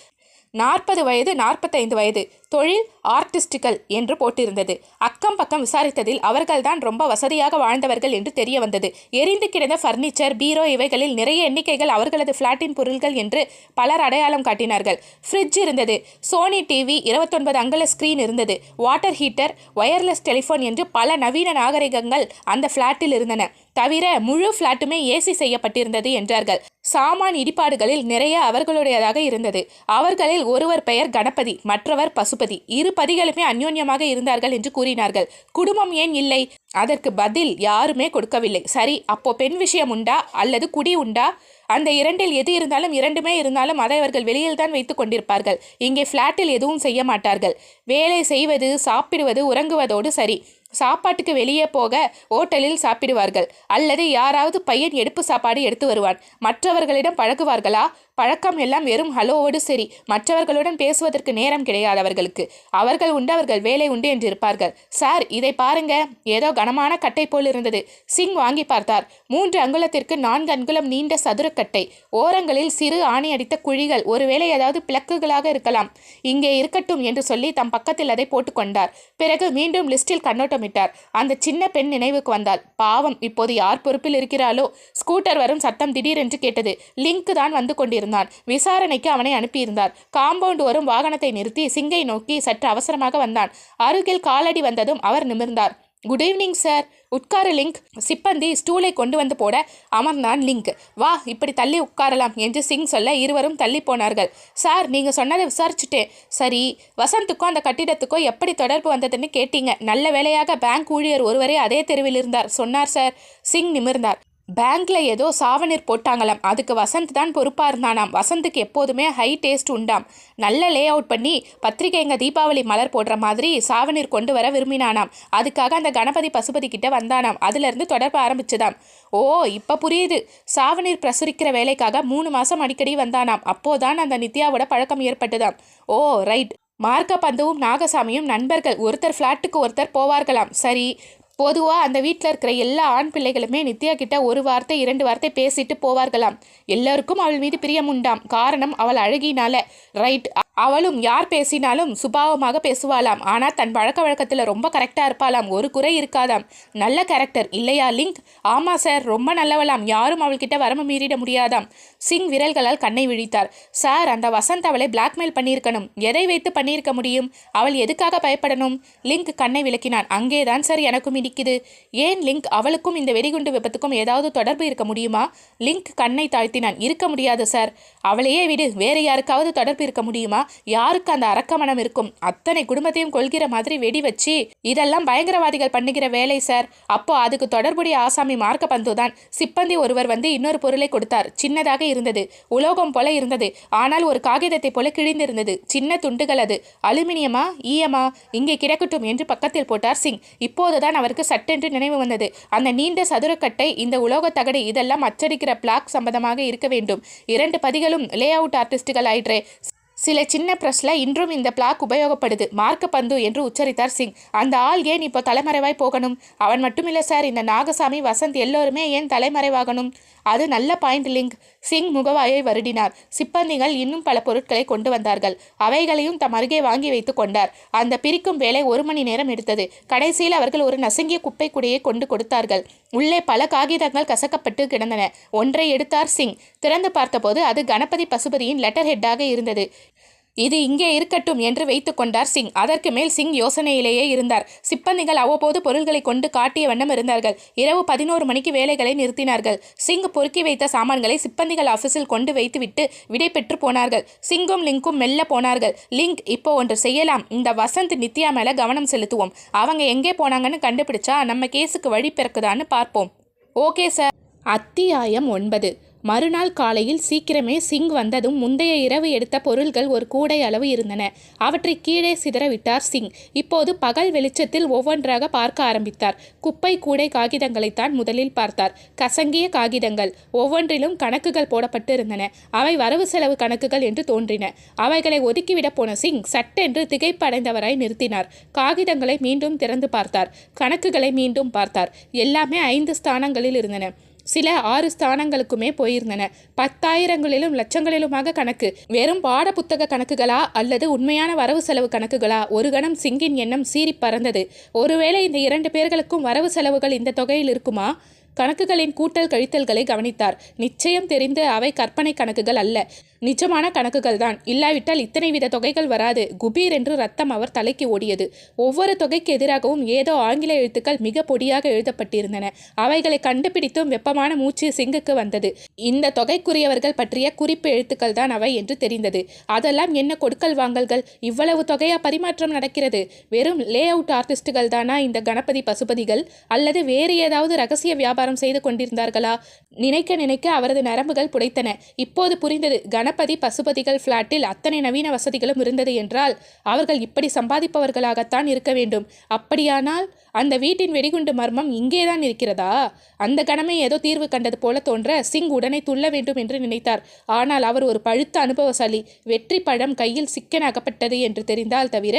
40 வயது 45 வயது, தொழில் ஆர்டிஸ்டுகள் என்று போட்டிருந்தது. அக்கம் பக்கம் விசாரித்ததில் அவர்கள்தான் ரொம்ப வசதியாக வாழ்ந்தவர்கள் என்று தெரிய வந்தது. எரிந்து கிடந்த ஃபர்னிச்சர், பீரோ இவைகளில் நிறைய எண்ணிக்கைகள் அவர்களது ஃப்ளாட்டின் பொருள்கள் என்று பலர் அடையாளம் காட்டினார்கள். ஃப்ரிட்ஜ் இருந்தது, சோனி டிவி, 29 அங்குல ஸ்கிரீன் இருந்தது, வாட்டர் ஹீட்டர், வயர்லெஸ் டெலிஃபோன் என்று பல நவீன நாகரிகங்கள் அந்த ஃப்ளாட்டில் இருந்தன. தவிர முழு ஃப்ளாட்டுமே ஏசி செய்யப்பட்டிருந்தது என்றார்கள். சாமான் இடிபாடுகளில் நிறைய அவர்களுடையதாக இருந்தது. அவர்களில் ஒருவர் பெயர் கணபதி, மற்றவர் பசுபதி. இரு பதிகளுமே அந்யோன்யமாக இருந்தார்கள் என்று கூறினார்கள். குடும்பம் ஏன் இல்லை? அதற்கு பதில் யாருமே கொடுக்கவில்லை. சரி, அப்போ பெண் விஷயம் உண்டா அல்லது குடி உண்டா? அந்த 2இல் எது இருந்தாலும் 2மே இருந்தாலும் அதை அவர்கள் வெளியில் தான் வைத்து கொண்டிருப்பார்கள். இங்கே ஃப்ளாட்டில் எதுவும் செய்ய மாட்டார்கள். வேலை செய்வது, சாப்பிடுவது, உறங்குவதோடு சரி. சாப்பாட்டுக்கு வெளியே போக ஓட்டலில் சாப்பிடுவார்கள், அல்லது யாராவது பையன் எடுப்பு சாப்பாடு எடுத்து வருவான். மற்றவர்களிடம் பழகுவார்களா? பழக்கம் எல்லாம் வெறும் ஹலோவோடு சரி. மற்றவர்களுடன் பேசுவதற்கு நேரம் கிடையாது அவர்களுக்கு. அவர்கள் உண்டு, அவர்கள் வேலை உண்டு என்று இருப்பார்கள். சார், இதை பாருங்க, ஏதோ கனமான கட்டை போல் இருந்தது. சிங் வாங்கி பார்த்தார். 3 அங்குலத்திற்கு 4 அங்குலம் நீண்ட சதுரக்கட்டை, ஓரங்களில் சிறு ஆணி அடித்த குழிகள். ஒருவேளை ஏதாவது பிளக்குகளாக இருக்கலாம். இங்கே இருக்கட்டும் என்று சொல்லி தம் பக்கத்தில் அதை போட்டுக்கொண்டார். பிறகு மீண்டும் லிஸ்டில் கண்ணோட்டமிட்டார். அந்த சின்ன பெண் நினைவுக்கு வந்தாள். பாவம், இப்போது யார் பொறுப்பில் இருக்கிறாளோ? ஸ்கூட்டர் வரும் சத்தம் திடீரென்று கேட்டது. லிங்க் தான் வந்து கொண்டிருந்தான். விசாரணைக்கு அவனை அனுப்பியிருந்தார். காம்பவுண்ட் வரும் வாகனத்தை நிறுத்தி சிங்கை நோக்கி சற்று அவசரமாக வந்தான். அருகில் காலடி வந்ததும் அவர் நிமிர்ந்தார். Good evening sir. உட்காரு லிங்க். சிப்பந்தி ஸ்டூலை கொண்டு வந்து போட அமர்ந்தான் லிங்க். வா, இப்படி தள்ளி உட்காரலாம் என்று சிங் சொல்ல இருவரும் தள்ளி போனார்கள். சார், நீங்க சொன்னதை விசாரிச்சுட்டேன். சரி, வசந்துக்கோ அந்த கட்டிடத்துக்கோ எப்படி தொடர்பு வந்ததுன்னு கேட்டீங்க. நல்ல வேளையாக பேங்க் ஊழியர் ஒருவரே அதே தெருவில் இருந்தார் சொன்னார் சார். சிங் நிமிர்ந்தார். பேங்க்ல ஏதோ சாவநீர் போட்டாங்களாம். அதுக்கு வசந்த் தான் பொறுப்பாக இருந்தானாம். வசந்துக்கு எப்போதுமே ஹை டேஸ்ட் உண்டாம். நல்ல லே அவுட் பண்ணி பத்திரிகைங்க தீபாவளி மலர் போடுற மாதிரி சாவநீர் கொண்டு வர விரும்பினானாம். அதுக்காக அந்த கணபதி பசுபதி கிட்ட வந்தானாம். அதுலேருந்து தொடர்பு ஆரம்பிச்சுதாம். ஓ, இப்போ புரியுது. சாவநீர் பிரசுரிக்கிற வேலைக்காக 3 மாதம் அடிக்கடி வந்தானாம். அப்போதான் அந்த நித்யாவோட பழக்கம் ஏற்பட்டுதாம். ஓ ரைட். மார்க்க பந்துவும் நாகசாமியும் நண்பர்கள். ஒருத்தர் ஃப்ளாட்டுக்கு ஒருத்தர் போவார்களாம். சரி, பொதுவாக அந்த வீட்டில் இருக்கிற எல்லா ஆண் பிள்ளைகளுமே நித்யா கிட்ட 1 வார்த்தை 2 வார்த்தை பேசிட்டு போவார்களாம். எல்லாருக்கும் அவள் மீது பிரியம் உண்டாம். காரணம், அவள் அழகினால. ரைட். அவளும் யார் பேசினாலும் சுபாவமாக பேசுவாளாம். ஆனால் தன் பழக்க வழக்கத்தில் ரொம்ப கரெக்டாக இருப்பாளாம். ஒரு குறை இருக்காதாம். நல்ல கேரக்டர் இல்லையா லிங்க்? ஆமாம் சார், ரொம்ப நல்லவளாம். யாரும் அவள்கிட்ட வரம்பு மீறிட முடியாதாம். சிங் விரல்களால் கண்ணை விழித்தார். சார், அந்த வசந்த் அவளை பிளாக்மெயில் பண்ணியிருக்கணும். எதை வைத்து பண்ணியிருக்க முடியும்? அவள் எதுக்காக பயப்படணும்? லிங்க் கண்ணை விளக்கினான். அங்கேதான் சார் எனக்கும் இடிக்குது. ஏன் லிங்க்? அவளுக்கும் இந்த வெடிகுண்டு விபத்துக்கும் ஏதாவது தொடர்பு இருக்க முடியுமா? லிங்க் கண்ணை தாழ்த்தினான். இருக்க முடியாது சார். அவளையே விடு, வேறு யாருக்காவது தொடர்பு இருக்க முடியுமா? யாருக்கு அந்த அரக்கமனம் இருக்கும்? அத்தனை குடும்பத்தையும் கொள்கிற மாதிரி வெடி வச்சு, இதெல்லாம் பயங்கரவாதிகள் பண்ணுகிற வேலை சார். அப்போ அதுக்கு தொடர்புடைய ஆசாமி மார்க்க பந்து தான். சிப்பந்தி ஒருவர் வந்து இன்னொரு பொருளை கொடுத்தார். சின்னதாக இருந்தது, உலோகம் போல இருந்தது. ஆனால் ஒரு காகிதத்தை போல கிழிந்திருந்தது. சின்ன துண்டுகள். அது அலுமினியமா ஈயமா? இங்கே கிடக்கட்டும் என்று பக்கத்தில் போட்டார் சிங். இப்போதுதான் அவருக்கு சட்டென்று நினைவு வந்தது. அந்த நீண்ட சதுரக்கட்டை, இந்த உலோக தகடு, இதெல்லாம் அச்சடிக்கிற பிளாக் சம்பந்தமாக இருக்க வேண்டும். 2 பதிகளும் லே அவுட் ஆர்டிஸ்டுகள் ஆயிற்றே. சில சின்ன ப்ரெஸ்ல இன்றும் இந்த பிளாக் உபயோகப்படுது. மார்க்க பந்து என்று உச்சரித்தார் சிங். அந்த ஆள் ஏன் இப்போ தலைமறைவாய் போகணும்? அவன் மட்டுமில்லை சார், இந்த நாகசாமி, வசந்த் எல்லோருமே ஏன் தலைமறைவாகணும்? அது நல்ல பாயிண்ட் லிங்க். சிங் முகவாயை வருடினார். சிப்பந்திகள் இன்னும் பல பொருட்களை கொண்டு வந்தார்கள். அவைகளையும் தம் அருகே வாங்கி வைத்து கொண்டார். அந்த பிரிக்கும் வேலை 1 மணி நேரம் எடுத்தது. கடைசியில் அவர்கள் ஒரு நசுங்கிய குப்பை குடையை கொண்டு கொடுத்தார்கள். உள்ளே பல காகிதங்கள் கசக்கப்பட்டு கிடந்தன. ஒன்றை எடுத்தார் சிங். திறந்து பார்த்தபோது அது கணபதி பசுபதியின் லெட்டர் ஹெட்டாக இருந்தது. இது இங்கே இருக்கட்டும் என்று வைத்து கொண்டார் சிங். அதற்கு மேல் சிங் யோசனையிலேயே இருந்தார். சிப்பந்திகள் அவ்வப்போது பொருள்களை கொண்டு காட்டிய வண்ணம் இருந்தார்கள். இரவு 11 மணிக்கு வேலைகளை நிறுத்தினார்கள். சிங் பொறுக்கி வைத்த சாமான்களை சிப்பந்திகள் ஆஃபீஸில் கொண்டு வைத்துவிட்டு விடை பெற்று போனார்கள். சிங்கும் லிங்கும் மெல்ல போனார்கள். லிங்க், இப்போ ஒன்று செய்யலாம். இந்த வசந்த் நித்யா மேல கவனம் செலுத்துவோம். அவங்க எங்கே போனாங்கன்னு கண்டுபிடிச்சா நம்ம கேஸுக்கு வழி பிறக்குதான்னு பார்ப்போம். Okay sir. அத்தியாயம் 9. மறுநாள் காலையில் சீக்கிரமே சிங் வந்ததும் முந்தைய இரவு எடுத்த பொருள்கள் ஒரு கூடை அளவு இருந்தன. அவற்றை கீழே சிதறவிட்டார் சிங். இப்போது பகல் வெளிச்சத்தில் ஒவ்வொன்றாக பார்க்க ஆரம்பித்தார். குப்பை கூடை காகிதங்களைத்தான் முதலில் பார்த்தார். கசங்கிய காகிதங்கள். ஒவ்வொன்றிலும் கணக்குகள் போடப்பட்டு இருந்தன. அவை வரவு செலவு கணக்குகள் என்று தோன்றின. அவைகளை ஒதுக்கிவிட போன சிங் சட்டென்று திகைப்படைந்தவராய் நிறுத்தினார். காகிதங்களை மீண்டும் திறந்து பார்த்தார். கணக்குகளை மீண்டும் பார்த்தார். எல்லாமே 5 ஸ்தானங்களில் இருந்தன. சில 6 ஸ்தானங்களுக்குமே போயிருந்தன. 10,000ங்களிலும் லட்சங்களிலுமாக கணக்கு. வெறும் பாட புத்தக கணக்குகளா அல்லது உண்மையான வரவு செலவு கணக்குகளா? ஒரு கணம் சிங்கின் எண்ணம் சீறி பறந்தது. ஒருவேளை இந்த 2 பேர்களுக்கும் வரவு செலவுகள் இந்த தொகையில் இருக்குமா? கணக்குகளின் கூட்டல் கழித்தல்களை கவனித்தார். நிச்சயம் தெரிந்து அவை கற்பனை கணக்குகள் அல்ல, நிஜமான கணக்குகள் தான். இல்லாவிட்டால் இத்தனை வித தொகைகள் வராது. குபீர் என்று ரத்தம் அவர் தலைக்கு ஓடியது. ஒவ்வொரு தொகைக்கு எதிராகவும் ஏதோ ஆங்கில எழுத்துக்கள் மிக பொடியாக எழுதப்பட்டிருந்தன. அவைகளை கண்டுபிடித்தும் வெப்பமான மூச்சு சிங்குக்கு வந்தது. இந்த தொகைக்குரியவர்கள் பற்றிய குறிப்பு எழுத்துக்கள் தான் அவை என்று தெரிந்தது. அதெல்லாம் என்ன கொடுக்கல் வாங்கல்கள்? இவ்வளவு தொகையா பரிமாற்றம் நடக்கிறது? வெறும் லே அவுட் ஆர்டிஸ்டுகள் தானா இந்த கணபதி பசுபதிகள்? அல்லது வேறு ஏதாவது ரகசிய வியாபாரம் செய்து கொண்டிருந்தார்களா? நினைக்க நினைக்க அவரது நரம்புகள் புடைத்தன. இப்போது புரிந்தது. கணபதி பசுபதிகள் பிளாட்டில் அத்தனை நவீன வசதிகளும் இருந்தது என்றால் அவர்கள் இப்படி சம்பாதிப்பவர்களாகத்தான் இருக்க வேண்டும். அப்படியானால் அந்த வீட்டின் வெடிகுண்டு மர்மம் இங்கேதான் இருக்கிறதா? அந்த கணமே ஏதோ தீர்வு கண்டது போல தோன்ற சிங் உடனே துள்ள வேண்டும் என்று நினைத்தார். ஆனால் அவர் ஒரு பழுத்த அனுபவசாலி. வெற்றி பழம் கையில் சிக்கன அகப்பட்டது என்று தெரிந்தால் தவிர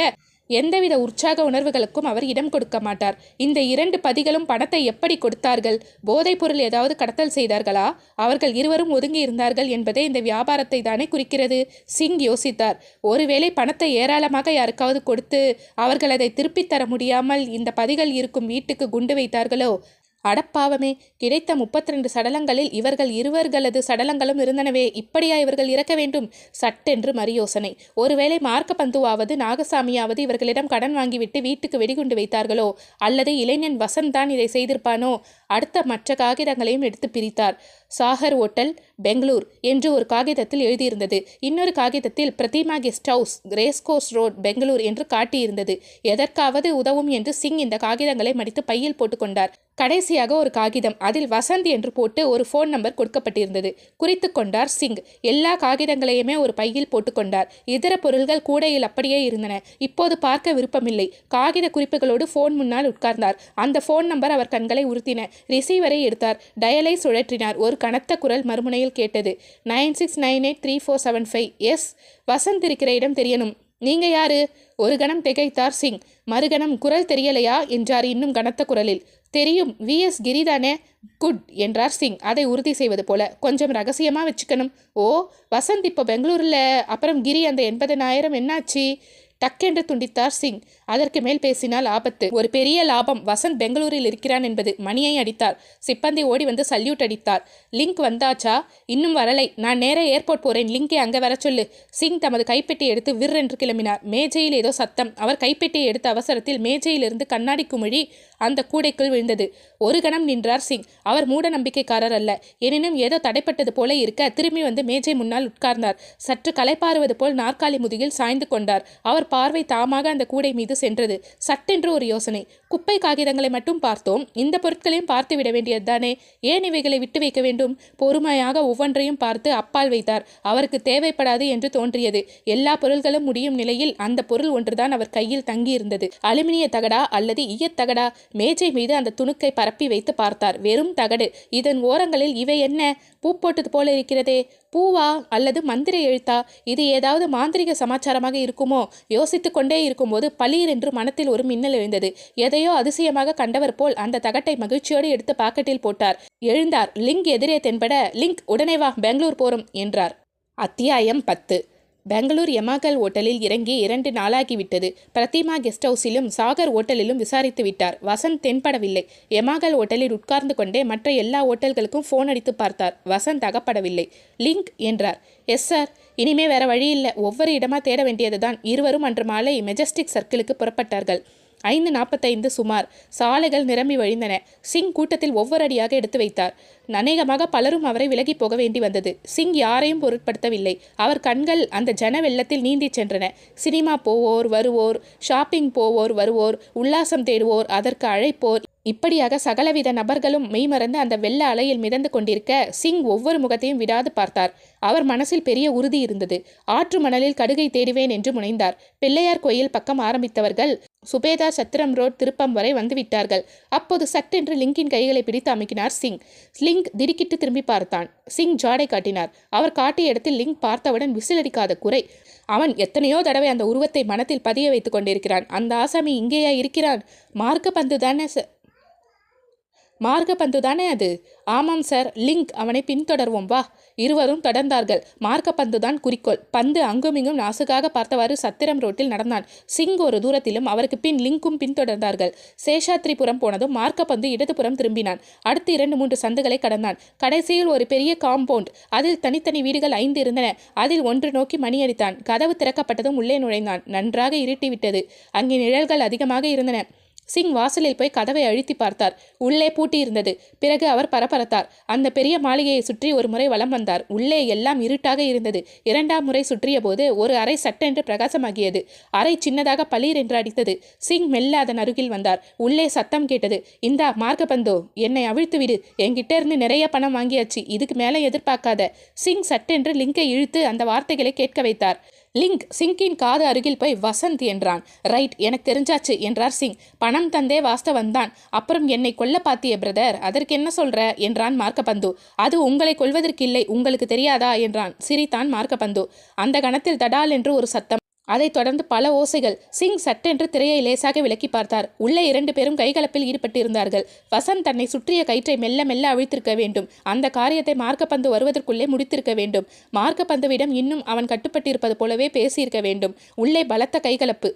எந்தவித உற்சாக உணர்வுகளுக்கும் அவர் இடம் கொடுக்க மாட்டார். இந்த 2 பதிகளும் பணத்தை எப்படி கொடுத்தார்கள்? போதைப் பொருள் ஏதாவது கடத்தல் செய்தார்களா? அவர்கள் இருவரும் ஒதுங்கி இருந்தார்கள் என்பதே இந்த வியாபாரத்தை தானே குறிக்கிறது. சிங் யோசித்தார். ஒருவேளை பணத்தை ஏராளமாக யாருக்காவது கொடுத்து அவர்கள் அதை திருப்பித் தர முடியாமல் இந்த பதிகள் இருக்கும் வீட்டுக்கு குண்டு வைத்தார்களோ? அடப்பாவமே! கிடைத்த 32 சடலங்களில் இவர்கள் இருவர்களது சடலங்களும் இருந்தனவே. இப்படியா இவர்கள் இறக்க வேண்டும்? சட்டென்று மறுயோசனை. ஒருவேளை மார்க்க பந்துவாவது நாகசாமியாவது இவர்களிடம் கடன் வாங்கிவிட்டு வீட்டுக்கு வெடிகுண்டு வைத்தார்களோ? அல்லது இளைஞன் வசந்த் தான் இதை செய்திருப்பானோ? அடுத்த மற்ற காகிதங்களையும் எடுத்து பிரித்தார். சாகர் ஓட்டல், பெங்களூர் என்று ஒரு காகிதத்தில் எழுதியிருந்தது. இன்னொரு காகிதத்தில் Pratima guest house, racecourse road, Bangalore என்று காட்டியிருந்தது. எதற்காவது உதவும் என்று சிங் இந்த காகிதங்களை மடித்து பையில் போட்டுக்கொண்டார். கடைசியாக ஒரு காகிதம். அதில் வசந்த் என்று போட்டு ஒரு ஃபோன் நம்பர் கொடுக்கப்பட்டிருந்தது. குறித்து கொண்டார் சிங். எல்லா காகிதங்களையுமே ஒரு பையில் போட்டுக்கொண்டார். இதர பொருள்கள் கூடையில் அப்படியே இருந்தன. இப்போது பார்க்க விருப்பமில்லை. காகித குறிப்புகளோடு ஃபோன் முன்னால் உட்கார்ந்தார். அந்த ஃபோன் நம்பர் அவர் கண்களை உறுத்தின. ரிசீவரை எடுத்தார். டயலை சுழற்றினார். ஒரு கனத்த குரல் மறுமுனையில் கேட்டது. 96983475. எஸ், வசந்த் இருக்கிற இடம் தெரியணும். நீங்க யாரு? ஒரு கணம் திகைத்தார் சிங். மறுகணம் குரல் தெரியலையா என்றார் இன்னும் கனத்த குரலில். தெரியும், VS கிரிதானே? குட் என்றார் சிங் அதை உறுதி செய்வது போல. கொஞ்சம் ரகசியமாக வச்சுக்கணும். ஓ, வசந்த் இப்போ பெங்களூரில். அப்புறம் கிரி அந்த 80,000 என்னாச்சு? டக்கென்று துண்டித்தார் சிங். அதற்கு மேல் பேசினால் ஆபத்து. ஒரு பெரிய லாபம். வசந்த் பெங்களூரில் இருக்கிறான் என்பது. மணியை அடித்தார். சிப்பந்தி ஓடி வந்து சல்யூட் அடித்தார். லிங்க் வந்தாச்சா? இன்னும் வரலை. நான் நேரே ஏர்போர்ட் போறேன். லிங்கை அங்கே வர சொல்லு. சிங் தமது கைப்பெட்டியை எடுத்து விர் என்று கிளம்பினார். மேஜையில் ஏதோ சத்தம். அவர் கைப்பெட்டியை எடுத்த அவசரத்தில் மேஜையிலிருந்து கண்ணாடி குமிழி அந்த கூடைக்குள் விழுந்தது. ஒரு கணம் நின்றார் சிங். அவர் மூட நம்பிக்கைக்காரர் அல்ல. எனினும் ஏதோ தடைப்பட்டது போல இருக்க திரும்பி வந்து மேஜை முன்னால் உட்கார்ந்தார். சற்று களைப்பாறுவது போல் நாற்காலி முதுகில் சாய்ந்து கொண்டார். அவர் பார்வை தாமாக அந்த கூடை மீது சென்றது. சட்டென்று ஒரு யோசனை. குப்பை காகிதங்களை மட்டும் பார்த்தோம். இந்த பொருட்களையும் பார்த்து விட வேண்டியதுதானே? ஏன் இவைகளை விட்டு வைக்க வேண்டும்? பொறுமையாக ஒவ்வொன்றையும் பார்த்து அப்பால் வைத்தார். அவருக்கு தேவைப்படாது என்று தோன்றியது. எல்லா பொருள்களும் முடியும் நிலையில் அந்த பொருள் ஒன்றுதான் அவர் கையில் தங்கியிருந்தது. அலுமினிய தகடா அல்லது ஈயத்தகடா? மேஜை மீது அந்த துணுக்கை பரப்பி வைத்து பார்த்தார். வெறும் தகடு. இதன் ஓரங்களில் இவை என்ன? பூ போட்டது போல இருக்கிறதே. பூவா அல்லது மந்திர எழுத்தா? இது ஏதாவது மாந்திரிக சமாச்சாரமாக இருக்குமோ? யோசித்து கொண்டே இருக்கும்போது பளீர் என்று மனத்தில் ஒரு மின்னல் எழுந்தது. எதையோ அதிசயமாக கண்டவர் போல் அந்த தகட்டை மகிழ்ச்சியோடு எடுத்து பாக்கெட்டில் போட்டார். எழுந்தார். லிங்க் எதிரே தென்பட, லிங்க் உடனே வா, பெங்களூர் போறோம் என்றார். அத்தியாயம் 10. பெங்களூர் எமாகல் ஓட்டலில் இறங்கி 2 நாளாகிவிட்டது. பிரதிமா கெஸ்ட் ஹவுஸிலும் சாகர் ஓட்டலிலும் விசாரித்து விட்டார். வசந்த் தென்படவில்லை. எமாகல் ஓட்டலில் உட்கார்ந்து கொண்டே மற்ற எல்லா ஓட்டல்களுக்கும் ஃபோன் அடித்து பார்த்தார். வசந்த் அகப்படவில்லை. லிங்க் என்றார். Yes sir. இனிமே வேற வழி இல்லை. ஒவ்வொரு இடமா தேட வேண்டியதுதான். இருவரும் அன்று மாலை மெஜஸ்டிக் சர்க்கிளுக்கு புறப்பட்டார்கள். 5:45 சுமார். சாலைகள் நிரம்பி வழிந்தன. சிங் கூட்டத்தில் ஒவ்வொரு அடியாக எடுத்து வைத்தார். அநேகமாக பலரும் அவரை விலகி போக வேண்டி வந்தது. சிங் யாரையும் பொருட்படுத்தவில்லை. அவர் கண்கள் அந்த ஜன வெள்ளத்தில் நீந்திச் சென்றன. சினிமா போவோர் வருவோர், ஷாப்பிங் போவோர் வருவோர், உல்லாசம் தேடுவோர், அதற்கு அழைப்போர், இப்படியாக சகலவித நபர்களும் மெய்மறந்து அந்த வெள்ள அலையில் மிதந்து கொண்டிருக்க சிங் ஒவ்வொரு முகத்தையும் விடாது பார்த்தார். அவர் மனசில் பெரிய உறுதி இருந்தது. ஆற்று மணலில் கடுகை தேடுவேன் என்று முனைந்தார். பிள்ளையார் கோயில் பக்கம் ஆரம்பித்தவர்கள் சுபேதார் சத்திரம் ரோட் திருப்பம் வரை வந்துவிட்டார்கள். அப்போது சட்டென்று லிங்கின் கைகளை பிடித்து அமுக்கினார் சிங். லிங்க் திடுக்கிட்டு திரும்பி பார்த்தான். சிங் ஜாடை காட்டினார். அவர் காட்டிய இடத்தில் லிங்க் பார்த்தவுடன் விசிலடிக்காத குறை. அவன் எத்தனையோ தடவை அந்த உருவத்தை மனத்தில் பதிய வைத்து கொண்டிருக்கிறான். அந்த ஆசாமி இங்கேயா இருக்கிறான்? மார்க்க பந்து தானே அது? ஆமாம் சார். லிங்க், அவனை பின்தொடர்வோம் வா. இருவரும் தொடர்ந்தார்கள். மார்க்க பந்துதான் குறிக்கோள். பந்து அங்குமிங்கும் நாசுக்காக பார்த்தவாறு சத்திரம் ரோட்டில் நடந்தான். சிங் ஒரு தூரத்திலும் அவருக்கு பின் லிங்கும் பின்தொடர்ந்தார்கள். சேஷாத்ரிபுரம் போனதும் மார்க்க பந்து இடதுபுறம் திரும்பினான். அடுத்து 2-3 சந்துகளை கடந்தான். கடைசியில் ஒரு பெரிய காம்பவுண்ட். அதில் தனித்தனி வீடுகள் 5 இருந்தன. அதில் ஒன்று நோக்கி மணி அடித்தான். கதவு திறக்கப்பட்டதும் உள்ளே நுழைந்தான். நன்றாக இருட்டிவிட்டது. அங்கே நிழல்கள் அதிகமாக இருந்தன. சிங் வாசலில் போய் கதவை அழுத்தி பார்த்தார். உள்ளே பூட்டியிருந்தது. பிறகு அவர் பரபரத்தார். அந்த பெரிய மாளிகையை சுற்றி ஒரு முறை வலம் வந்தார். உள்ளே எல்லாம் இருட்டாக இருந்தது. 2ஆம் முறை சுற்றிய போது ஒரு அறை சட்டென்று பிரகாசமாகியது. அறை சின்னதாக பளீர் என்று அடித்தது. சிங் மெல்ல அதன் அருகில் வந்தார். உள்ளே சத்தம் கேட்டது. இந்தா மார்க்கபந்தோ, என்னை அவிழ்த்து விடு. என்கிட்ட இருந்து நிறைய பணம் வாங்கியாச்சு. இதுக்கு மேலே எதிர்பார்க்காத. சிங் சட்டென்று லிங்கை இழுத்து அந்த வார்த்தைகளை கேட்க வைத்தார். லிங்க் சிங்கின் காது அருகில் போய் வசந்த் என்றான். ரைட், எனக்கு தெரிஞ்சாச்சு என்றார் சிங். பணம் தந்தே வாஸ்தவந்தான். அப்புறம் என்னை கொல்ல பாத்திய பிரதர், அதற்கு என்ன சொல்ற என்றான் மார்க்கபந்து. அது உங்களை கொல்வதற்கில்லை, உங்களுக்கு தெரியாதா என்றான். சிரித்தான் மார்க்கபந்து. அந்த கணத்தில் தடால் என்று ஒரு சத்தம். அதைத் தொடர்ந்து பல ஓசைகள். சிங் சட்டென்று திரையை லேசாக விலக்கி பார்த்தார். உள்ளே 2 பேரும் கைகலப்பில் ஈடுபட்டிருந்தார்கள். வசந்த் தன்னை சுற்றிய கயிற்றை மெல்ல மெல்ல அவிழ்த்திருக்க வேண்டும். அந்த காரியத்தை மார்க்கபந்து வருவதற்குள்ளே முடித்திருக்க வேண்டும். மார்க்கபந்துவிடம் இன்னும் அவன் கட்டுப்பட்டிருப்பது போலவே பேசியிருக்க வேண்டும். உள்ளே பலத்த கைகலப்பு.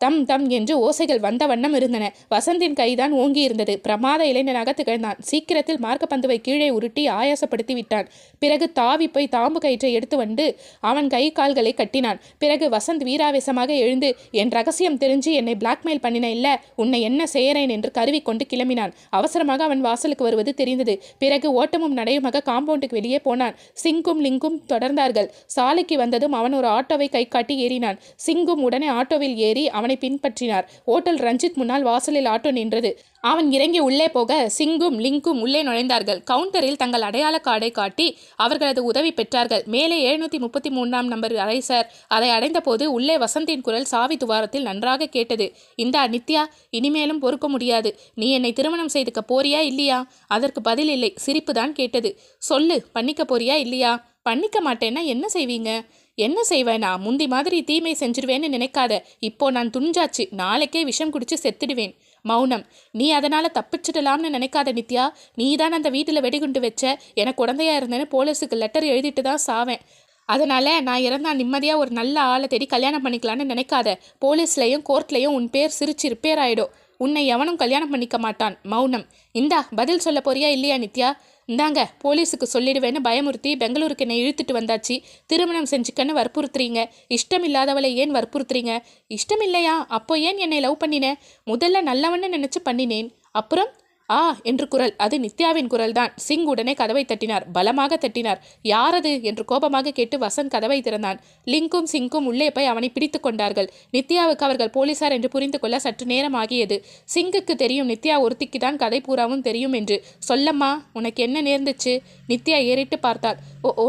தம் தம் என்று ஓசைகள் வந்த வண்ணம் இருந்தன. வசந்தின் கைதான் ஓங்கி இருந்தது. பிரமாத இளைஞனாக திகழ்ந்தான். சீக்கிரத்தில் மார்க்கபந்துவை கீழே உருட்டி ஆயாசப்படுத்தி விட்டான். பிறகு தாவி போய் தாம்பு கயிற்றை எடுத்து வந்து அவன் கை கால்களை கட்டினான். பிறகு வசந்த் வீராவேசமாக எழுந்து, என் ரகசியம் தெரிஞ்சு என்னை பிளாக்மெயில் பண்ணின இல்ல, உன்னை என்ன செய்யறேன் என்று கருவிக்கொண்டு கிளம்பினான். அவசரமாக அவன் வாசலுக்கு வருவது தெரிந்தது. பிறகு ஓட்டமும் நடையுமாக காம்பவுண்டுக்கு வெளியே போனான். சிங்கும் லிங்கும் தொடர்ந்தார்கள். சாலைக்கு வந்ததும் அவன் ஒரு ஆட்டோவை கை காட்டி ஏறினான். சிங்கும் உடனே ஆட்டோவில் ஏறி அவனை பின்பற்றினார். ஓட்டல் ரஞ்சித் முன்னால் வாசலில் ஆட்டோ நின்றது. அவன் இறங்கி உள்ளே போக சிங்கும் லிங்கும் உள்ளே நுழைந்தார்கள். கவுண்டரில் தங்கள் அடையாள கார்டை காட்டி அவர்களது உதவி பெற்றார்கள். மேலே 733ஆம் நம்பர் அறை சார். அதை அடைந்த போது உள்ளே வசந்தின் குரல் சாவி துவாரத்தில் நன்றாக கேட்டது. இந்தா நித்யா, இனிமேலும் பொறுக்க முடியாது. நீ என்னை திருமணம் செய்துக்க போறியா இல்லையா? அதற்கு பதில் இல்லை. சிரிப்பு தான் கேட்டது. சொல்லு, பண்ணிக்க போறியா இல்லையா? பண்ணிக்க மாட்டேன்னா என்ன செய்வீங்க? என்ன செய்வேனா? முந்தி மாதிரி தீமை செஞ்சிருவேன்னு நினைக்காத. இப்போ நான் துணிஞ்சாச்சு. நாளைக்கே விஷம் குடிச்சு செத்துடுவேன். மௌனம். நீ அதனால தப்பிச்சிடலாம்னு நினைக்காத நித்யா. நீ தான் அந்த வீட்டில் வெடிகுண்டு வச்ச. எனக்கு குழந்தையா இருந்தேன்னு போலீஸுக்கு லெட்டர் எழுதிட்டு தான் சாவேன். அதனால நான் இறந்தா நிம்மதியாக ஒரு நல்ல ஆளை தேடி கல்யாணம் பண்ணிக்கலான்னு நினைக்காத. போலீஸ்லையும் கோர்ட்லையும் உன் பேர் சிரிச்சு ரிப்பேர் ஆயிடும். உன்னை எவனும் கல்யாணம் பண்ணிக்க மாட்டான். மௌனம். இந்தா பதில் சொல்ல போறியா இல்லையா நித்யா? இந்தாங்க, போலீஸுக்கு சொல்லிடுவேன்னு பயமுறுத்தி பெங்களூருக்கு என்னை இழுத்துட்டு வந்தாச்சு. திருமணம் செஞ்சுக்கன்னு வற்புறுத்துறீங்க. இஷ்டம் இல்லாதவளை ஏன் வற்புறுத்துறீங்க? இஷ்டம் இல்லையா? அப்போ ஏன் என்னை லவ் பண்ணினேன்? முதல்ல நல்லவன்னு நினச்சி பண்ணினேன். அப்புறம் ஆ என்று குரல். அது நித்யாவின் குரல் தான். சிங் உடனே கதவை தட்டினார். பலமாக தட்டினார். யாரது என்று கோபமாக கேட்டு வசந்த் கதவை திறந்தான். லிங்கும் சிங்கும் உள்ளே போய் அவனை பிடித்து கொண்டார்கள். நித்யாவுக்கு அவர்கள் போலீசார் என்று புரிந்து கொள்ள சற்று நேரம் ஆகியது. சிங்குக்கு தெரியும் நித்யா ஒருத்திக்கு தான் கதை பூராவும் தெரியும் என்று. சொல்லம்மா, உனக்கு என்ன நேர்ந்துச்சு? நித்யா ஏறிட்டு பார்த்தாள்.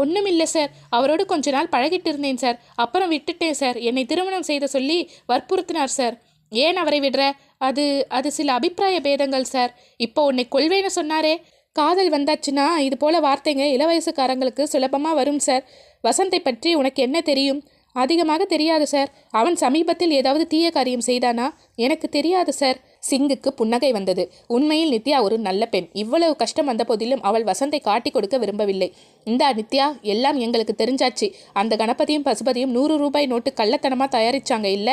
ஒன்றுமில்லை சார். அவரோடு கொஞ்ச நாள் பழகிட்டு இருந்தேன் சார். அப்புறம் விட்டுட்டேன் சார். என்னை திருமணம் செய்த சொல்லி வற்புறுத்தினார் சார். ஏன் அவரை விடுற? அது சில அபிப்பிராய பேதங்கள் சார். இப்போ உன்னை கொள்வேன்னு சொன்னாரே. காதல் வந்தாச்சுன்னா இது போல வார்த்தைங்க இளவயசுக்காரங்களுக்கு சுலபமாக வரும் சார். வசந்தை பற்றி உனக்கு என்ன தெரியும்? அதிகமாக தெரியாது சார். அவன் சமீபத்தில் ஏதாவது தீய காரியம் செய்தானா? எனக்கு தெரியாது சார். சிங்குக்கு புன்னகை வந்தது. உண்மையில் நித்யா ஒரு நல்ல பெண். இவ்வளவு கஷ்டம் வந்த போதிலும் அவள் வசந்தை காட்டி கொடுக்க விரும்பவில்லை. இந்தா நித்யா, எல்லாம் எங்களுக்கு தெரிஞ்சாச்சு. அந்த கணபதியும் பசுபதியும் 100 ரூபாய் நோட்டு கள்ளத்தனமாக தயாரிச்சாங்க இல்ல?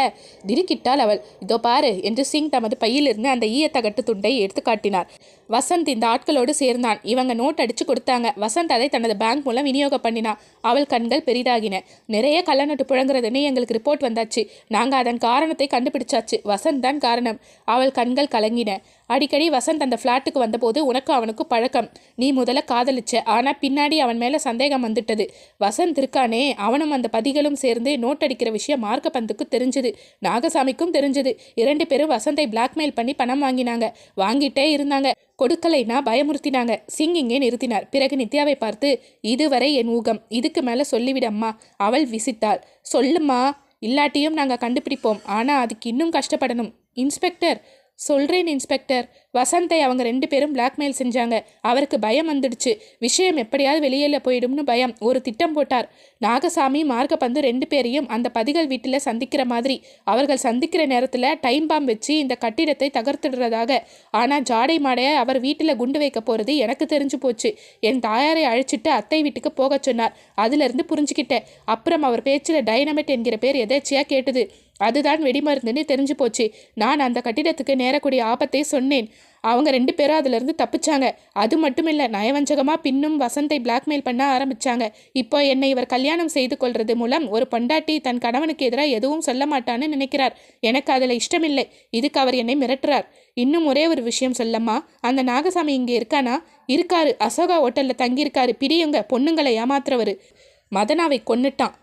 திடுக்கிட்டாள் அவள். இதோ பாரு என்று சிங் தமது பையிலிருந்து அந்த ஈயத்தகட்டு துண்டை எடுத்து காட்டினார். வசந்த் இந்த ஆட்களோடு சேர்ந்தான். இவங்க நோட் அடிச்சு கொடுத்தாங்க. வசந்த் அதை தனது பேங்க் மூலம் விநியோகம் பண்ணினான். அவள் கண்கள் பெரிதாகின. நிறைய கள்ளநோட்டு புழங்குறதுன்னு எங்களுக்கு ரிப்போர்ட் வந்தாச்சு. நாங்கள் அதன் காரணத்தை கண்டுபிடிச்சாச்சு. வசந்த் வசந்த் தான் காரணம். அவள் கண்கள் கலங்கின. அடிக்கடி வசந்த் அந்த ஃப்ளாட்டுக்கு வந்தபோது உனக்கும் அவனுக்கும் பழக்கம். நீ முதல்ல காதலிச்ச, ஆனால் பின்னாடி அவன் மேலே சந்தேகம் வந்துட்டது. வசந்த் இருக்கானே, அவனும் அந்த பதிகளும் சேர்ந்து நோட் அடிக்கிற விஷயம் மார்க்கப்பந்துக்கு தெரிஞ்சுது, நாகசாமிக்கும் தெரிஞ்சுது. 2 பேரும் வசந்தை பிளாக்மெயில் பண்ணி பணம் வாங்கினாங்க. வாங்கிட்டே இருந்தாங்க. கொடுக்கலைன்னா பயமுறுத்தினாங்க. சிங் இங்கே நிறுத்தினார். பிறகு நித்யாவை பார்த்து, இதுவரை என் ஊகம், இதுக்கு மேலே சொல்லிவிடம்மா. அவள் விசித்தாள். சொல்லுமா, இல்லாட்டியும் நாங்கள் கண்டுபிடிப்போம். ஆனால் அதுக்கு இன்னும் கஷ்டப்படணும். இன்ஸ்பெக்டர். சொல்கிறேன் இன்ஸ்பெக்டர். வசந்தை அவங்க 2 பேரும் பிளாக்மெயில் செஞ்சாங்க. அவருக்கு பயம் வந்துடுச்சு. விஷயம் எப்படியாவது வெளியில் போயிடும்னு பயம். ஒரு திட்டம் போட்டார். நாகசாமி மார்க்கப்பந்து 2 பேரையும் அந்த பதிகள் வீட்டில் சந்திக்கிற மாதிரி. அவர்கள் சந்திக்கிற நேரத்தில் டைம் பாம் வச்சு இந்த கட்டிடத்தை தகர்த்துடுறதாக. ஆனால் ஜாடை மாடைய அவர் வீட்டில் குண்டு வைக்க போகிறது எனக்கு தெரிஞ்சு போச்சு. என் தாயாரை அழைச்சிட்டு அத்தை வீட்டுக்கு போக சொன்னார். அதிலிருந்து புரிஞ்சுக்கிட்டேன். அப்புறம் அவர் பேச்சில் டைனமைட் என்கிற பேர் எதேச்சியாக கேட்டுது. அதுதான் வெடிமருந்துன்னு தெரிஞ்சு போச்சு. நான் அந்த கட்டிடத்துக்கு நேரக்கூடிய ஆபத்தை சொன்னேன். அவங்க 2 பேரும் அதிலிருந்து தப்பிச்சாங்க. அது மட்டும் இல்லை, நயவஞ்சகமாக பின்னும் வசந்தை பிளாக்மெயில் பண்ண ஆரம்பிச்சாங்க. இப்போ என்னை இவர் கல்யாணம் செய்து கொள்றது மூலம் ஒரு பொண்டாட்டி தன் கணவனுக்கு எதிராக எதுவும் சொல்ல மாட்டான்னு நினைக்கிறார். எனக்கு அதில் இஷ்டமில்லை. இதுக்கு அவர் என்னை மிரட்டுறார். இன்னும் ஒரே ஒரு விஷயம் சொல்லம்மா. அந்த நாகசாமி இங்கே இருக்கானா? இருக்காரு. அசோகா ஹோட்டலில் தங்கியிருக்காரு. பிடியுங்க, பொண்ணுங்களை ஏமாத்துறவர். மதனாவை கொன்னுட்டான்.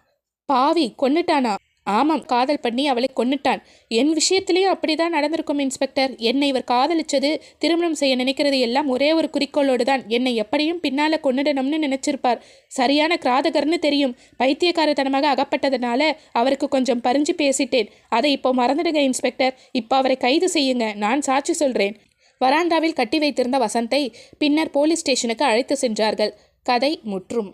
பாவி, கொன்னுட்டானா? ஆமாம், காதல் பண்ணி அவளை கொன்னுட்டான். என் விஷயத்திலையும் அப்படிதான் நடந்திருக்கும் இன்ஸ்பெக்டர். என்னை இவர் காதலிச்சது, திருமணம் செய்ய நினைக்கிறது எல்லாம் ஒரே ஒரு குறிக்கோளோடு தான். என்னை எப்படியும் பின்னால் கொன்னுடணும்னு நினைச்சிருப்பார். சரியான கிராதகர்னு தெரியும். பைத்தியக்காரத்தனமாக அகப்பட்டதுனால அவருக்கு கொஞ்சம் பறிஞ்சு பேசிட்டேன். அதை இப்போ மறந்துடுங்க இன்ஸ்பெக்டர். இப்போ அவரை கைது செய்யுங்க. நான் சாட்சி சொல்கிறேன். வராண்டாவில் கட்டி வைத்திருந்த வசந்தை பின்னர் போலீஸ் ஸ்டேஷனுக்கு அழைத்து சென்றார்கள். கதை முற்றும்.